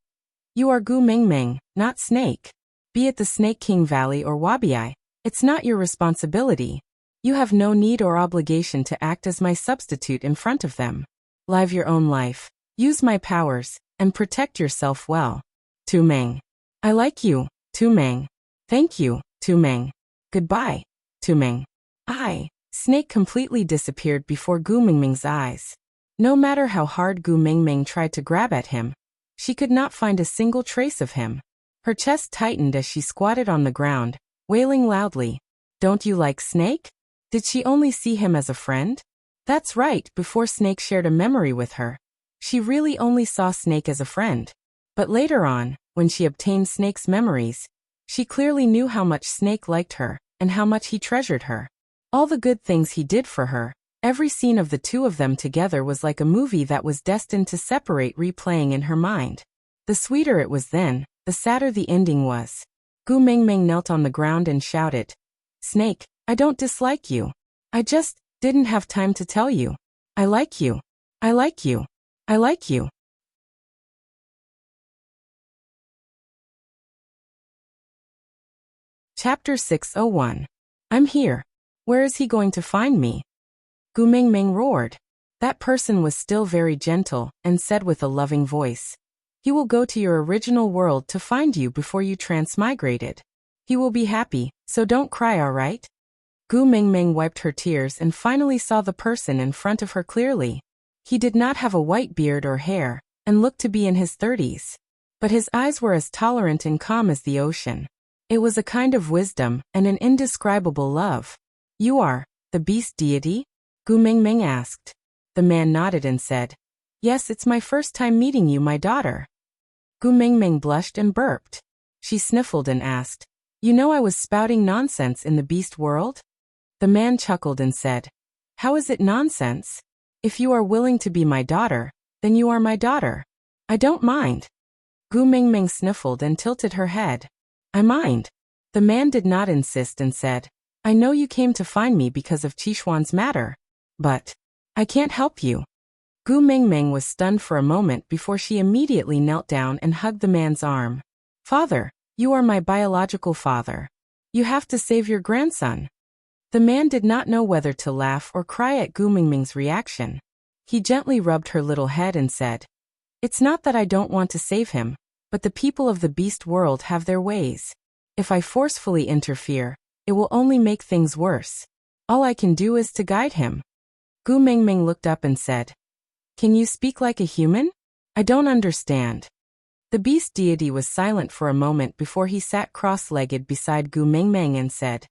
You are Gu Mingming, not Snake. Be it the Snake King Valley or Wabi, it's not your responsibility. You have no need or obligation to act as my substitute in front of them. Live your own life. Use my powers, and protect yourself well. Tu Meng. I like you, Tu Meng. Thank you, Tu Meng. Goodbye, Tu Meng. Snake completely disappeared before Gu Mingming's eyes. No matter how hard Gu Mingming tried to grab at him, she could not find a single trace of him. Her chest tightened as she squatted on the ground, wailing loudly. Don't you like Snake? Did she only see him as a friend? That's right, before Snake shared a memory with her, she really only saw Snake as a friend. But later on, when she obtained Snake's memories, she clearly knew how much Snake liked her, and how much he treasured her. All the good things he did for her, every scene of the two of them together was like a movie that was destined to separate, replaying in her mind. The sweeter it was then, the sadder the ending was. Gu Mingming knelt on the ground and shouted, Snake, I don't dislike you. I just didn't have time to tell you. I like you. I like you. I like you. Chapter 601. I'm here. Where is he going to find me? Gu Mingming roared. That person was still very gentle, and said with a loving voice, he will go to your original world to find you before you transmigrated. He will be happy, so don't cry, alright? Gu Mingming wiped her tears and finally saw the person in front of her clearly. He did not have a white beard or hair, and looked to be in his 30s. But his eyes were as tolerant and calm as the ocean. It was a kind of wisdom and an indescribable love. You are the beast deity? Gu Mingming asked. The man nodded and said, Yes, it's my first time meeting you, my daughter. Gu Mingming blushed and burped. She sniffled and asked, You know I was spouting nonsense in the beast world? The man chuckled and said, How is it nonsense? If you are willing to be my daughter, then you are my daughter. I don't mind. Gu Mingming sniffled and tilted her head. I mind. The man did not insist and said, I know you came to find me because of Qishuan's matter. But I can't help you. Gu Mingming was stunned for a moment before she immediately knelt down and hugged the man's arm. Father, you are my biological father. You have to save your grandson. The man did not know whether to laugh or cry at Gu Mingming's reaction. He gently rubbed her little head and said, "It's not that I don't want to save him, but the people of the beast world have their ways. If I forcefully interfere, it will only make things worse. All I can do is to guide him." Gu Mingming looked up and said, "Can you speak like a human? I don't understand." The beast deity was silent for a moment before he sat cross-legged beside Gu Mingming and said,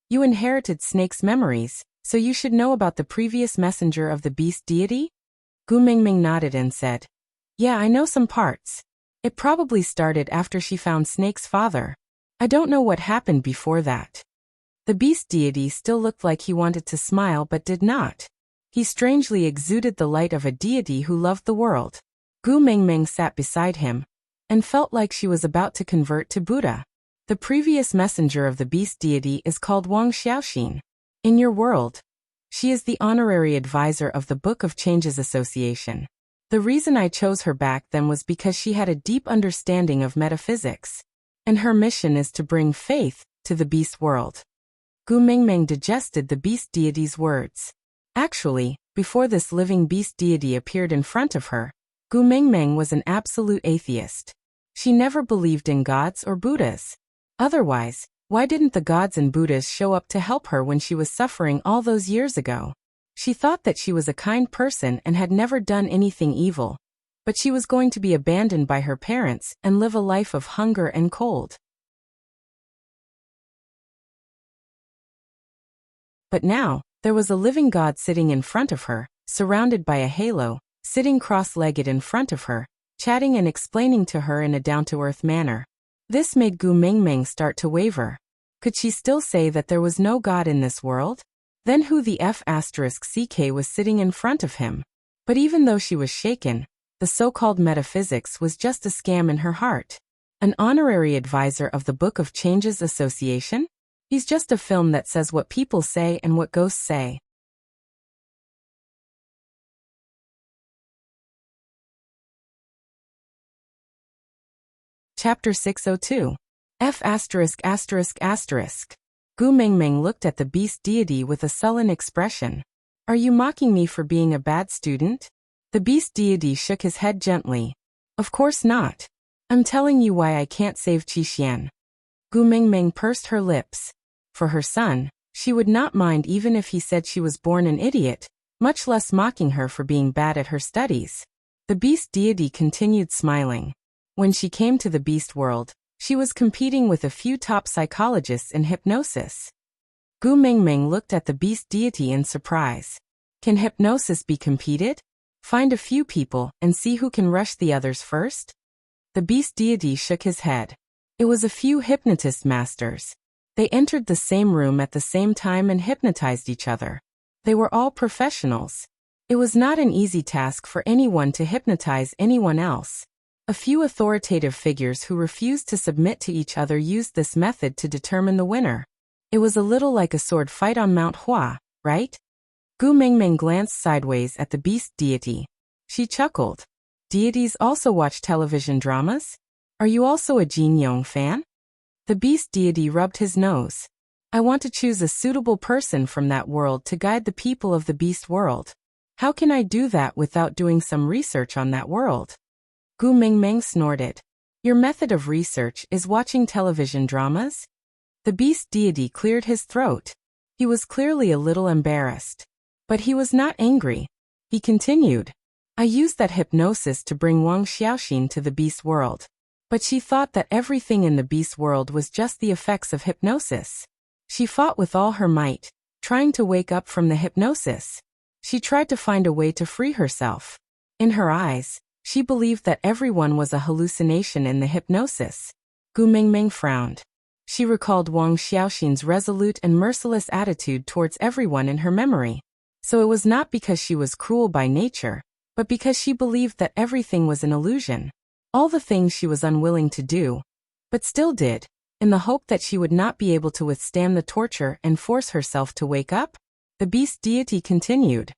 "You inherited Snake's memories, so you should know about the previous messenger of the beast deity?" Gu Mingming nodded and said, "Yeah, I know some parts. It probably started after she found Snake's father. I don't know what happened before that." The beast deity still looked like he wanted to smile but did not. He strangely exuded the light of a deity who loved the world. Gu Mingming sat beside him and felt like she was about to convert to Buddha. The previous messenger of the beast deity is called Wang Xiaoxin. In your world, she is the honorary advisor of the Book of Changes Association. The reason I chose her back then was because she had a deep understanding of metaphysics, and her mission is to bring faith to the beast world. Gu Mingming digested the beast deity's words. Actually, before this living beast deity appeared in front of her, Gu Mingming was an absolute atheist. She never believed in gods or Buddhas. Otherwise, why didn't the gods and Buddhas show up to help her when she was suffering all those years ago? She thought that she was a kind person and had never done anything evil, but she was going to be abandoned by her parents and live a life of hunger and cold. But now, there was a living god sitting in front of her, surrounded by a halo, sitting cross-legged in front of her, chatting and explaining to her in a down-to-earth manner. This made Gu Mingming start to waver. Could she still say that there was no god in this world? Then who the F***ck was sitting in front of him? But even though she was shaken, the so-called metaphysics was just a scam in her heart. An honorary advisor of the Book of Changes Association? He's just a film that says what people say and what ghosts say. Chapter 602. Gu Mingming looked at the beast deity with a sullen expression. "Are you mocking me for being a bad student?" The beast deity shook his head gently. "Of course not. I'm telling you why I can't save Qishuan." Gu Mingming pursed her lips. For her son, she would not mind even if he said she was born an idiot, much less mocking her for being bad at her studies. The beast deity continued smiling. When she came to the beast world, she was competing with a few top psychologists in hypnosis. Gu Mingming looked at the beast deity in surprise. Can hypnosis be competed? Find a few people and see who can rush the others first? The beast deity shook his head. It was a few hypnotist masters. They entered the same room at the same time and hypnotized each other. They were all professionals. It was not an easy task for anyone to hypnotize anyone else. A few authoritative figures who refused to submit to each other used this method to determine the winner. It was a little like a sword fight on Mount Hua, right? Gu Mingming glanced sideways at the beast deity. She chuckled. Deities also watch television dramas? Are you also a Jin Yong fan? The beast deity rubbed his nose. I want to choose a suitable person from that world to guide the people of the beast world. How can I do that without doing some research on that world? Gu Mingming snorted. Your method of research is watching television dramas? The beast deity cleared his throat. He was clearly a little embarrassed. But he was not angry. He continued. I used that hypnosis to bring Wang Xiaoxin to the beast world. But she thought that everything in the beast world was just the effects of hypnosis. She fought with all her might, trying to wake up from the hypnosis. She tried to find a way to free herself. In her eyes, she believed that everyone was a hallucination in the hypnosis. Gu Mingming frowned. She recalled Wang Xiaoxin's resolute and merciless attitude towards everyone in her memory. So it was not because she was cruel by nature, but because she believed that everything was an illusion. All the things she was unwilling to do, but still did. in the hope that she would not be able to withstand the torture and force herself to wake up? The beast deity continued.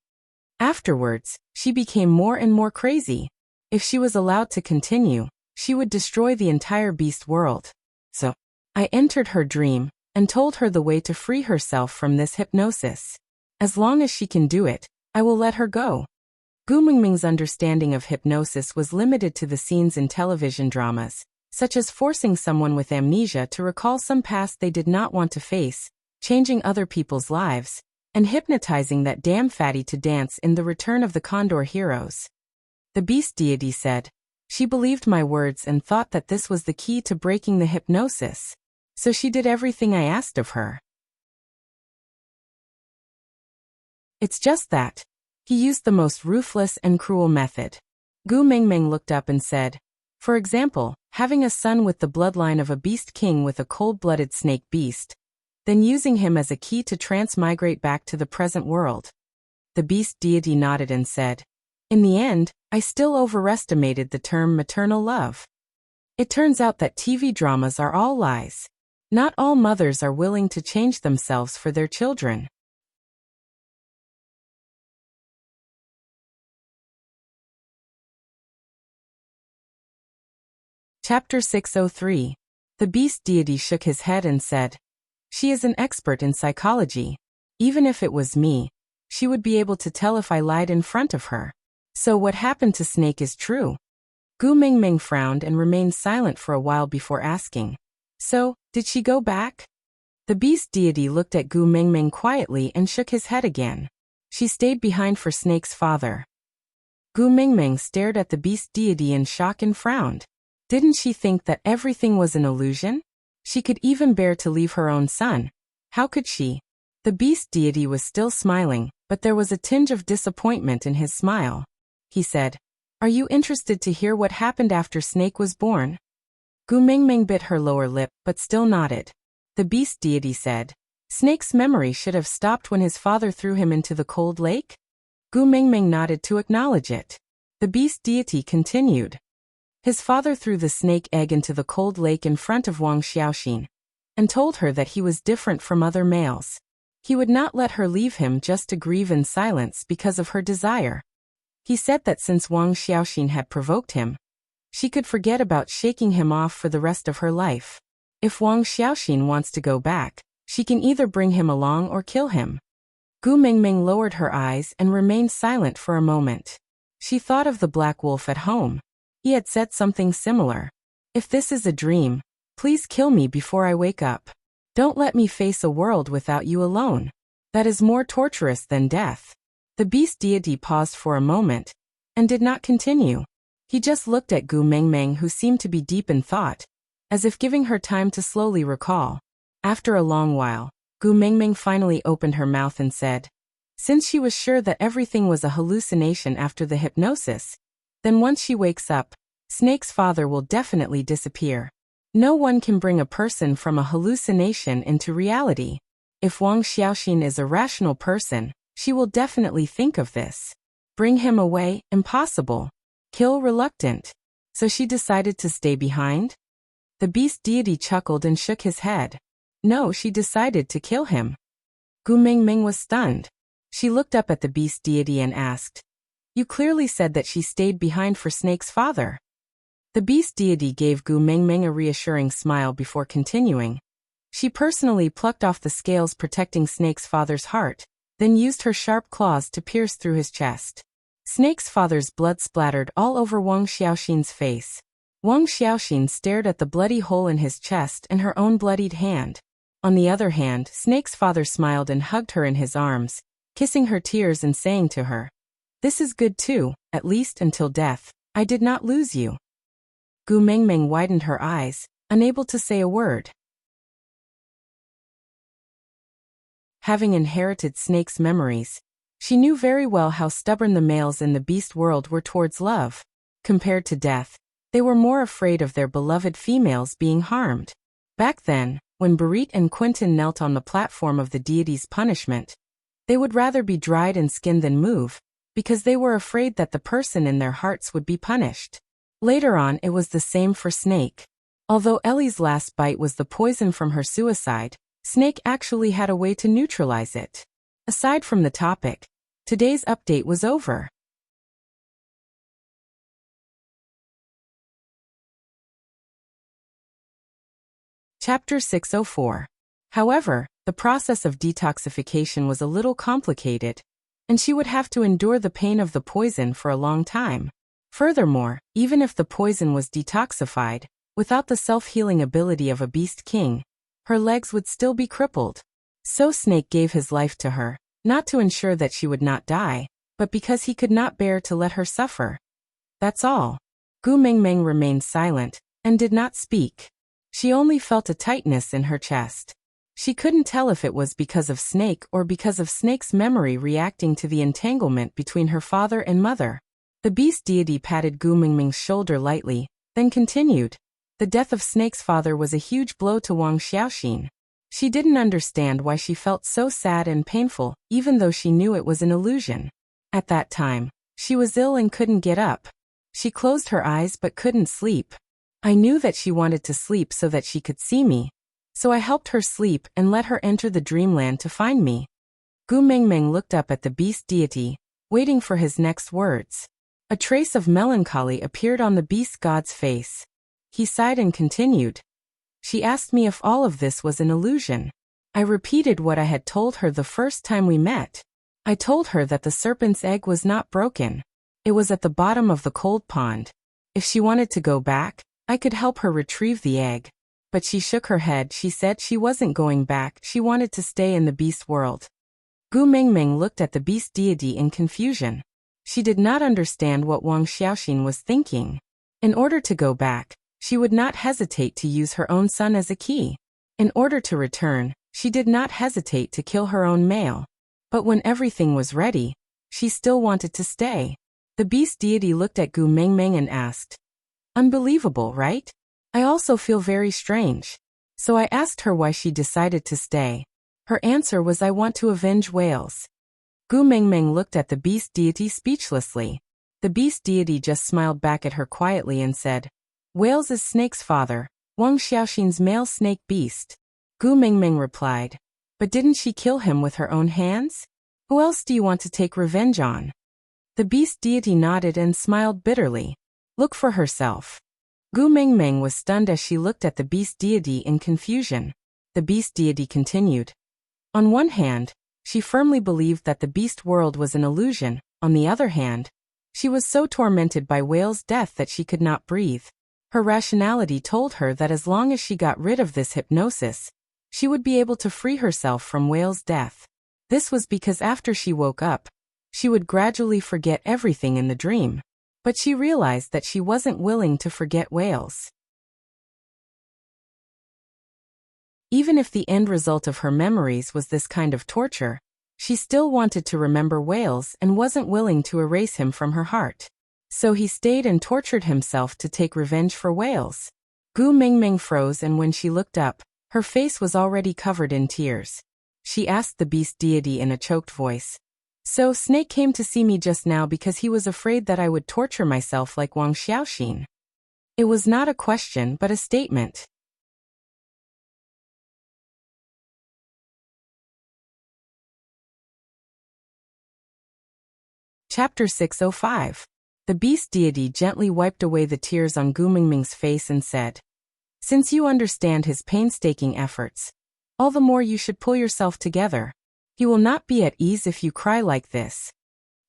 Afterwards, she became more and more crazy. If she was allowed to continue, she would destroy the entire beast world. So, I entered her dream and told her the way to free herself from this hypnosis. As long as she can do it, I will let her go. Gu Mingming's understanding of hypnosis was limited to the scenes in television dramas, such as forcing someone with amnesia to recall some past they did not want to face, changing other people's lives, and hypnotizing that damn fatty to dance in The Return of the Condor Heroes. The beast deity said. She believed my words and thought that this was the key to breaking the hypnosis. So she did everything I asked of her. It's just that he used the most ruthless and cruel method. Gu Mingming looked up and said, for example, having a son with the bloodline of a beast king with a cold-blooded snake beast, then using him as a key to transmigrate back to the present world. The beast deity nodded and said, in the end, I still overestimated the term maternal love. It turns out that TV dramas are all lies. Not all mothers are willing to change themselves for their children. Chapter 603. The beast deity shook his head and said, she is an expert in psychology. Even if it was me, she would be able to tell if I lied in front of her. So what happened to Snake is true. Gu Mingming frowned and remained silent for a while before asking, so, did she go back? The beast deity looked at Gu Mingming quietly and shook his head again. She stayed behind for Snake's father. Gu Mingming stared at the beast deity in shock and frowned. Didn't she think that everything was an illusion? She could even bear to leave her own son. How could she? The beast deity was still smiling, but there was a tinge of disappointment in his smile. He said, are you interested to hear what happened after Snake was born? Gu Mingming bit her lower lip, but still nodded. The beast deity said, Snake's memory should have stopped when his father threw him into the cold lake? Gu Mingming nodded to acknowledge it. The beast deity continued. His father threw the snake egg into the cold lake in front of Wang Xiaoxin, and told her that he was different from other males. He would not let her leave him just to grieve in silence because of her desire. He said that since Wang Xiaoxin had provoked him, she could forget about shaking him off for the rest of her life. If Wang Xiaoxin wants to go back, she can either bring him along or kill him. Gu Mingming lowered her eyes and remained silent for a moment. She thought of the black wolf at home. He had said something similar. If this is a dream, please kill me before I wake up. Don't let me face a world without you alone. That is more torturous than death. The beast deity paused for a moment, and did not continue. He just looked at Gu Mingming, who seemed to be deep in thought, as if giving her time to slowly recall. After a long while, Gu Mingming finally opened her mouth and said, since she was sure that everything was a hallucination after the hypnosis, then once she wakes up, Snake's father will definitely disappear. No one can bring a person from a hallucination into reality. If Wang Xiaoxin is a rational person, she will definitely think of this. Bring him away? Impossible. Kill? Reluctant. So she decided to stay behind? The beast deity chuckled and shook his head. No, she decided to kill him. Gu Mingming was stunned. She looked up at the beast deity and asked, you clearly said that she stayed behind for Snake's father. The beast deity gave Gu Mingming a reassuring smile before continuing. She personally plucked off the scales protecting Snake's father's heart, then used her sharp claws to pierce through his chest. Snake's father's blood splattered all over Wang Xiaoxin's face. Wang Xiaoxin stared at the bloody hole in his chest and her own bloodied hand. On the other hand, Snake's father smiled and hugged her in his arms, kissing her tears and saying to her, this is good too, at least until death. I did not lose you. Gu Mingming widened her eyes, unable to say a word. Having inherited Snake's memories, she knew very well how stubborn the males in the beast world were towards love. Compared to death, they were more afraid of their beloved females being harmed. Back then, when Barit and Quentin knelt on the platform of the deity's punishment, they would rather be dried and skinned than move, because they were afraid that the person in their hearts would be punished. Later on, it was the same for Snake. Although Ellie's last bite was the poison from her suicide, Snake actually had a way to neutralize it. Aside from the topic, today's update was over. Chapter 604. However, the process of detoxification was a little complicated, and she would have to endure the pain of the poison for a long time. Furthermore, even if the poison was detoxified, without the self-healing ability of a beast king, her legs would still be crippled. So Snake gave his life to her, not to ensure that she would not die, but because he could not bear to let her suffer. That's all. Gu Mengmeng remained silent, and did not speak. She only felt a tightness in her chest. She couldn't tell if it was because of Snake or because of Snake's memory reacting to the entanglement between her father and mother. The beast deity patted Gu Mengmeng's shoulder lightly, then continued. The death of Snake's father was a huge blow to Wang Xiaoxin. She didn't understand why she felt so sad and painful, even though she knew it was an illusion. At that time, she was ill and couldn't get up. She closed her eyes but couldn't sleep. I knew that she wanted to sleep so that she could see me. So I helped her sleep and let her enter the dreamland to find me. Gu Mengmeng looked up at the beast deity, waiting for his next words. A trace of melancholy appeared on the beast god's face. He sighed and continued. She asked me if all of this was an illusion. I repeated what I had told her the first time we met. I told her that the serpent's egg was not broken. It was at the bottom of the cold pond. If she wanted to go back, I could help her retrieve the egg. But she shook her head. She said she wasn't going back. She wanted to stay in the beast world. Gu Mengmeng looked at the beast deity in confusion. She did not understand what Wang Xiaoxin was thinking. In order to go back, she would not hesitate to use her own son as a key. In order to return, she did not hesitate to kill her own male. But when everything was ready, she still wanted to stay. The beast deity looked at Gu Mengmeng and asked, "Unbelievable, right? I also feel very strange." So I asked her why she decided to stay. Her answer was, "I want to avenge whales." Gu Mengmeng looked at the beast deity speechlessly. The beast deity just smiled back at her quietly and said, "Whales is Snake's father, Wang Xiaoxin's male snake beast." Gu Mengmeng replied, "But didn't she kill him with her own hands? Who else do you want to take revenge on?" The beast deity nodded and smiled bitterly. "Look for herself." Gu Mengmeng was stunned as she looked at the beast deity in confusion. The beast deity continued. On one hand, she firmly believed that the beast world was an illusion. On the other hand, she was so tormented by Whale's death that she could not breathe. Her rationality told her that as long as she got rid of this hypnosis, she would be able to free herself from Whale's death. This was because after she woke up, she would gradually forget everything in the dream. But she realized that she wasn't willing to forget Whales. Even if the end result of her memories was this kind of torture, she still wanted to remember Whales and wasn't willing to erase him from her heart. So he stayed and tortured himself to take revenge for Whales. Gu Mengmeng froze, and when she looked up, her face was already covered in tears. She asked the beast deity in a choked voice, "So Snake came to see me just now because he was afraid that I would torture myself like Wang Xiaoxin?" It was not a question but a statement. Chapter 605. The beast deity gently wiped away the tears on Gu Mengmeng's face and said, "Since you understand his painstaking efforts, all the more you should pull yourself together. He will not be at ease if you cry like this."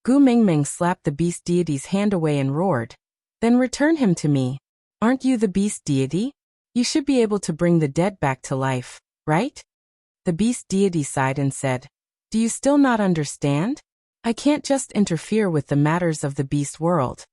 Gu Mengmeng slapped the beast deity's hand away and roared, "Then return him to me. Aren't you the beast deity? You should be able to bring the dead back to life, right?" The beast deity sighed and said, "Do you still not understand? I can't just interfere with the matters of the beast world."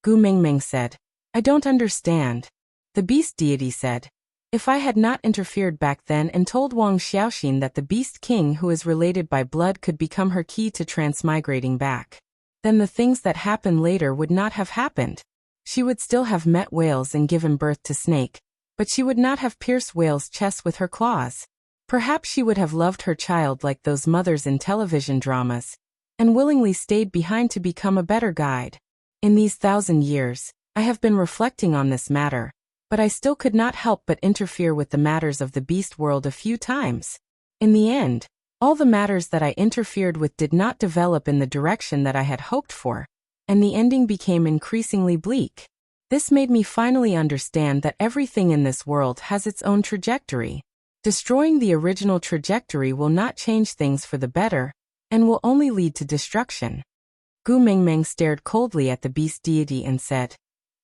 Gu Mengmeng said, "I don't understand." The beast deity said, "If I had not interfered back then and told Wang Xiaoxin that the beast king who is related by blood could become her key to transmigrating back, then the things that happened later would not have happened. She would still have met Whales and given birth to Snake, but she would not have pierced Whale's chest with her claws. Perhaps she would have loved her child like those mothers in television dramas, and willingly stayed behind to become a better guide. In these 1,000 years, I have been reflecting on this matter, but I still could not help but interfere with the matters of the beast world a few times. In the end, all the matters that I interfered with did not develop in the direction that I had hoped for, and the ending became increasingly bleak. This made me finally understand that everything in this world has its own trajectory. Destroying the original trajectory will not change things for the better, and will only lead to destruction. Gu Mengmeng stared coldly at the beast deity and said,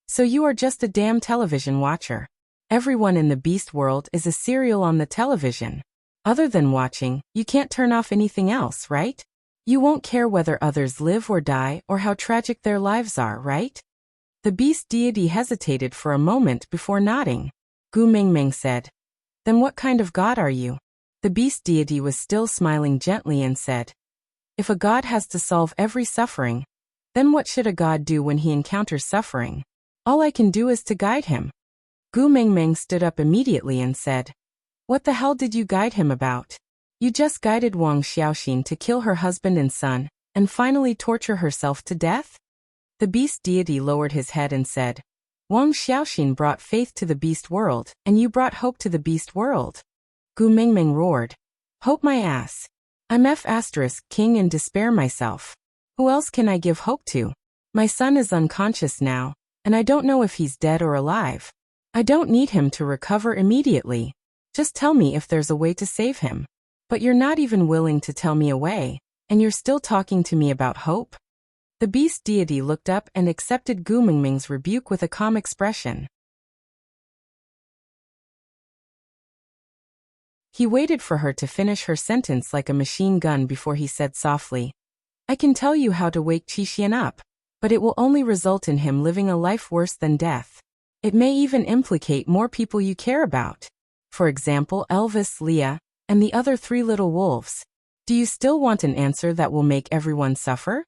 "So you are just a damn television watcher. Everyone in the beast world is a serial on the television. Other than watching, you can't turn off anything else, right? You won't care whether others live or die or how tragic their lives are, right?" The beast deity hesitated for a moment before nodding. Gu Mengmeng said, "Then what kind of god are you?" The beast deity was still smiling gently and said, "If a god has to solve every suffering, then what should a god do when he encounters suffering? All I can do is to guide him." Gu Mengmeng stood up immediately and said, "What the hell did you guide him about? You just guided Wang Xiaoxin to kill her husband and son, and finally torture herself to death?" The beast deity lowered his head and said, "Wang Xiaoxin brought faith to the beast world, and you brought hope to the beast world." Gu Mengmeng roared, "Hope my ass. I'm F*** king in despair myself. Who else can I give hope to? My son is unconscious now, and I don't know if he's dead or alive. I don't need him to recover immediately. Just tell me if there's a way to save him. But you're not even willing to tell me a way, and you're still talking to me about hope?" The beast deity looked up and accepted Gu Mengmeng's rebuke with a calm expression. He waited for her to finish her sentence like a machine gun before he said softly, "I can tell you how to wake Qixian up, but it will only result in him living a life worse than death. It may even implicate more people you care about. For example, Elvis, Leah, and the other 3 little wolves. Do you still want an answer that will make everyone suffer?"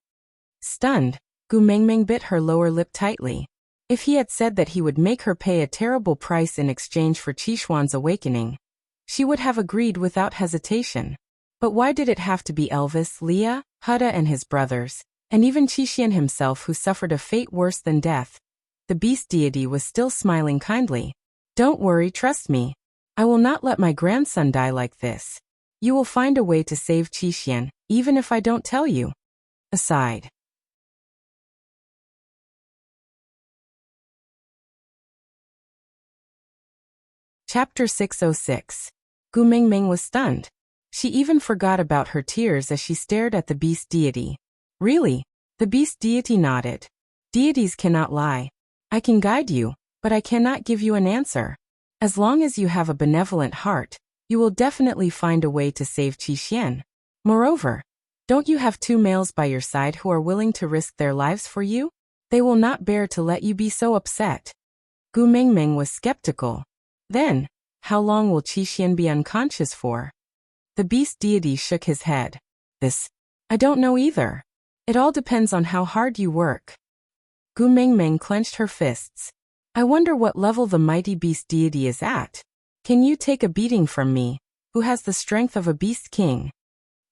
Stunned, Gu Mengmeng bit her lower lip tightly. If he had said that he would make her pay a terrible price in exchange for Qixuan's awakening, she would have agreed without hesitation. But why did it have to be Elvis, Leah, Huda and his brothers, and even Qixian himself who suffered a fate worse than death? The beast deity was still smiling kindly. "Don't worry, trust me. I will not let my grandson die like this. You will find a way to save Qixian, even if I don't tell you." Aside. Chapter 606. Gu Mengmeng was stunned. She even forgot about her tears as she stared at the beast deity. "Really?" The beast deity nodded. "Deities cannot lie. I can guide you, but I cannot give you an answer. As long as you have a benevolent heart, you will definitely find a way to save Qixian. Moreover, don't you have 2 males by your side who are willing to risk their lives for you? They will not bear to let you be so upset." Gu Mengmeng was skeptical. "Then, how long will Qixian be unconscious for?" The beast deity shook his head. I don't know either. It all depends on how hard you work." Gu Mengmeng clenched her fists. "I wonder what level the mighty beast deity is at. Can you take a beating from me, who has the strength of a beast king?"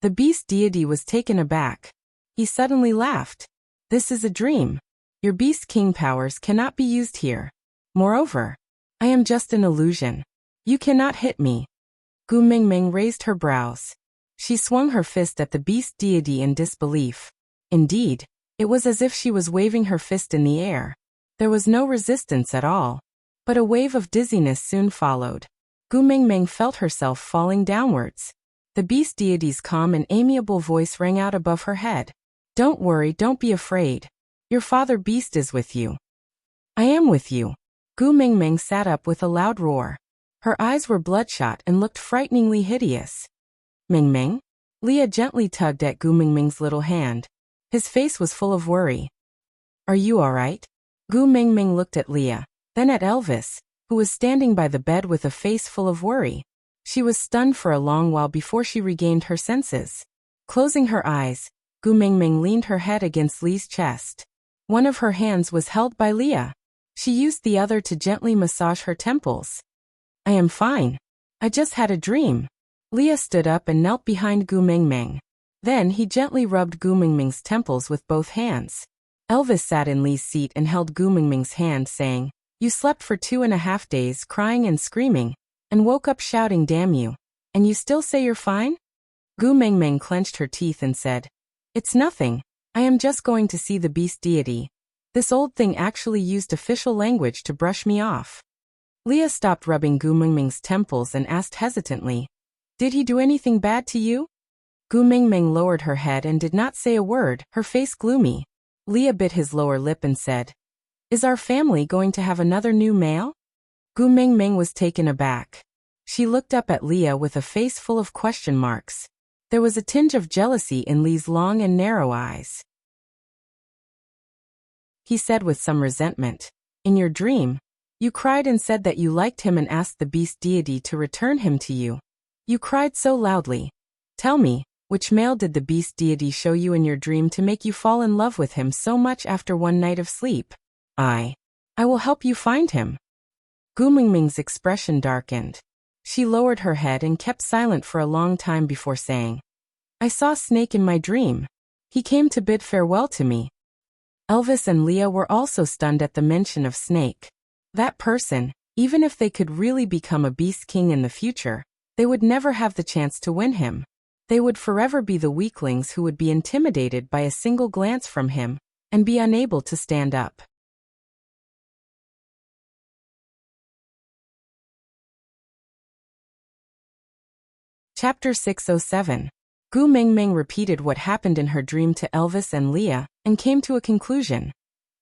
The beast deity was taken aback. He suddenly laughed. "This is a dream. Your beast king powers cannot be used here. Moreover, I am just an illusion. You cannot hit me." Gu Mengmeng raised her brows. She swung her fist at the beast deity in disbelief. Indeed, it was as if she was waving her fist in the air. There was no resistance at all. But a wave of dizziness soon followed. Gu Mengmeng felt herself falling downwards. The beast deity's calm and amiable voice rang out above her head. "Don't worry, don't be afraid. Your father beast is with you." "I am with you." Gu Mengmeng sat up with a loud roar. Her eyes were bloodshot and looked frighteningly hideous. "Mengmeng?" Leah gently tugged at Gu Mengmeng's little hand. His face was full of worry. "Are you all right?" Gu Mengmeng looked at Leah, then at Elvis, who was standing by the bed with a face full of worry. She was stunned for a long while before she regained her senses. Closing her eyes, Gu Mengmeng leaned her head against Lee's chest. One of her hands was held by Leah. She used the other to gently massage her temples. "I am fine. I just had a dream." Leah stood up and knelt behind Gu Mengmeng. Then he gently rubbed Gu Mengmeng's temples with both hands. Elvis sat in Lee's seat and held Gu Mengmeng's hand, saying, You slept for 2.5 days crying and screaming, and woke up shouting damn you. And you still say you're fine? Gu Mengmeng clenched her teeth and said, It's nothing. I am just going to see the beast deity. This old thing actually used official language to brush me off. Leah stopped rubbing Gu Mengmeng's temples and asked hesitantly, Did he do anything bad to you? Gu Mengmeng lowered her head and did not say a word, her face gloomy. Leah bit his lower lip and said, Is our family going to have another new male? Gu Mengmeng was taken aback. She looked up at Leah with a face full of question marks. There was a tinge of jealousy in Lee's long and narrow eyes. He said with some resentment, In your dream, you cried and said that you liked him and asked the beast deity to return him to you. You cried so loudly. Tell me, which male did the beast deity show you in your dream to make you fall in love with him so much after one night of sleep? I will help you find him. Gu Mengmeng's expression darkened. She lowered her head and kept silent for a long time before saying, I saw Snake in my dream. He came to bid farewell to me. Elvis and Leah were also stunned at the mention of Snake. That person, even if they could really become a beast king in the future, they would never have the chance to win him. They would forever be the weaklings who would be intimidated by a single glance from him, and be unable to stand up. Chapter 607. Gu Mengmeng repeated what happened in her dream to Elvis and Leah, and came to a conclusion.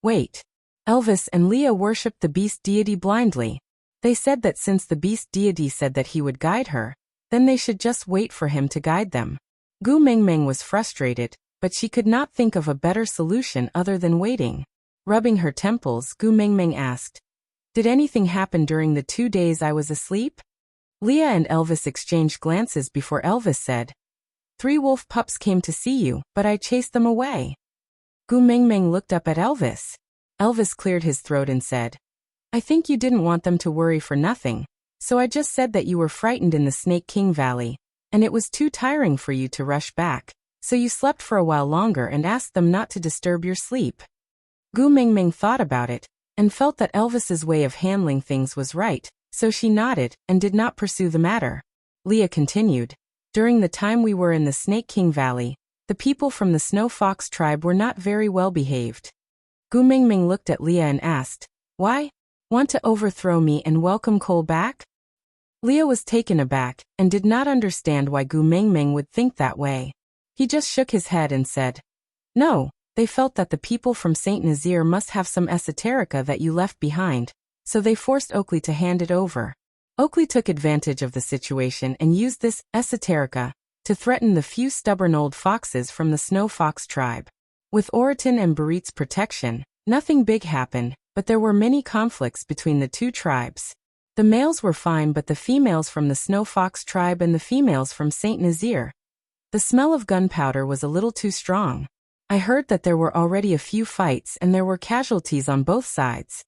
Wait. Elvis and Leah worshipped the beast deity blindly. They said that since the beast deity said that he would guide her, then they should just wait for him to guide them. Gu Mengmeng was frustrated, but she could not think of a better solution other than waiting. Rubbing her temples, Gu Mengmeng asked, Did anything happen during the 2 days I was asleep? Leah and Elvis exchanged glances before Elvis said, 3 wolf pups came to see you, but I chased them away. Gu Mengmeng looked up at Elvis. Elvis cleared his throat and said, I think you didn't want them to worry for nothing, so I just said that you were frightened in the Snake King Valley, and it was too tiring for you to rush back, so you slept for a while longer and asked them not to disturb your sleep. Gu Mengmeng thought about it, and felt that Elvis's way of handling things was right, so she nodded and did not pursue the matter. Leah continued, During the time we were in the Snake King Valley, the people from the Snow Fox tribe were not very well behaved. Gu Mengmeng looked at Leah and asked, Why? Want to overthrow me and welcome Cole back? Leah was taken aback, and did not understand why Gu Mengmeng would think that way. He just shook his head and said, No, they felt that the people from St. Nazaire must have some esoterica that you left behind, so they forced Oakley to hand it over. Oakley took advantage of the situation and used this esoterica to threaten the few stubborn old foxes from the Snow Fox tribe. With Oriton and Barit's protection, nothing big happened, but there were many conflicts between the two tribes. The males were fine, but the females from the Snow Fox tribe and the females from St. Nazaire. The smell of gunpowder was a little too strong. I heard that there were already a few fights and there were casualties on both sides.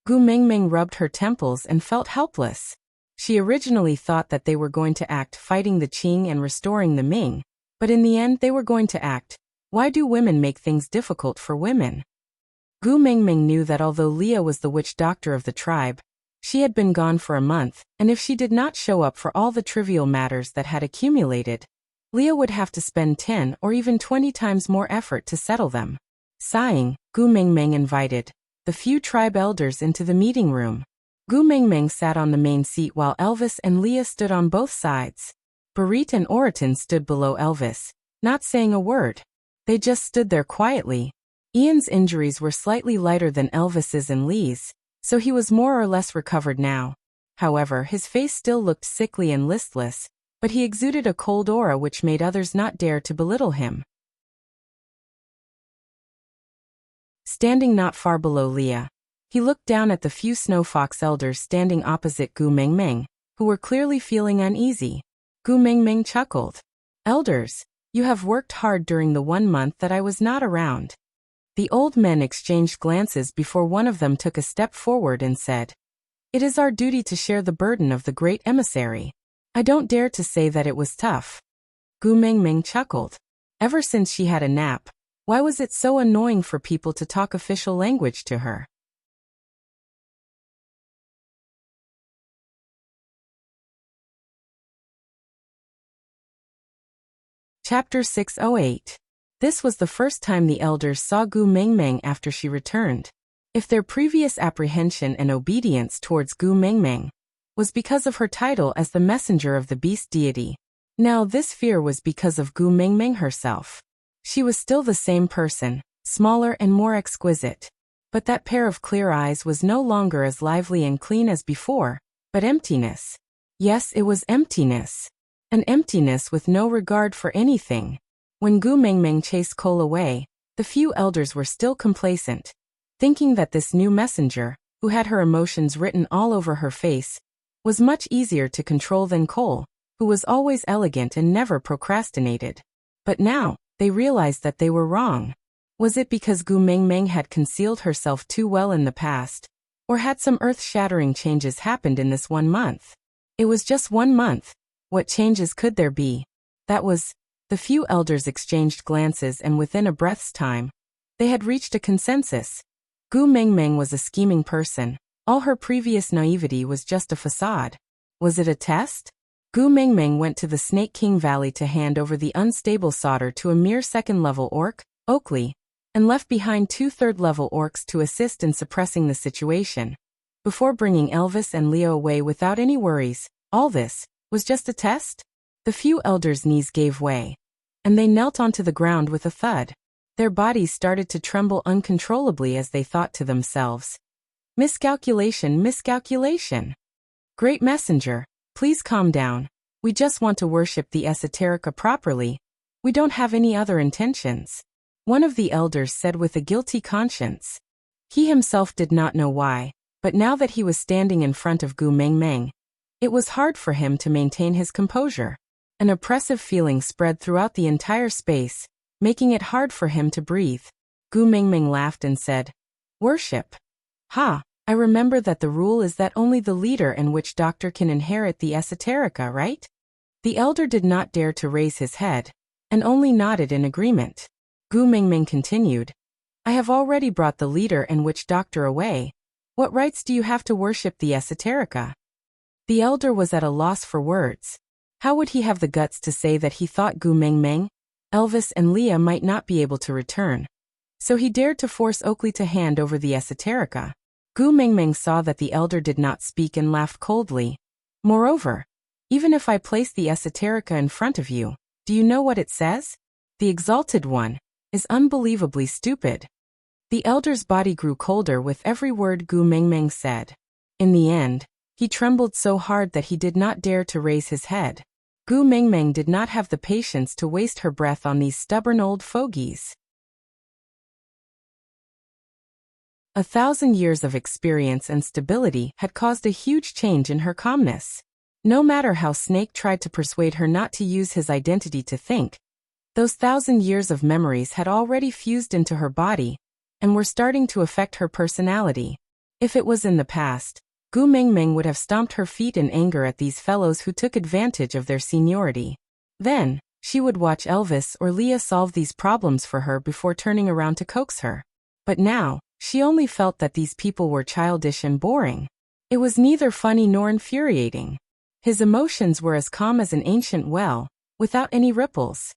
Gu Mengmeng rubbed her temples and felt helpless. She originally thought that they were going to act fighting the Qing and restoring the Ming, but in the end they were going to act, why do women make things difficult for women? Gu Mengmeng knew that although Leah was the witch doctor of the tribe, she had been gone for a month, and if she did not show up for all the trivial matters that had accumulated, Leah would have to spend 10 or even 20 times more effort to settle them. Sighing, Gu Mengmeng invited the few tribe elders into the meeting room. Gu Mengmeng sat on the main seat while Elvis and Leah stood on both sides. Barit and Oriton stood below Elvis, not saying a word. They just stood there quietly. Ian's injuries were slightly lighter than Elvis's and Lee's, so he was more or less recovered now. However, his face still looked sickly and listless, but he exuded a cold aura which made others not dare to belittle him. Standing not far below Leah, he looked down at the few Snow Fox elders standing opposite Gu Mengmeng, who were clearly feeling uneasy. Gu Mengmeng chuckled. Elders, you have worked hard during the 1 month that I was not around. The old men exchanged glances before one of them took a step forward and said, It is our duty to share the burden of the great emissary. I don't dare to say that it was tough. Gu Mengmeng chuckled. Ever since she had a nap, why was it so annoying for people to talk official language to her? Chapter 608. This was the first time the elders saw Gu Mengmeng after she returned. If their previous apprehension and obedience towards Gu Mengmeng was because of her title as the messenger of the beast deity, now this fear was because of Gu Mengmeng herself. She was still the same person, smaller and more exquisite. But that pair of clear eyes was no longer as lively and clean as before, but emptiness. Yes, it was emptiness. An emptiness with no regard for anything. When Gu Mengmeng chased Cole away, the few elders were still complacent, thinking that this new messenger, who had her emotions written all over her face, was much easier to control than Cole, who was always elegant and never procrastinated. But now, they realized that they were wrong. Was it because Gu Mengmeng had concealed herself too well in the past, or had some earth-shattering changes happened in this 1 month? It was just 1 month. What changes could there be? That was. The few elders exchanged glances, and within a breath's time, they had reached a consensus. Gu Mengmeng was a scheming person. All her previous naivety was just a facade. Was it a test? Gu Mengmeng went to the Snake King Valley to hand over the unstable solder to a mere second-level orc, Oakley, and left behind 2 third-level orcs to assist in suppressing the situation. Before bringing Elvis and Leo away without any worries, all this was just a test? The few elders' knees gave way, and they knelt onto the ground with a thud. Their bodies started to tremble uncontrollably as they thought to themselves, "Miscalculation, miscalculation. Great messenger, please calm down. We just want to worship the esoterica properly. We don't have any other intentions," one of the elders said with a guilty conscience. He himself did not know why, but now that he was standing in front of Gu Mengmeng, it was hard for him to maintain his composure. An oppressive feeling spread throughout the entire space, making it hard for him to breathe. Gu Mengmeng laughed and said, "Worship? Ha, I remember that the rule is that only the leader and witch doctor can inherit the esoterica, right?" The elder did not dare to raise his head, and only nodded in agreement. Gu Mengmeng continued, "I have already brought the leader and witch doctor away. What rights do you have to worship the esoterica?" The elder was at a loss for words. How would he have the guts to say that he thought Gu Mengmeng, Elvis and Leah might not be able to return? So he dared to force Oakley to hand over the esoterica. Gu Mengmeng saw that the elder did not speak and laughed coldly. "Moreover, even if I place the esoterica in front of you, do you know what it says? The Exalted One is unbelievably stupid." The elder's body grew colder with every word Gu Mengmeng said. In the end, he trembled so hard that he did not dare to raise his head. Gu Mengmeng did not have the patience to waste her breath on these stubborn old fogies. 1,000 years of experience and stability had caused a huge change in her calmness. No matter how Snake tried to persuade her not to use his identity to think, those 1,000 years of memories had already fused into her body and were starting to affect her personality. If it was in the past, Gu Mengmeng would have stomped her feet in anger at these fellows who took advantage of their seniority. Then, she would watch Elvis or Leah solve these problems for her before turning around to coax her. But now, she only felt that these people were childish and boring. It was neither funny nor infuriating. His emotions were as calm as an ancient well, without any ripples.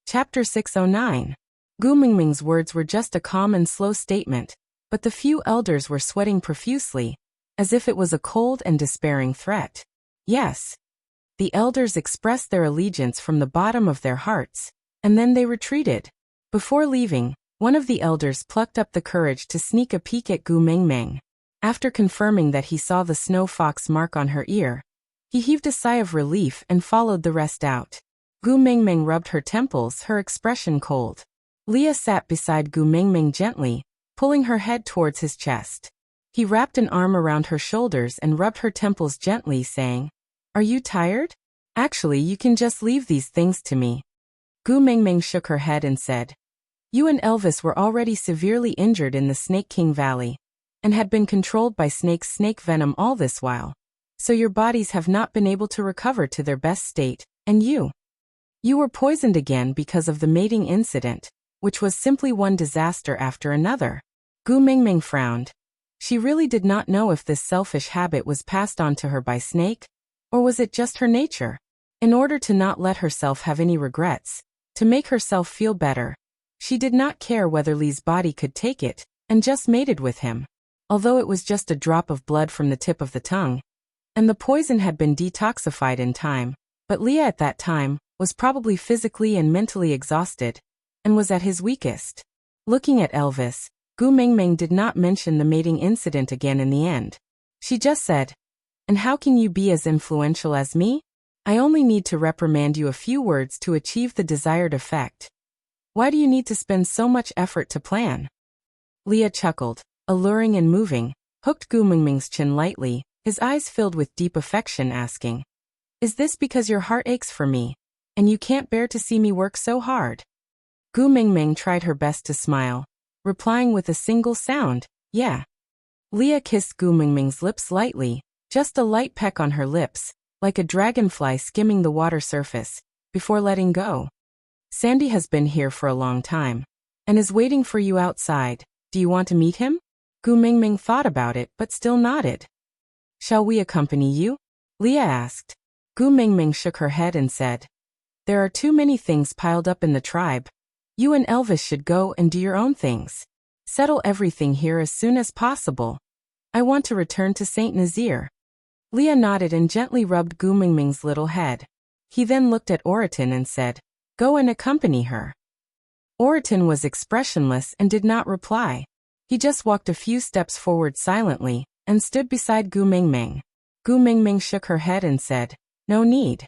Chapter 609. Gu Mengmeng's words were just a calm and slow statement, but the few elders were sweating profusely, as if it was a cold and despairing threat. Yes. The elders expressed their allegiance from the bottom of their hearts, and then they retreated. Before leaving, one of the elders plucked up the courage to sneak a peek at Gu Mengmeng. After confirming that he saw the snow fox mark on her ear, he heaved a sigh of relief and followed the rest out. Gu Mengmeng rubbed her temples, her expression cold. Leah sat beside Gu Mengmeng gently, pulling her head towards his chest. He wrapped an arm around her shoulders and rubbed her temples gently, saying, "Are you tired? Actually, you can just leave these things to me." Gu Mengmeng shook her head and said, "You and Elvis were already severely injured in the Snake King Valley, and had been controlled by snake venom all this while. So your bodies have not been able to recover to their best state, and you were poisoned again because of the mating incident, which was simply one disaster after another." Gu Mengmeng frowned. She really did not know if this selfish habit was passed on to her by Snake, or was it just her nature? In order to not let herself have any regrets, to make herself feel better, she did not care whether Lee's body could take it, and just mated with him. Although it was just a drop of blood from the tip of the tongue, and the poison had been detoxified in time, but Leah at that time was probably physically and mentally exhausted, and was at his weakest. Looking at Elvis, Gu Mingming did not mention the mating incident again in the end. She just said, "And how can you be as influential as me? I only need to reprimand you a few words to achieve the desired effect. Why do you need to spend so much effort to plan?" Leah chuckled, alluring and moving, hooked Gu Mingming's chin lightly, his eyes filled with deep affection, asking, "Is this because your heart aches for me, and you can't bear to see me work so hard?" Gu Mingming tried her best to smile, replying with a single sound, "Yeah." Leah kissed Gu Mingming's lips lightly, just a light peck on her lips, like a dragonfly skimming the water surface, before letting go. "Sandy has been here for a long time, and is waiting for you outside. Do you want to meet him?" Gu Mingming thought about it but still nodded. "Shall we accompany you?" Leah asked. Gu Mingming shook her head and said, "There are too many things piled up in the tribe. You and Elvis should go and do your own things. Settle everything here as soon as possible. I want to return to Saint Nazaire." Leah nodded and gently rubbed Gu Mingming's little head. He then looked at Oratin and said, "Go and accompany her." Oratin was expressionless and did not reply. He just walked a few steps forward silently, and stood beside Gu Mingming. Gu Mingming shook her head and said, "No need."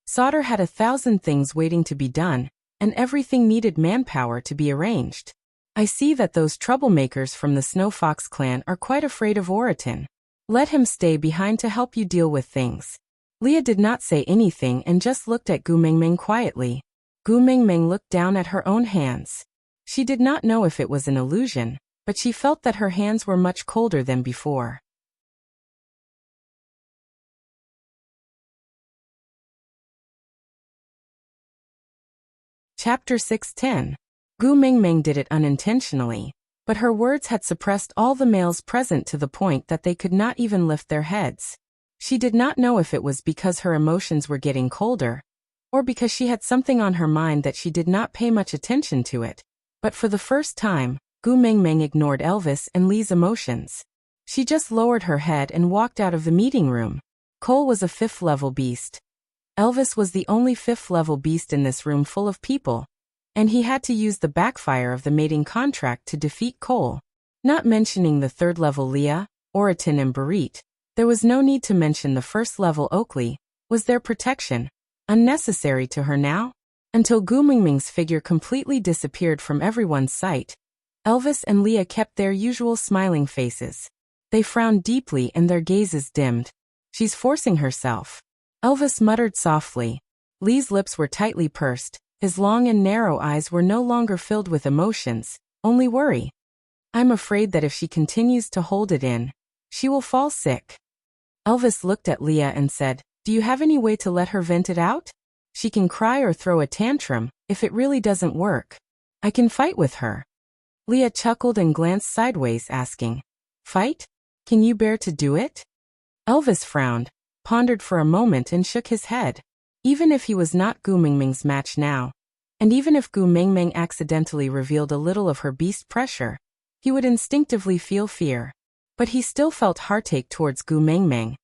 Sauter had 1,000 things waiting to be done, and everything needed manpower to be arranged. "I see that those troublemakers from the Snow Fox clan are quite afraid of Oratin. Let him stay behind to help you deal with things." Leah did not say anything and just looked at Gu Mingming quietly. Gu Mingming looked down at her own hands. She did not know if it was an illusion, but she felt that her hands were much colder than before. Chapter 610. Gu Mingming did it unintentionally, but her words had suppressed all the males present to the point that they could not even lift their heads. She did not know if it was because her emotions were getting colder, or because she had something on her mind that she did not pay much attention to it, but for the first time, Gu Mingming ignored Elvis and Lee's emotions. She just lowered her head and walked out of the meeting room. Cole was a 5th-level beast. Elvis was the only 5th-level beast in this room full of people, and he had to use the backfire of the mating contract to defeat Cole. Not mentioning the 3rd-level Leah, Oratin and Barit, there was no need to mention the 1st-level Oakley. Was their protection unnecessary to her now? Until Gu Mingming's figure completely disappeared from everyone's sight, Elvis and Leah kept their usual smiling faces. They frowned deeply and their gazes dimmed. "She's forcing herself," Elvis muttered softly. Lee's lips were tightly pursed. His long and narrow eyes were no longer filled with emotions, only worry. "I'm afraid that if she continues to hold it in, she will fall sick." Elvis looked at Leah and said, "Do you have any way to let her vent it out? She can cry or throw a tantrum, if it really doesn't work. I can fight with her." Leah chuckled and glanced sideways, asking, "Fight? Can you bear to do it?" Elvis frowned, pondered for a moment and shook his head. Even if he was not Gu Mingming's match now, and even if Gu Mingming accidentally revealed a little of her beast pressure, he would instinctively feel fear. But he still felt heartache towards Gu Mingming.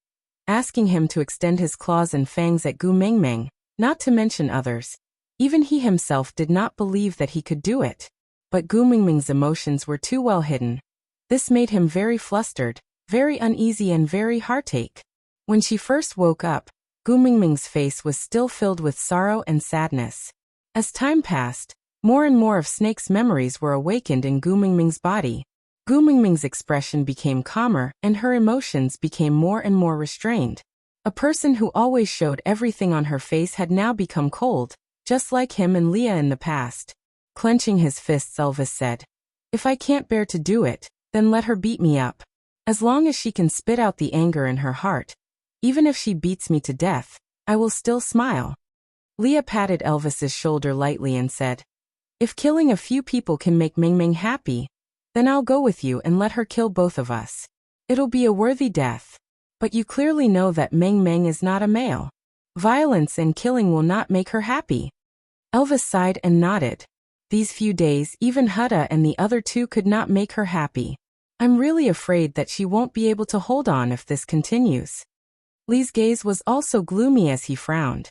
Asking him to extend his claws and fangs at Gu Mingming, not to mention others, even he himself did not believe that he could do it. But Gu Mingming's emotions were too well hidden. This made him very flustered, very uneasy and very heartache. When she first woke up, Gu Mingming's face was still filled with sorrow and sadness. As time passed, more and more of Snake's memories were awakened in Gu Mingming's body. Gu Mingming's expression became calmer and her emotions became more and more restrained. A person who always showed everything on her face had now become cold, just like him and Leah in the past. Clenching his fists, Elvis said, "If I can't bear to do it, then let her beat me up. As long as she can spit out the anger in her heart, even if she beats me to death, I will still smile." Leah patted Elvis's shoulder lightly and said, If killing a few people can make Meng Meng happy, then I'll go with you and let her kill both of us. It'll be a worthy death. But you clearly know that Meng Meng is not a male. Violence and killing will not make her happy. Elvis sighed and nodded. These few days, even Hutta and the other two could not make her happy. I'm really afraid that she won't be able to hold on if this continues. Li's gaze was also gloomy as he frowned.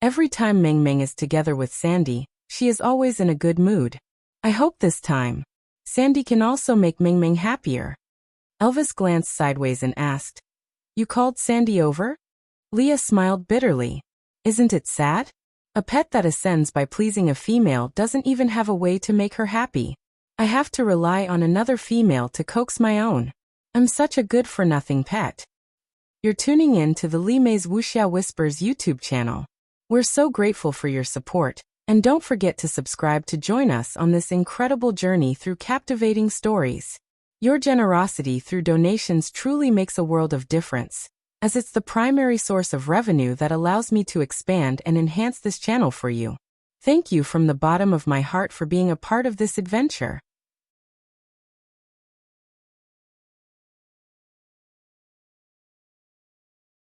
Every time Meng Meng is together with Sandy, she is always in a good mood. I hope this time Sandy can also make Meng Meng happier. Elvis glanced sideways and asked, "You called Sandy over?" Leah smiled bitterly. Isn't it sad? A pet that ascends by pleasing a female doesn't even have a way to make her happy. I have to rely on another female to coax my own. I'm such a good-for-nothing pet. You're tuning in to the Li Mei's Wuxia Whispers YouTube channel. We're so grateful for your support, and don't forget to subscribe to join us on this incredible journey through captivating stories. Your generosity through donations truly makes a world of difference, as it's the primary source of revenue that allows me to expand and enhance this channel for you. Thank you from the bottom of my heart for being a part of this adventure.